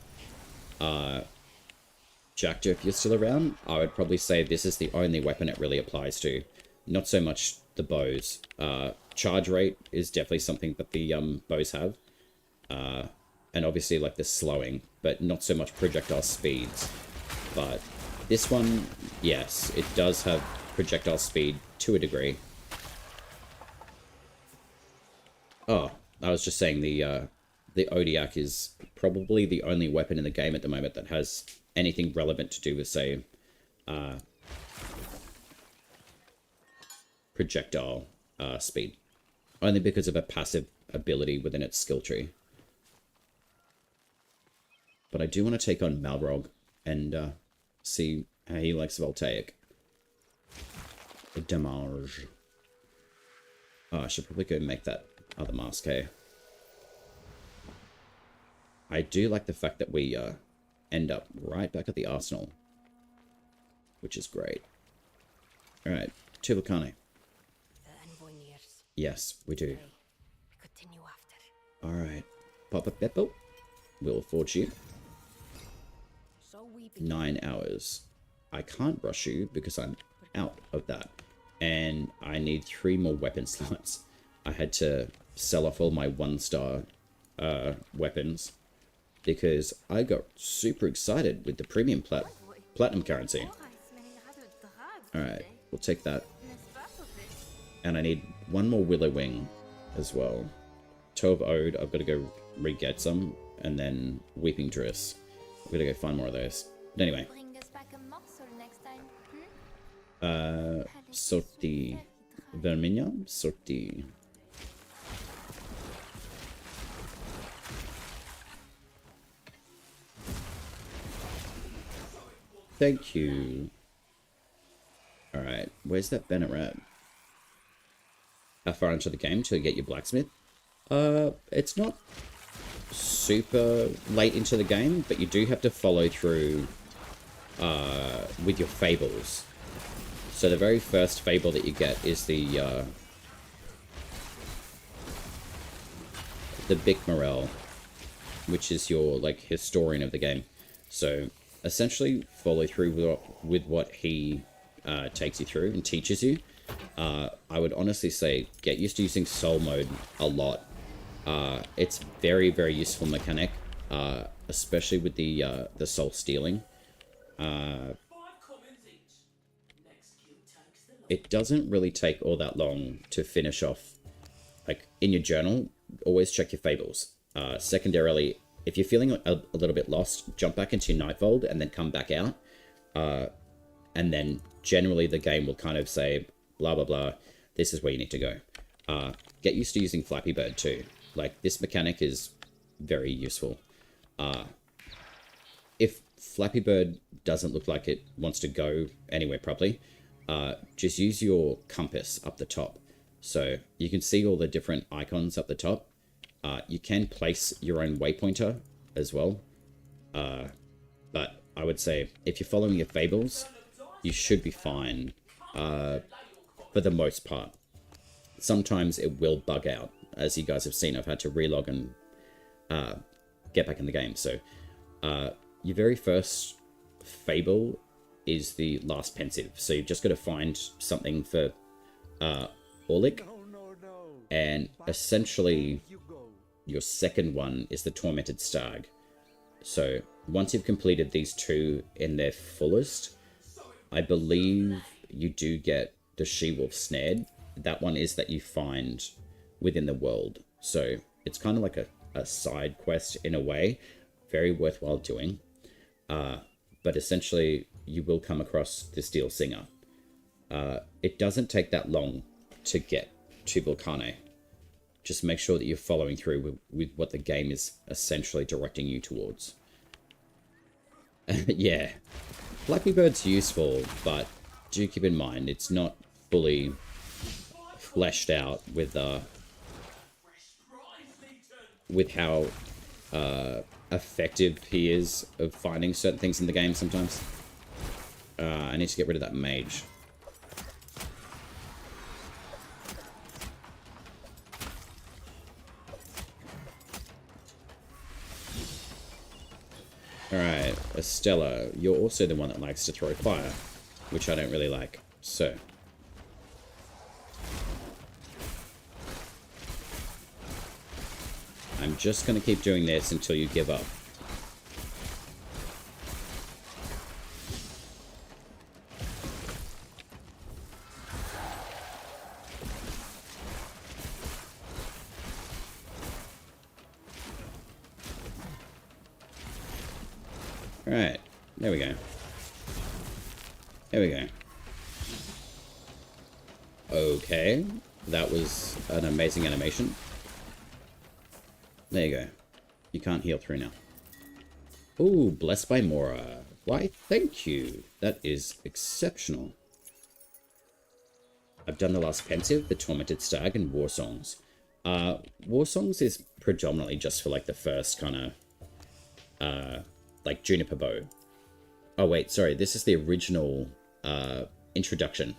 Jackjo, if you're still around, I would probably say this is the only weapon it really applies to. Not so much the bows. Charge rate is definitely something that the bows have. And obviously, like, the slowing, but not so much projectile speeds. But this one, yes, it does have projectile speed to a degree. Oh, I was just saying the Odiak is probably the only weapon in the game at the moment that has anything relevant to do with, say, projectile speed. Only because of a passive ability within its skill tree. But I do want to take on Malrog and see how he likes Voltaic. Damage. Oh, I should probably go make that other mask, hey? I do like the fact that we end up right back at the arsenal, which is great. Alright, Tuvokane. The envoy nears. Yes, we do. We continue after. Alright, Papa Beppo. We'll forge you. So we begin. 9 hours. I can't rush you because I'm out of that. And I need 3 more weapon slots. I had to sell off all my 1-star weapons because I got super excited with the premium platinum currency. Alright, we'll take that. And I need 1 more Willow Wing as well. 12 Ode, I've got to go re-get some. And then Weeping Driss. I've got to go find more of those. But anyway. Sorti Vermigna? Sorti. Thank you. Alright, where's that banner at? How far into the game till you get your blacksmith? It's not super late into the game, but you do have to follow through with your fables. So the very first fable that you get is the Bic Morel, which is your like historian of the game. So essentially follow through with what he takes you through and teaches you. I would honestly say get used to using soul mode a lot. It's very, very useful mechanic, especially with the soul stealing. it doesn't really take all that long to finish off. Like, in your journal, always check your fables. Secondarily, if you're feeling a little bit lost, jump back into your Nightfold and then come back out. And then generally the game will kind of say, blah, blah, blah, this is where you need to go. Get used to using Flappy Bird too. Like, this mechanic is very useful. If Flappy Bird doesn't look like it wants to go anywhere properly, just use your compass up the top. So you can see all the different icons up the top. You can place your own waypointer as well. But I would say if you're following your fables, you should be fine for the most part. Sometimes it will bug out. As you guys have seen, I've had to relog and get back in the game. So your very first fable is the last pensive. So you've just got to find something for Orlick. And essentially your second one is the Tormented Stag. So once you've completed these two in their fullest, I believe you do get the She-Wolf Snared. That one is that you find within the world. So it's kind of like a side quest in a way. Very worthwhile doing. But essentially, you will come across the Steel Singer. It doesn't take that long to get to Vulcane. Just make sure that you're following through with what the game is essentially directing you towards. Yeah, Flappy Bird's useful, but do keep in mind it's not fully fleshed out with how effective he is of finding certain things in the game sometimes. I need to get rid of that mage. Alright, Estella, you're also the one that likes to throw fire, which I don't really like, so. I'm just going to keep doing this until you give up. Alright, there we go. There we go. Okay, that was an amazing animation. There you go. You can't heal through now. Ooh, blessed by Mora. Why, thank you. That is exceptional. I've done the last pensive, the Tormented Stag, and War Songs. War Songs is predominantly just for like the first kind of like Juniper Bow. Oh wait, sorry, this is the original introduction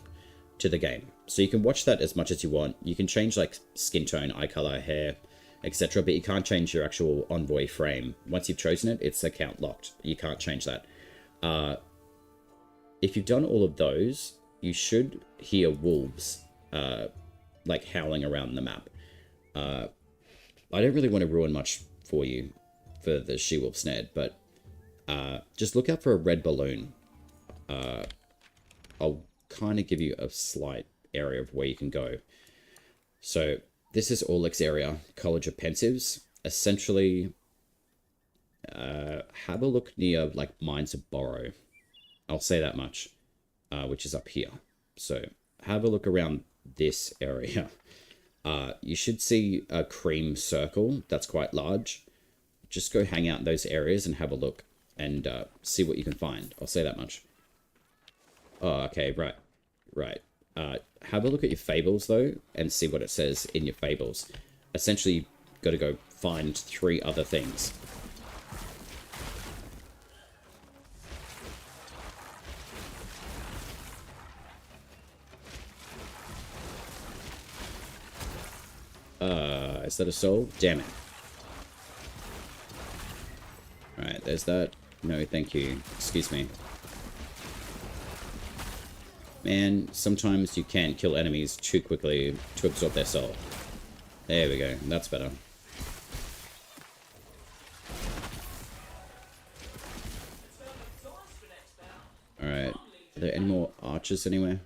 to the game. So you can watch that as much as you want. You can change like skin tone, eye color, hair, etc. But you can't change your actual envoy frame. Once you've chosen it, it's account locked. You can't change that. If you've done all of those, you should hear wolves like howling around the map. I don't really want to ruin much for you for the She-Wolf Snared, but just look out for a red balloon. I'll kind of give you a slight area of where you can go. So this is Orlick's area, College of Pensives. Essentially, have a look near like Mines of Borrow. I'll say that much, which is up here. So have a look around this area. You should see a cream circle that's quite large. Just go hang out in those areas and have a look and see what you can find. I'll say that much. Oh, okay, right. Have a look at your fables, though, and see what it says in your fables. Essentially, you've got to go find 3 other things. Is that a soul? Damn it. Alright, there's that. No, thank you. Excuse me. Man, sometimes you can't kill enemies too quickly to absorb their soul. There we go. That's better. Alright. Are there any more archers anywhere?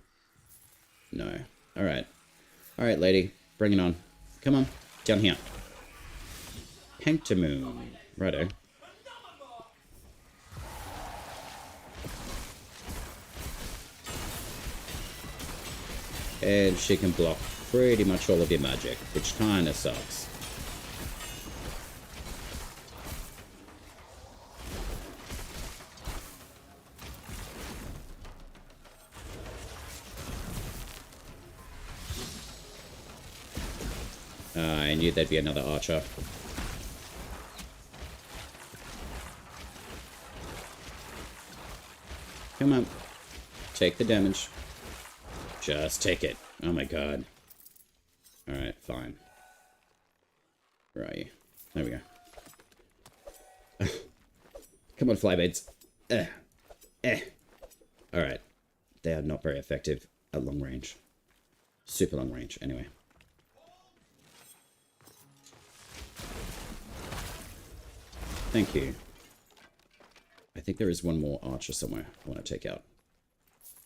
No. Alright. Alright, lady. Bring it on. Come on. Down here. Pentamoon. Righto. And she can block pretty much all of your magic, which kinda sucks. I knew there'd be another archer. Come on. Take the damage. Just take it. Oh my god. Alright, fine. Where are you? There we go. Come on, flybaids. Alright. They are not very effective at long range. Super long range, anyway. Thank you. I think there is one more archer somewhere I want to take out.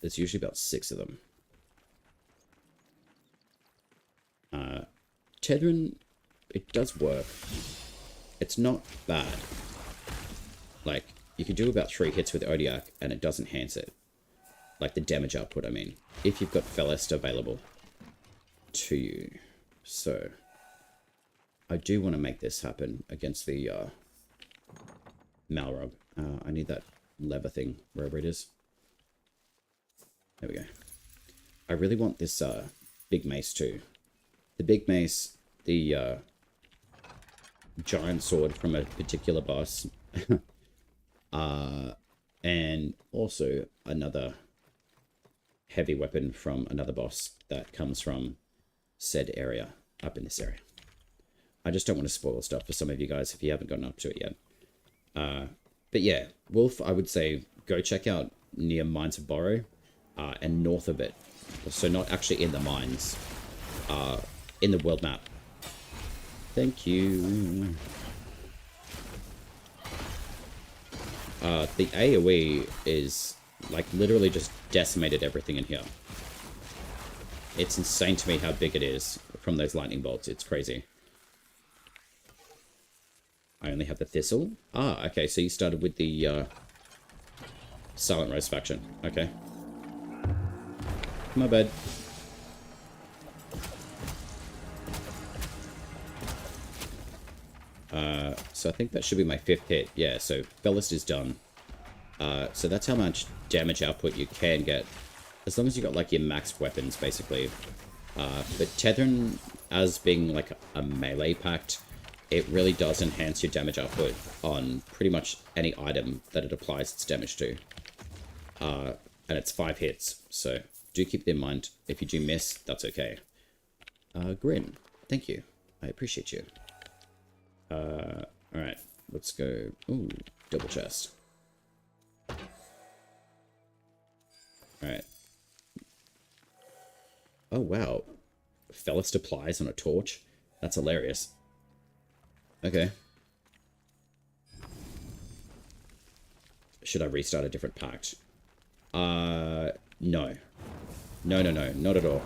There's usually about 6 of them. Tethering, it does work. It's not bad. Like, you can do about 3 hits with Odiak and it does enhance it. Like the damage output, I mean. If you've got Felest available to you. So, I do want to make this happen against the Malrog. I need that lever thing, wherever it is. There we go. I really want this big mace too. The big mace, the giant sword from a particular boss, and also another heavy weapon from another boss that comes from said area, up in this area. I just don't want to spoil stuff for some of you guys if you haven't gotten up to it yet. But yeah, Wolf, I would say go check out near Mines of Borrow and north of it. So not actually in the mines, in the world map. Thank you. The AoE is like literally just decimated everything in here. It's insane to me how big it is from those lightning bolts. It's crazy. I only have the Thistle. Ah, okay, so you started with the Silent Rose faction. Okay. My bad. So I think that should be my 5th hit. Yeah, so Felest is done. So that's how much damage output you can get. As long as you got like your maxed weapons, basically. But Tethering, as being like a melee pact, it really does enhance your damage output on pretty much any item that it applies its damage to. And it's 5 hits, so do keep it in mind. If you do miss, that's okay. Grin, thank you. I appreciate you. Alright, let's go. Ooh, double chest. Alright. Oh, wow. Felest applies on a torch? That's hilarious. Okay. Should I restart a different pact? No. No, not at all.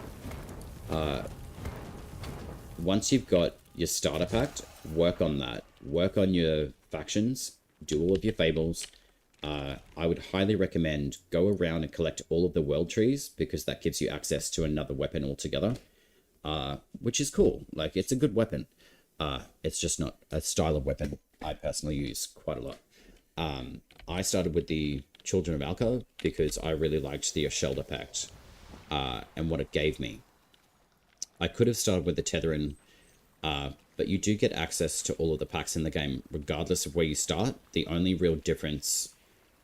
Once you've got your starter pact, work on that. Work on your factions. Do all of your fables. I would highly recommend go around and collect all of the world trees, because that gives you access to another weapon altogether. Which is cool. Like, it's a good weapon. It's just not a style of weapon I personally use quite a lot. I started with the Children of Alka because I really liked the Oshelda Pact and what it gave me. I could have started with the Tethering, but you do get access to all of the packs in the game regardless of where you start. The only real difference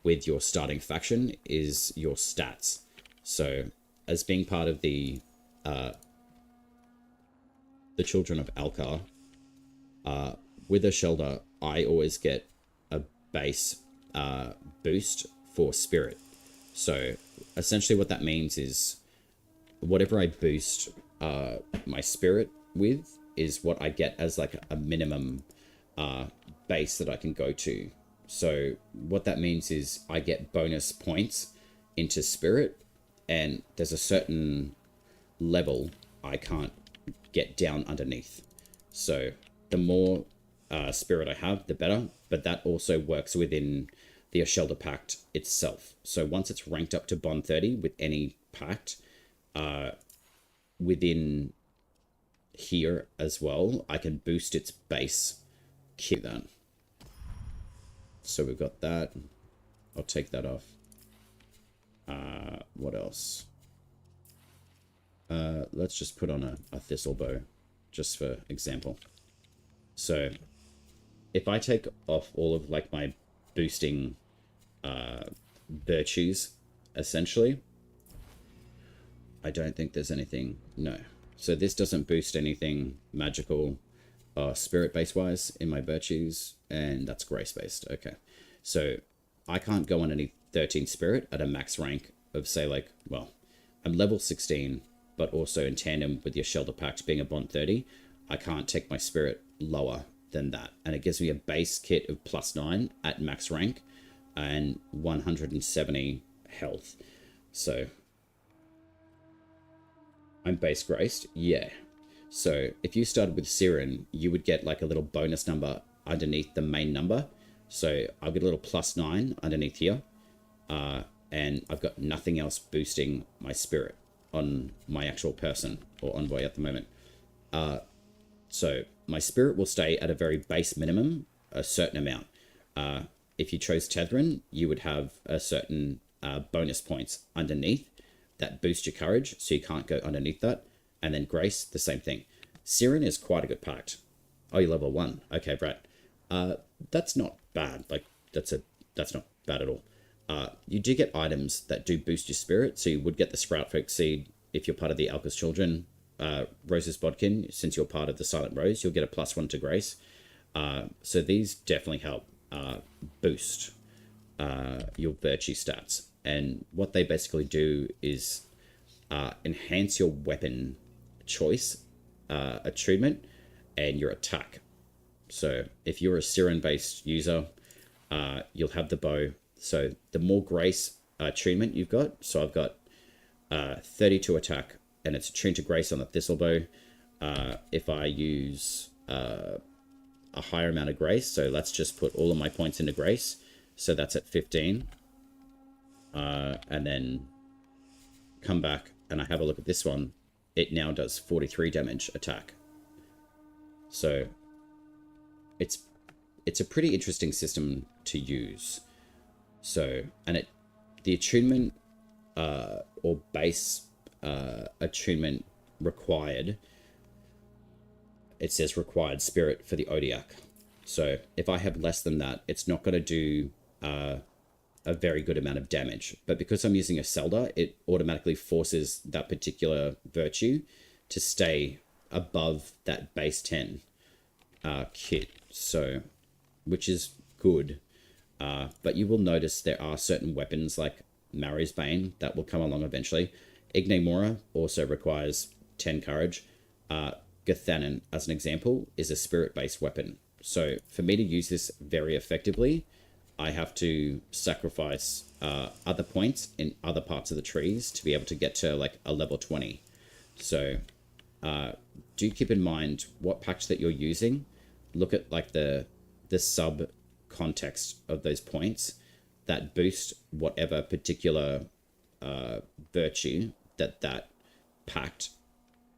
with your starting faction is your stats. So, as being part of the Children of Alka, with Oshelda, I always get a base boost for spirit. So essentially what that means is whatever I boost my spirit with is what I get as like a minimum base that I can go to. So what that means is I get bonus points into spirit, and there's a certain level I can't get down underneath. So the more spirit I have, the better. But that also works within the Ashelda Pact itself. So once it's ranked up to Bond 30 with any pact, within here as well, I can boost its base kit then. So we've got that. I'll take that off. What else? Let's just put on a thistle bow, just for example. So if I take off all of like my boosting virtues, essentially, I don't think there's anything. No. So this doesn't boost anything magical or spirit base wise in my virtues, and that's grace based. Okay. So I can't go on any 13 spirit at a max rank of, say, like, well, I'm level 16, but also in tandem with your Ashelda Pact being a Bond 30, I can't take my spirit lower than that. And it gives me a base kit of +9 at max rank and 170 health. So I'm base graced, yeah. So if you started with Siren, you would get like a little bonus number underneath the main number. So I'll get a little +9 underneath here. And I've got nothing else boosting my spirit on my actual person or envoy at the moment. So my spirit will stay at a very base minimum, a certain amount. If you chose Tethrin, you would have a certain bonus points underneath that boost your courage, so you can't go underneath that. And then Grace, the same thing. Siren is quite a good pact. Oh, you're level 1. Okay, Brett. That's not bad. Like, that's not bad at all. You do get items that do boost your spirit, so you would get the Sprout Folk Seed if you're part of the Alka's Children, Rose's Bodkin. Since you're part of the Silent Rose, you'll get a +1 to Grace. So these definitely help boost your virtue stats. And what they basically do is enhance your weapon choice, attunement, and your attack. So if you're a Siren-based user, you'll have the bow. So the more Grace attunement you've got, so I've got 32 attack, and it's attuned to Grace on the thistle bow. If I use a higher amount of Grace, so let's just put all of my points into Grace, so that's at 15. And then come back and I have a look at this one. It now does 43 damage attack. So it's a pretty interesting system to use. So, and the attunement or base attunement required, it says required spirit for the Odiak. So if I have less than that, it's not going to do a very good amount of damage. But because I'm using a Selda, it automatically forces that particular virtue to stay above that base 10 kit. So, which is good. But you will notice there are certain weapons like Mari's Bane that will come along eventually. Igne Mora also requires 10 courage. Gathanan, as an example, is a spirit-based weapon. So for me to use this very effectively, I have to sacrifice other points in other parts of the trees to be able to get to like a level 20. So do keep in mind what patch that you're using. Look at like the sub context of those points that boost whatever particular virtue that pact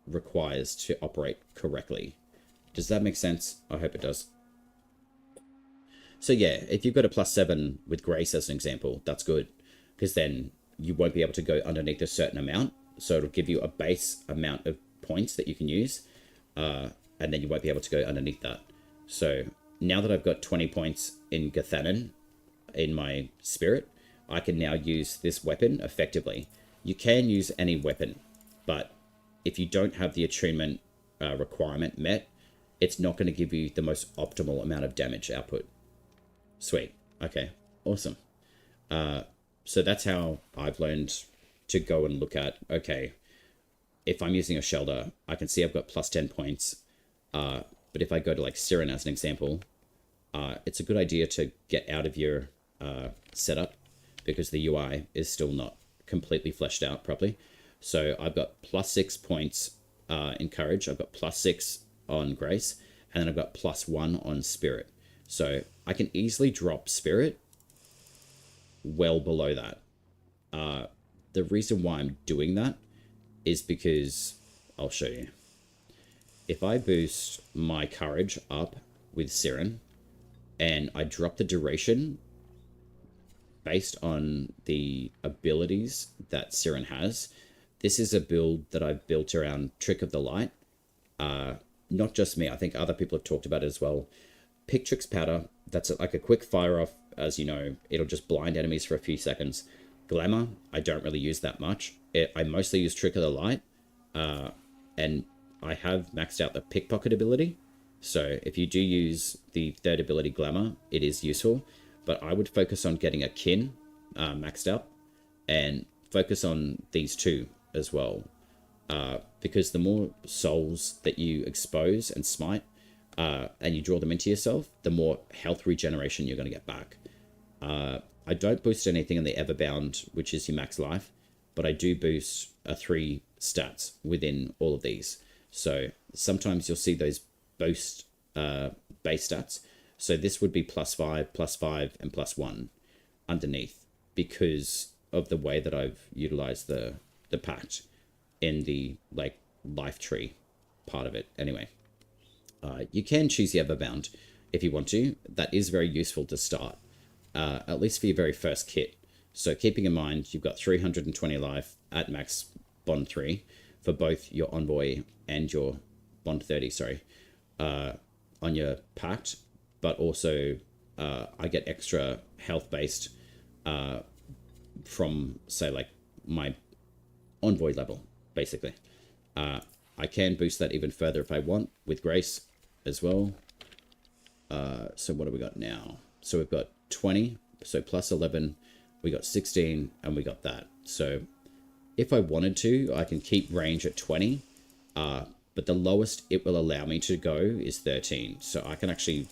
requires to operate correctly. Does that make sense? I hope it does. So yeah, if you've got a +7 with Grace as an example, that's good, because then you won't be able to go underneath a certain amount. So it'll give you a base amount of points that you can use, and then you won't be able to go underneath that. So now that I've got 20 points in Gathanan in my spirit, I can now use this weapon effectively. You can use any weapon, but if you don't have the attunement requirement met, it's not going to give you the most optimal amount of damage output. Sweet. Okay. Awesome. So that's how I've learned to go and look at, okay, if I'm using a Shelder, I can see I've got +10 points. But if I go to like Siren as an example, it's a good idea to get out of your setup because the UI is still not completely fleshed out properly. So I've got +6 points in courage. I've got +6 on grace, and then I've got +1 on spirit. So I can easily drop spirit well below that. The reason why I'm doing that is because I'll show you. If I boost my courage up with Siren and I drop the duration based on the abilities that Siren has, this is a build that I've built around Trick of the Light. Not just me, I think other people have talked about it as well. Pick Trick's Powder, that's like a quick fire off, as you know, it'll just blind enemies for a few seconds. Glamour, I don't really use that much. I mostly use Trick of the Light, and I have maxed out the Pickpocket ability. So if you do use the third ability, Glamour, it is useful. But I would focus on getting a Kin maxed up, and focus on these two as well. Because the more souls that you expose and smite, and you draw them into yourself, the more health regeneration you're going to get back. I don't boost anything in the Everbound, which is your max life, but I do boost 3 stats within all of these. So sometimes you'll see those boost base stats. So this would be +5, +5, and +1 underneath, because of the way that I've utilized the Pact in the like life tree part of it. Anyway, you can choose the Everbound if you want to. That is very useful to start, at least for your very first kit. So keeping in mind, you've got 320 life at max bond 3 for both your Envoy and your bond 30, sorry, on your Pact. But also, I get extra health based from, say, like my Envoy level, basically. I can boost that even further if I want with Grace as well. So what do we got now? So we've got 20, so +11, we got 16, and we got that. So if I wanted to, I can keep range at 20, but the lowest it will allow me to go is 13. So I can actually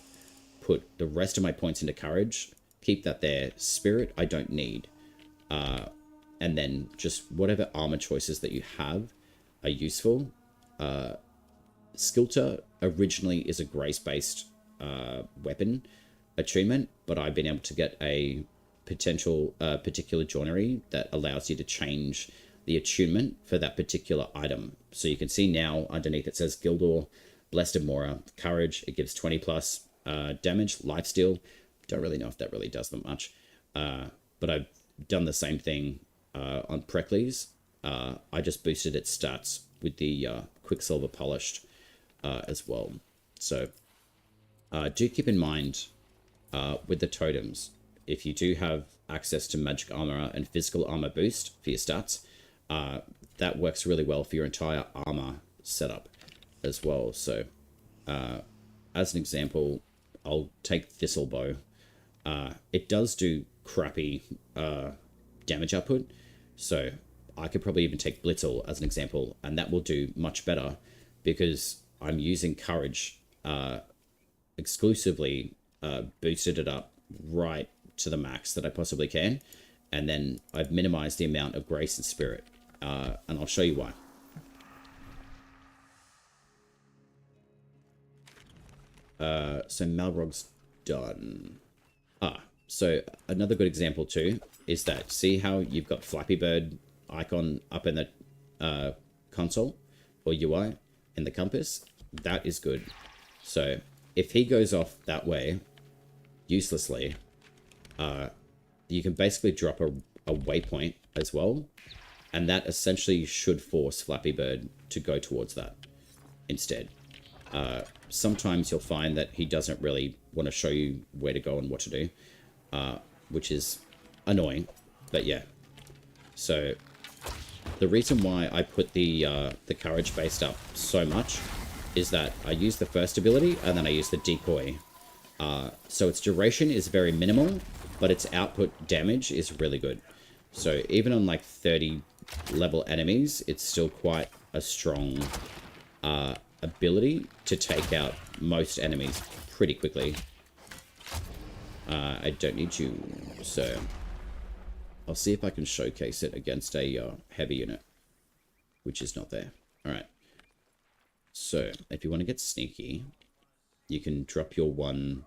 put the rest of my points into courage, keep that there. Spirit, I don't need. And then just whatever armor choices that you have are useful. Skilter originally is a grace-based weapon attunement, but I've been able to get a particular joinery that allows you to change the attunement for that particular item. So you can see now underneath it says Gildor, Blessed Amora, Courage. It gives 20+ damage, lifesteal. Don't really know if that really does them much. But I've done the same thing on Precles. I just boosted its stats with the Quicksilver Polished as well. So do keep in mind with the totems, if you do have access to magic armor and physical armor boost for your stats, that works really well for your entire armor setup as well. So as an example, I'll take Thistlebow. It does do crappy damage output, so I could probably even take Blitzel as an example, and that will do much better because I'm using Courage exclusively, boosted it up right to the max that I possibly can, and then I've minimized the amount of Grace and Spirit, and I'll show you why. So Malrog's done. So another good example too is that, see how you've got Flappy Bird icon up in the console or UI in the compass? That is good. So if he goes off that way uselessly, you can basically drop a waypoint as well, and that essentially should force Flappy Bird to go towards that instead. Sometimes you'll find that he doesn't really want to show you where to go and what to do, which is annoying, but yeah. So the reason why I put the courage based up so much is that I use the first ability and then I use the decoy. So its duration is very minimal, but its output damage is really good. So even on like 30 level enemies, it's still quite a strong ability to take out most enemies pretty quickly. I don't need you, so I'll see if I can showcase it against a heavy unit. which is not there. All right. So if you want to get sneaky, you can drop your one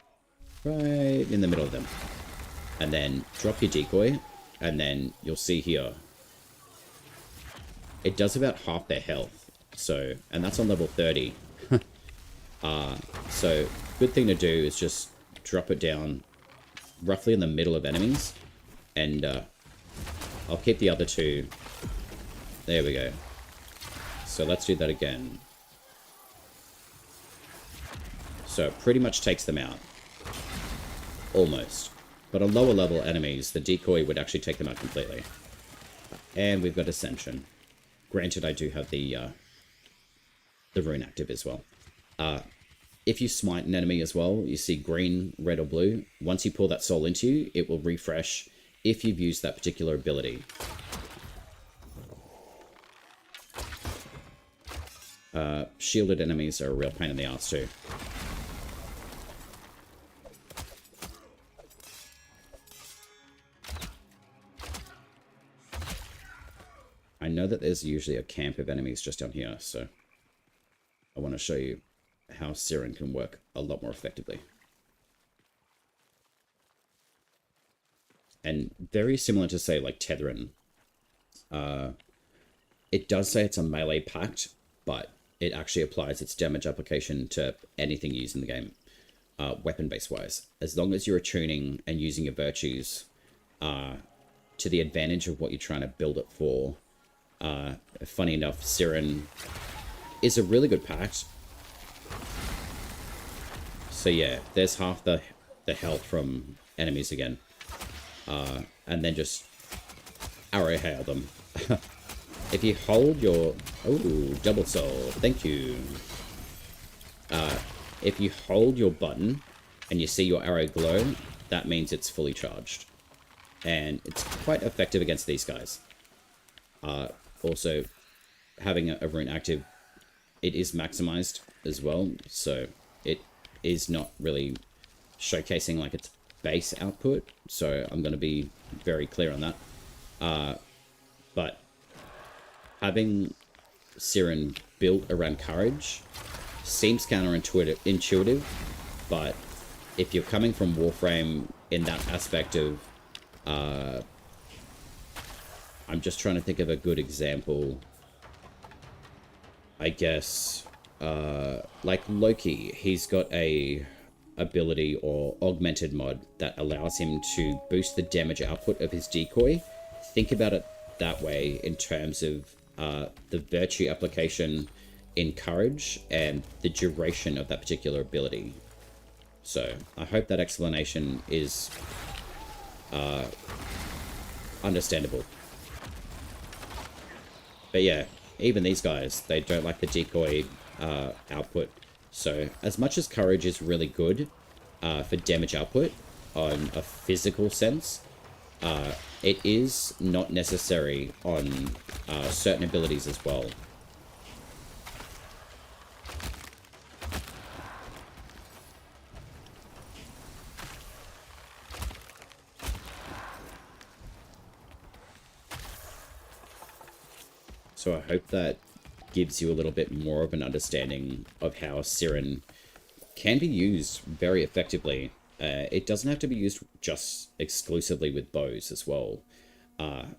right in the middle of them. And then drop your decoy. And then you'll see here, it does about half their health. So, and that's on level 30. So good thing to do is just drop it down roughly in the middle of enemies. And I'll keep the other two. There we go. So let's do that again. So it pretty much takes them out. Almost. But on lower level enemies, the decoy would actually take them out completely. And we've got Ascension. Granted, I do have the rune active as well. If you smite an enemy as well, you see green, red, or blue. Once you pull that soul into you, it will refresh if you've used that particular ability. Shielded enemies are a real pain in the ass too. I know that there's usually a camp of enemies just down here, so I want to show you how Siren can work a lot more effectively. And very similar to, say, like Tetherin. It does say it's a melee pact, but it actually applies its damage application to anything used in the game, weapon-based wise. As long as you're attuning and using your virtues to the advantage of what you're trying to build it for. Funny enough, Siren is a really good pact. So yeah, there's half the health from enemies again. And then just arrow hail them. If you hold your... Oh, double soul. Thank you. If you hold your button and you see your arrow glow, that means it's fully charged. And it's quite effective against these guys. Also, having a rune active, it is maximized as well. So it is not really showcasing like its base output. So I'm going to be very clear on that. But having Siren built around courage seems counterintuitive, but if you're coming from Warframe in that aspect of, I'm just trying to think of a good example, I guess, like Loki, he's got a ability or augmented mod that allows him to boost the damage output of his decoy. Think about it that way in terms of the virtue application in courage and the duration of that particular ability. So I hope that explanation is understandable. But yeah, even these guys, they don't like the decoy output. So as much as courage is really good for damage output on a physical sense, it is not necessary on certain abilities as well. So I hope that gives you a little bit more of an understanding of how Siren can be used very effectively. It doesn't have to be used just exclusively with bows as well. I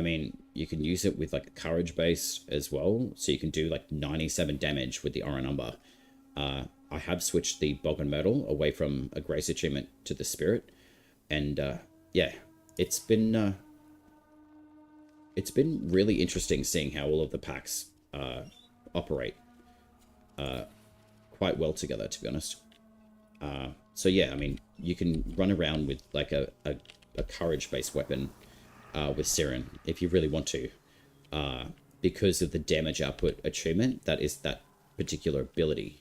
mean, you can use it with like a courage base as well. So you can do like 97 damage with the aura number. I have switched the Bog and Myrtle away from a Grace achievement to the Spirit. And yeah, it's been really interesting seeing how all of the packs operate quite well together, to be honest. So yeah, I mean, you can run around with like a courage-based weapon with Siren if you really want to, because of the damage output attunement that is that particular ability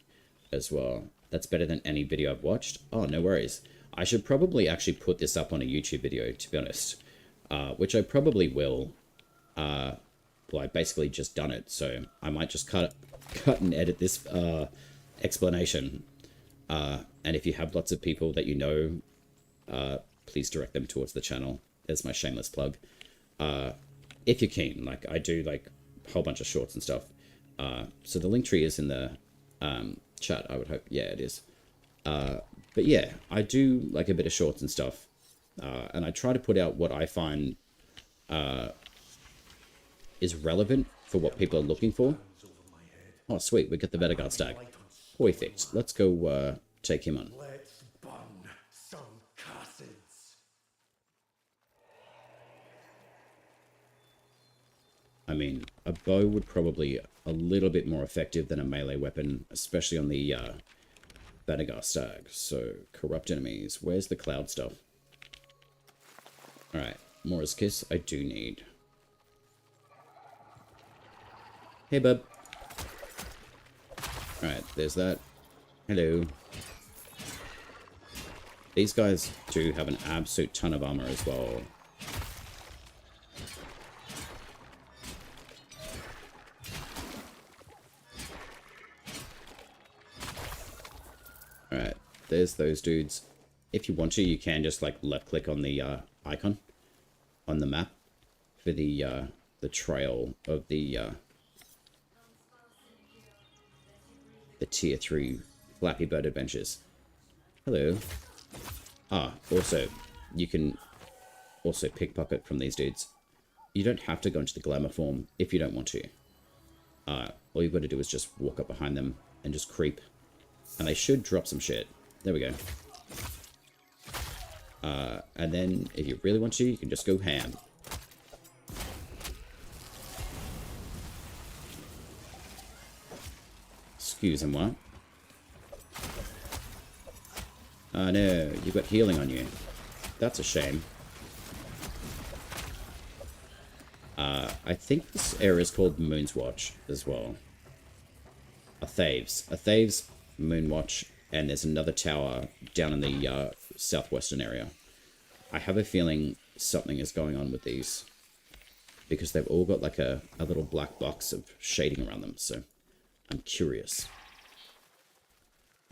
as well. That's better than any video I've watched. Oh, no worries. I should probably actually put this up on a YouTube video, to be honest, which I probably will. Well, I basically just done it, so I might just cut and edit this explanation. And if you have lots of people that you know, please direct them towards the channel. There's my shameless plug. if you're keen, like I do like a whole bunch of shorts and stuff. So the link tree is in the chat, I would hope. Yeah, it is. But yeah, I do like a bit of shorts and stuff. And I try to put out what I find is relevant for what people are looking for. Oh, sweet, we got the Vedagard stag. Perfect. Let's go take him on. Let's burn some castles. I mean, a bow would probably a little bit more effective than a melee weapon, especially on the Vedagard stag. So, corrupt enemies. Where's the cloud stuff? Alright, Mora's Kiss I do need. Hey, bub. Alright, there's that. Hello. These guys do have an absolute ton of armor as well. Alright, there's those dudes. If you want to, you can just like left click on the icon on the map for the trail of the tier 3 Flappy Bird adventures. Hello. Also, you can also pickpocket from these dudes. You don't have to go into the glamour form if you don't want to. All you've got to do is just walk up behind them and just creep. And they should drop some shit. There we go. And then, if you really want to, you can just go ham. Excuse-moi. Oh no, you've got healing on you. That's a shame. I think this area is called Moon's Watch as well. A Thaves, Moonwatch, and there's another tower down in the southwestern area. I have a feeling something is going on with these, because they've all got like a little black box of shading around them, so I'm curious.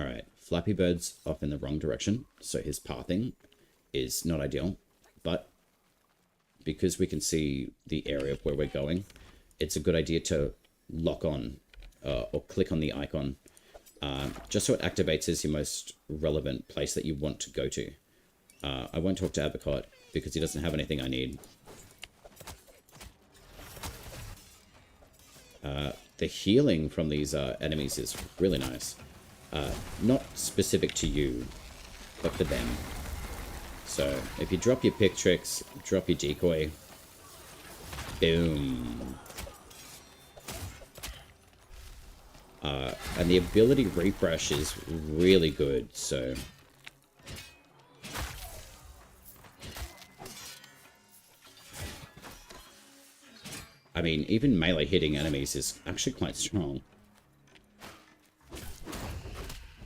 Alright, Flappy Bird's off in the wrong direction, so his pathing is not ideal, but because we can see the area of where we're going, it's a good idea to lock on or click on the icon just so it activates as your most relevant place that you want to go to. I won't talk to Abacot because he doesn't have anything I need. The healing from these enemies is really nice. Not specific to you, but for them. So, if you drop your pick tricks, drop your decoy, boom. And the ability refresh is really good, so... I mean, even melee hitting enemies is actually quite strong.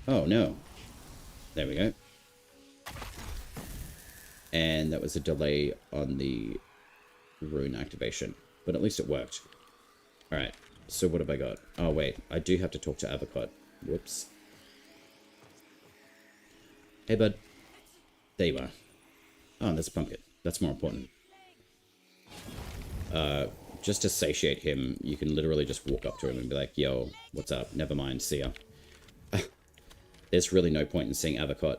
Oh, no. There we go. And that was a delay on the rune activation. But at least it worked. Alright, so what have I got? Oh, wait. I do have to talk to Avocot. Whoops. Hey, bud. There you are. Oh, and there's a pumpkin. That's more important. Just to satiate him, you can literally just walk up to him and be like, yo, what's up? Never mind, see ya. There's really no point in seeing Avocot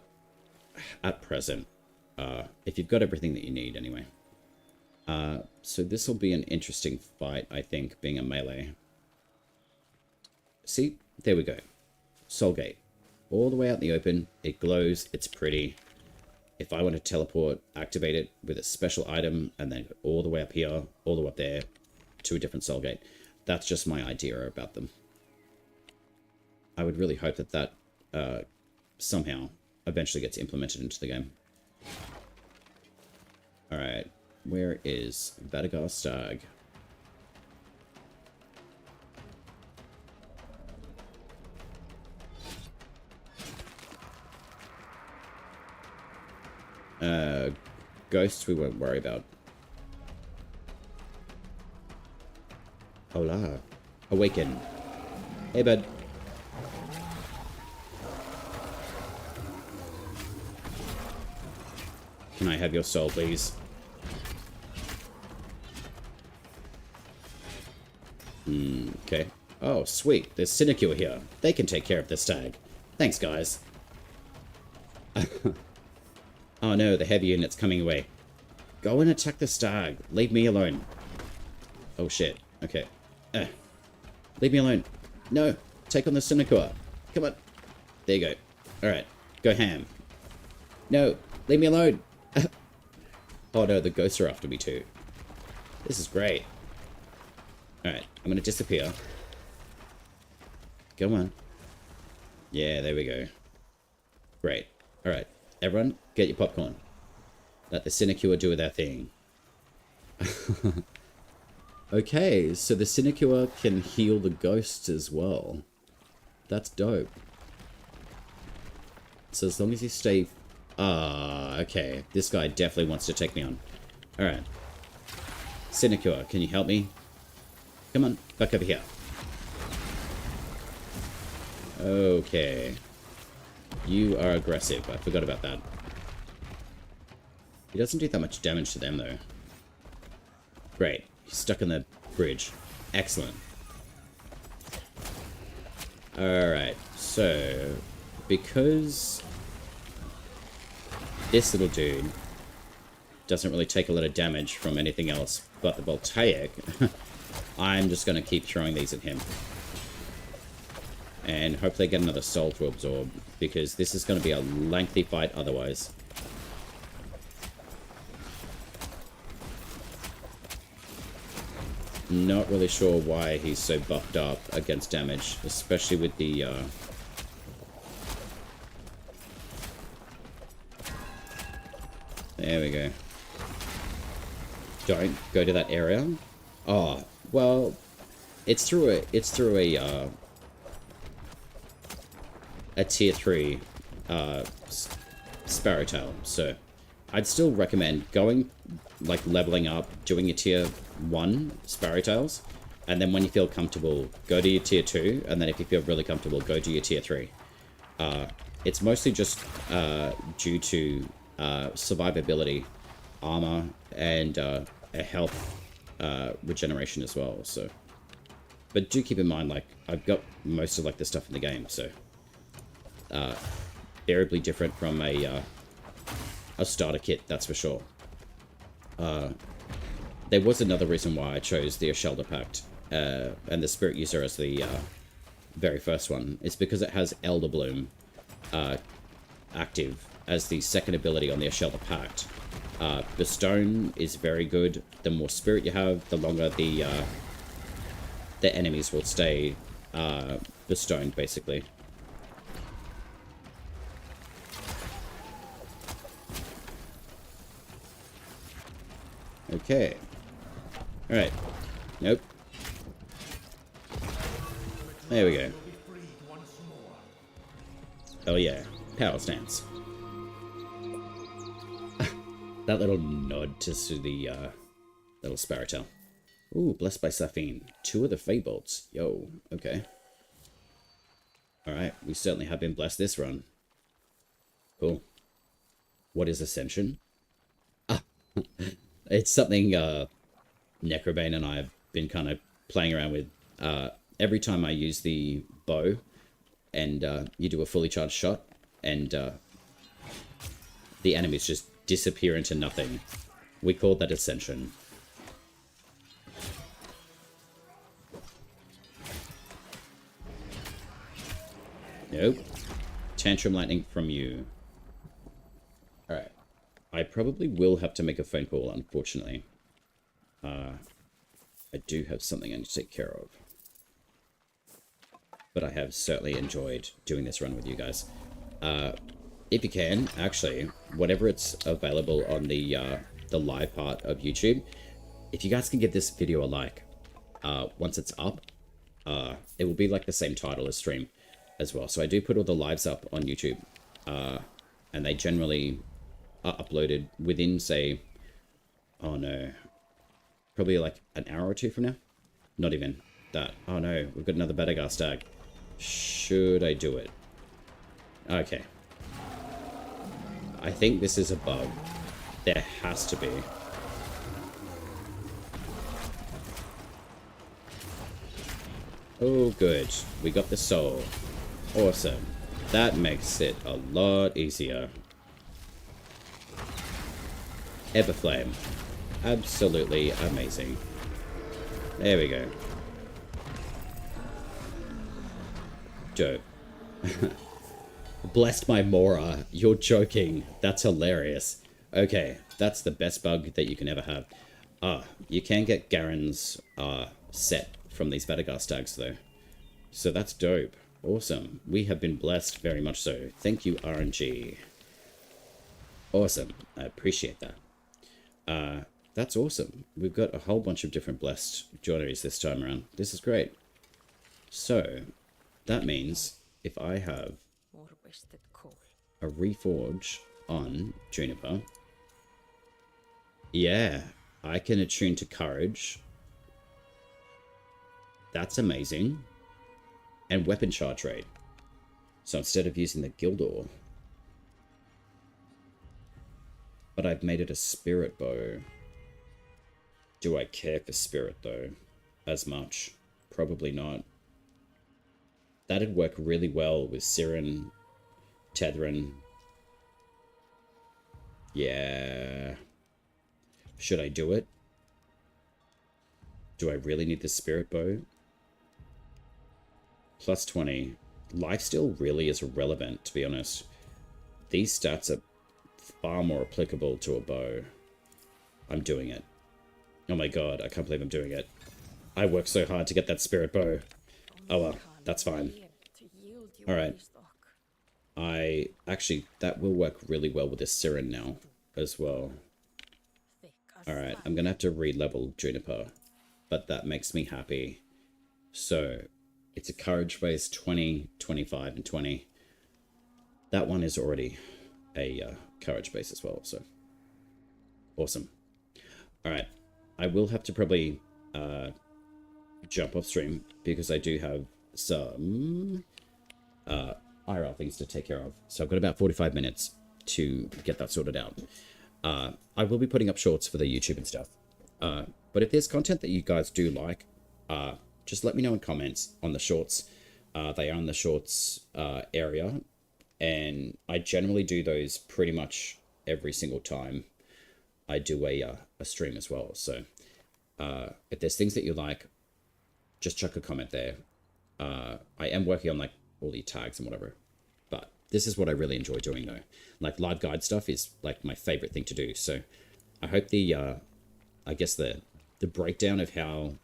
at present. If you've got everything that you need, anyway. So this will be an interesting fight, I think, being a melee. See? There we go. Soul Gate. All the way out in the open. It glows. It's pretty. If I want to teleport, activate it with a special item, and then go all the way up here, all the way up there, to a different Soul Gate. That's just my idea about them. I would really hope that that somehow eventually gets implemented into the game. Alright, where is Vedagard Stag? Ghosts we won't worry about. Hola. Awaken. Hey, bud. Can I have your soul, please? Okay. Oh, sweet. There's Sinecure here. They can take care of this stag. Thanks, guys. Oh no, the heavy unit's coming away. Go and attack the stag. Leave me alone. Oh shit. Okay. Leave me alone. No. Take on the Sinecure. Come on. There you go. Alright. Go ham. No. Leave me alone. Oh no, the ghosts are after me too. This is great. Alright. I'm gonna disappear. Come on. Yeah, there we go. Great. Alright. Everyone, get your popcorn. Let the Sinecure do their thing. Okay, so the Sinecure can heal the ghosts as well. That's dope. So as long as you stay... okay. This guy definitely wants to take me on. Alright. Sinecure, can you help me? Come on, back over here. Okay. You are aggressive. I forgot about that. He doesn't do that much damage to them, though. Great. He's stuck in the bridge. Excellent. Alright. So, because this little dude doesn't really take a lot of damage from anything else but the voltaic, I'm just going to keep throwing these at him. And hopefully get another soul to absorb, because this is going to be a lengthy fight otherwise. Not really sure why he's so buffed up against damage, especially with the... There we go. Don't go to that area. Oh, well, it's through a tier 3 Sparrowtail, so I'd still recommend going, like, leveling up, doing your tier 1 Sparrowtails, and then when you feel comfortable, go to your tier 2, and then if you feel really comfortable, go to your tier 3. It's mostly just due to survivability, armor, and a health regeneration as well, so. But do keep in mind, like, I've got most of, like, the stuff in the game, so. Variably different from a starter kit, that's for sure. There was another reason why I chose the Ashelda Pact and the Spirit User as the very first one. It's because it has Elder Bloom active as the second ability on the Ashelda Pact. The stone is very good. The more spirit you have, the longer the enemies will stay bestoned, basically. Okay. Alright. Nope. There we go. Oh yeah. Power stance. That little nod to the little Sparrowtail. Ooh, blessed by Safine. 2 of the Fey Bolts. Yo, okay. Alright, we certainly have been blessed this run. Cool. What is Ascension? Ah, it's something Necrobane and I have been kind of playing around with. Every time I use the bow and you do a fully charged shot and the enemies just disappear into nothing. We call that Ascension. Nope. Tantrum lightning from you. Alright. I probably will have to make a phone call, unfortunately. I do have something I need to take care of. But I have certainly enjoyed doing this run with you guys. If you can, actually, whenever it's available on the live part of YouTube, if you guys can give this video a like, once it's up, it will be like the same title as stream as well. So I do put all the lives up on YouTube, and they generally are uploaded within, say, oh no, probably like an hour or 2 from now. Not even that. Oh no, we've got another Badagar stag. Should I do it? Okay. I think this is a bug. There has to be. Oh, good. We got the soul. Awesome. That makes it a lot easier. Everflame. Absolutely amazing. There we go. Dope. Blessed by Mora. You're joking. That's hilarious. Okay, that's the best bug that you can ever have. You can get Garen's set from these Vadagar stags though. So that's dope. Awesome. We have been blessed very much so. Thank you, RNG. Awesome. I appreciate that. That's awesome. We've got a whole bunch of different blessed joineries this time around. This is great. So, that means if I have a reforge on Juniper, yeah, I can attune to courage. That's amazing. And weapon charge rate. So instead of using the Gildor, but I've made it a spirit bow. Do I care for spirit though as much? Probably not. That'd work really well with Siren, Tethrin. Yeah. Should I do it? Do I really need the spirit bow? Plus 20. Lifesteal really is irrelevant, to be honest. These stats are far more applicable to a bow. I'm doing it. Oh my god, I can't believe I'm doing it. I worked so hard to get that spirit bow. Oh well, that's fine. Alright. That will work really well with this Siren now, as well. Alright, I'm gonna have to re-level Juniper, but that makes me happy. So, it's a courage base 20, 25, and 20. That one is already a courage base as well, so awesome. Alright, I will have to probably jump off stream because I do have some IRL things to take care of. So I've got about 45 minutes to get that sorted out. I will be putting up shorts for the YouTube and stuff. But if there's content that you guys do like, just let me know in comments on the shorts. They are in the shorts area. And I generally do those pretty much every single time I do a stream as well. So if there's things that you like, just chuck a comment there. I am working on like all the tags and whatever. But this is what I really enjoy doing though. Like live guide stuff is like my favorite thing to do. So I hope the, I guess the breakdown of how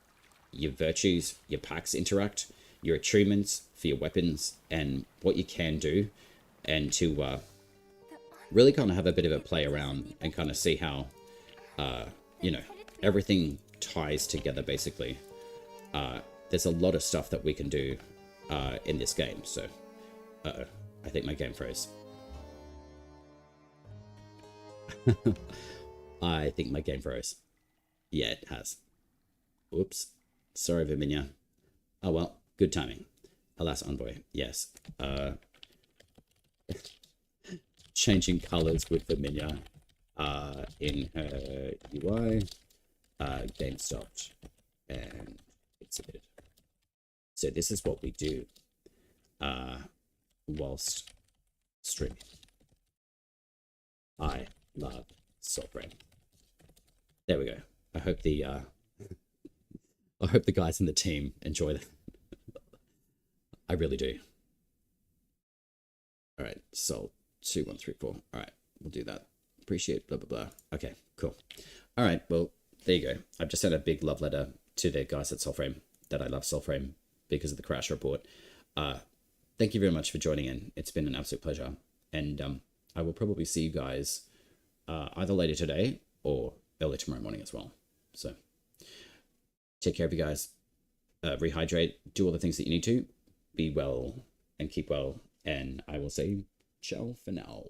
your virtues, your packs interact, your attunements for your weapons, and what you can do, and to really kind of have a bit of a play around and kind of see how, you know, everything ties together basically. There's a lot of stuff that we can do in this game, so, I think my game froze. I think my game froze. Yeah, it has. Oops. Sorry, Verminia. Oh well, good timing. Alas, Envoy. Yes. Changing colors with Verminia in her UI. Game stopped. And exited. So this is what we do whilst streaming. I love Soulframe. There we go. I hope the guys in the team enjoy that. I really do. All right, Soul 2134. All right, we'll do that. Appreciate blah blah blah. Okay, cool. All right, well there you go. I've just sent a big love letter to the guys at Soulframe that I love Soulframe because of the crash report. Thank you very much for joining in. It's been an absolute pleasure, and I will probably see you guys either later today or early tomorrow morning as well. So take care of you guys. Rehydrate. Do all the things that you need to. Be well and keep well. And I will say ciao for now.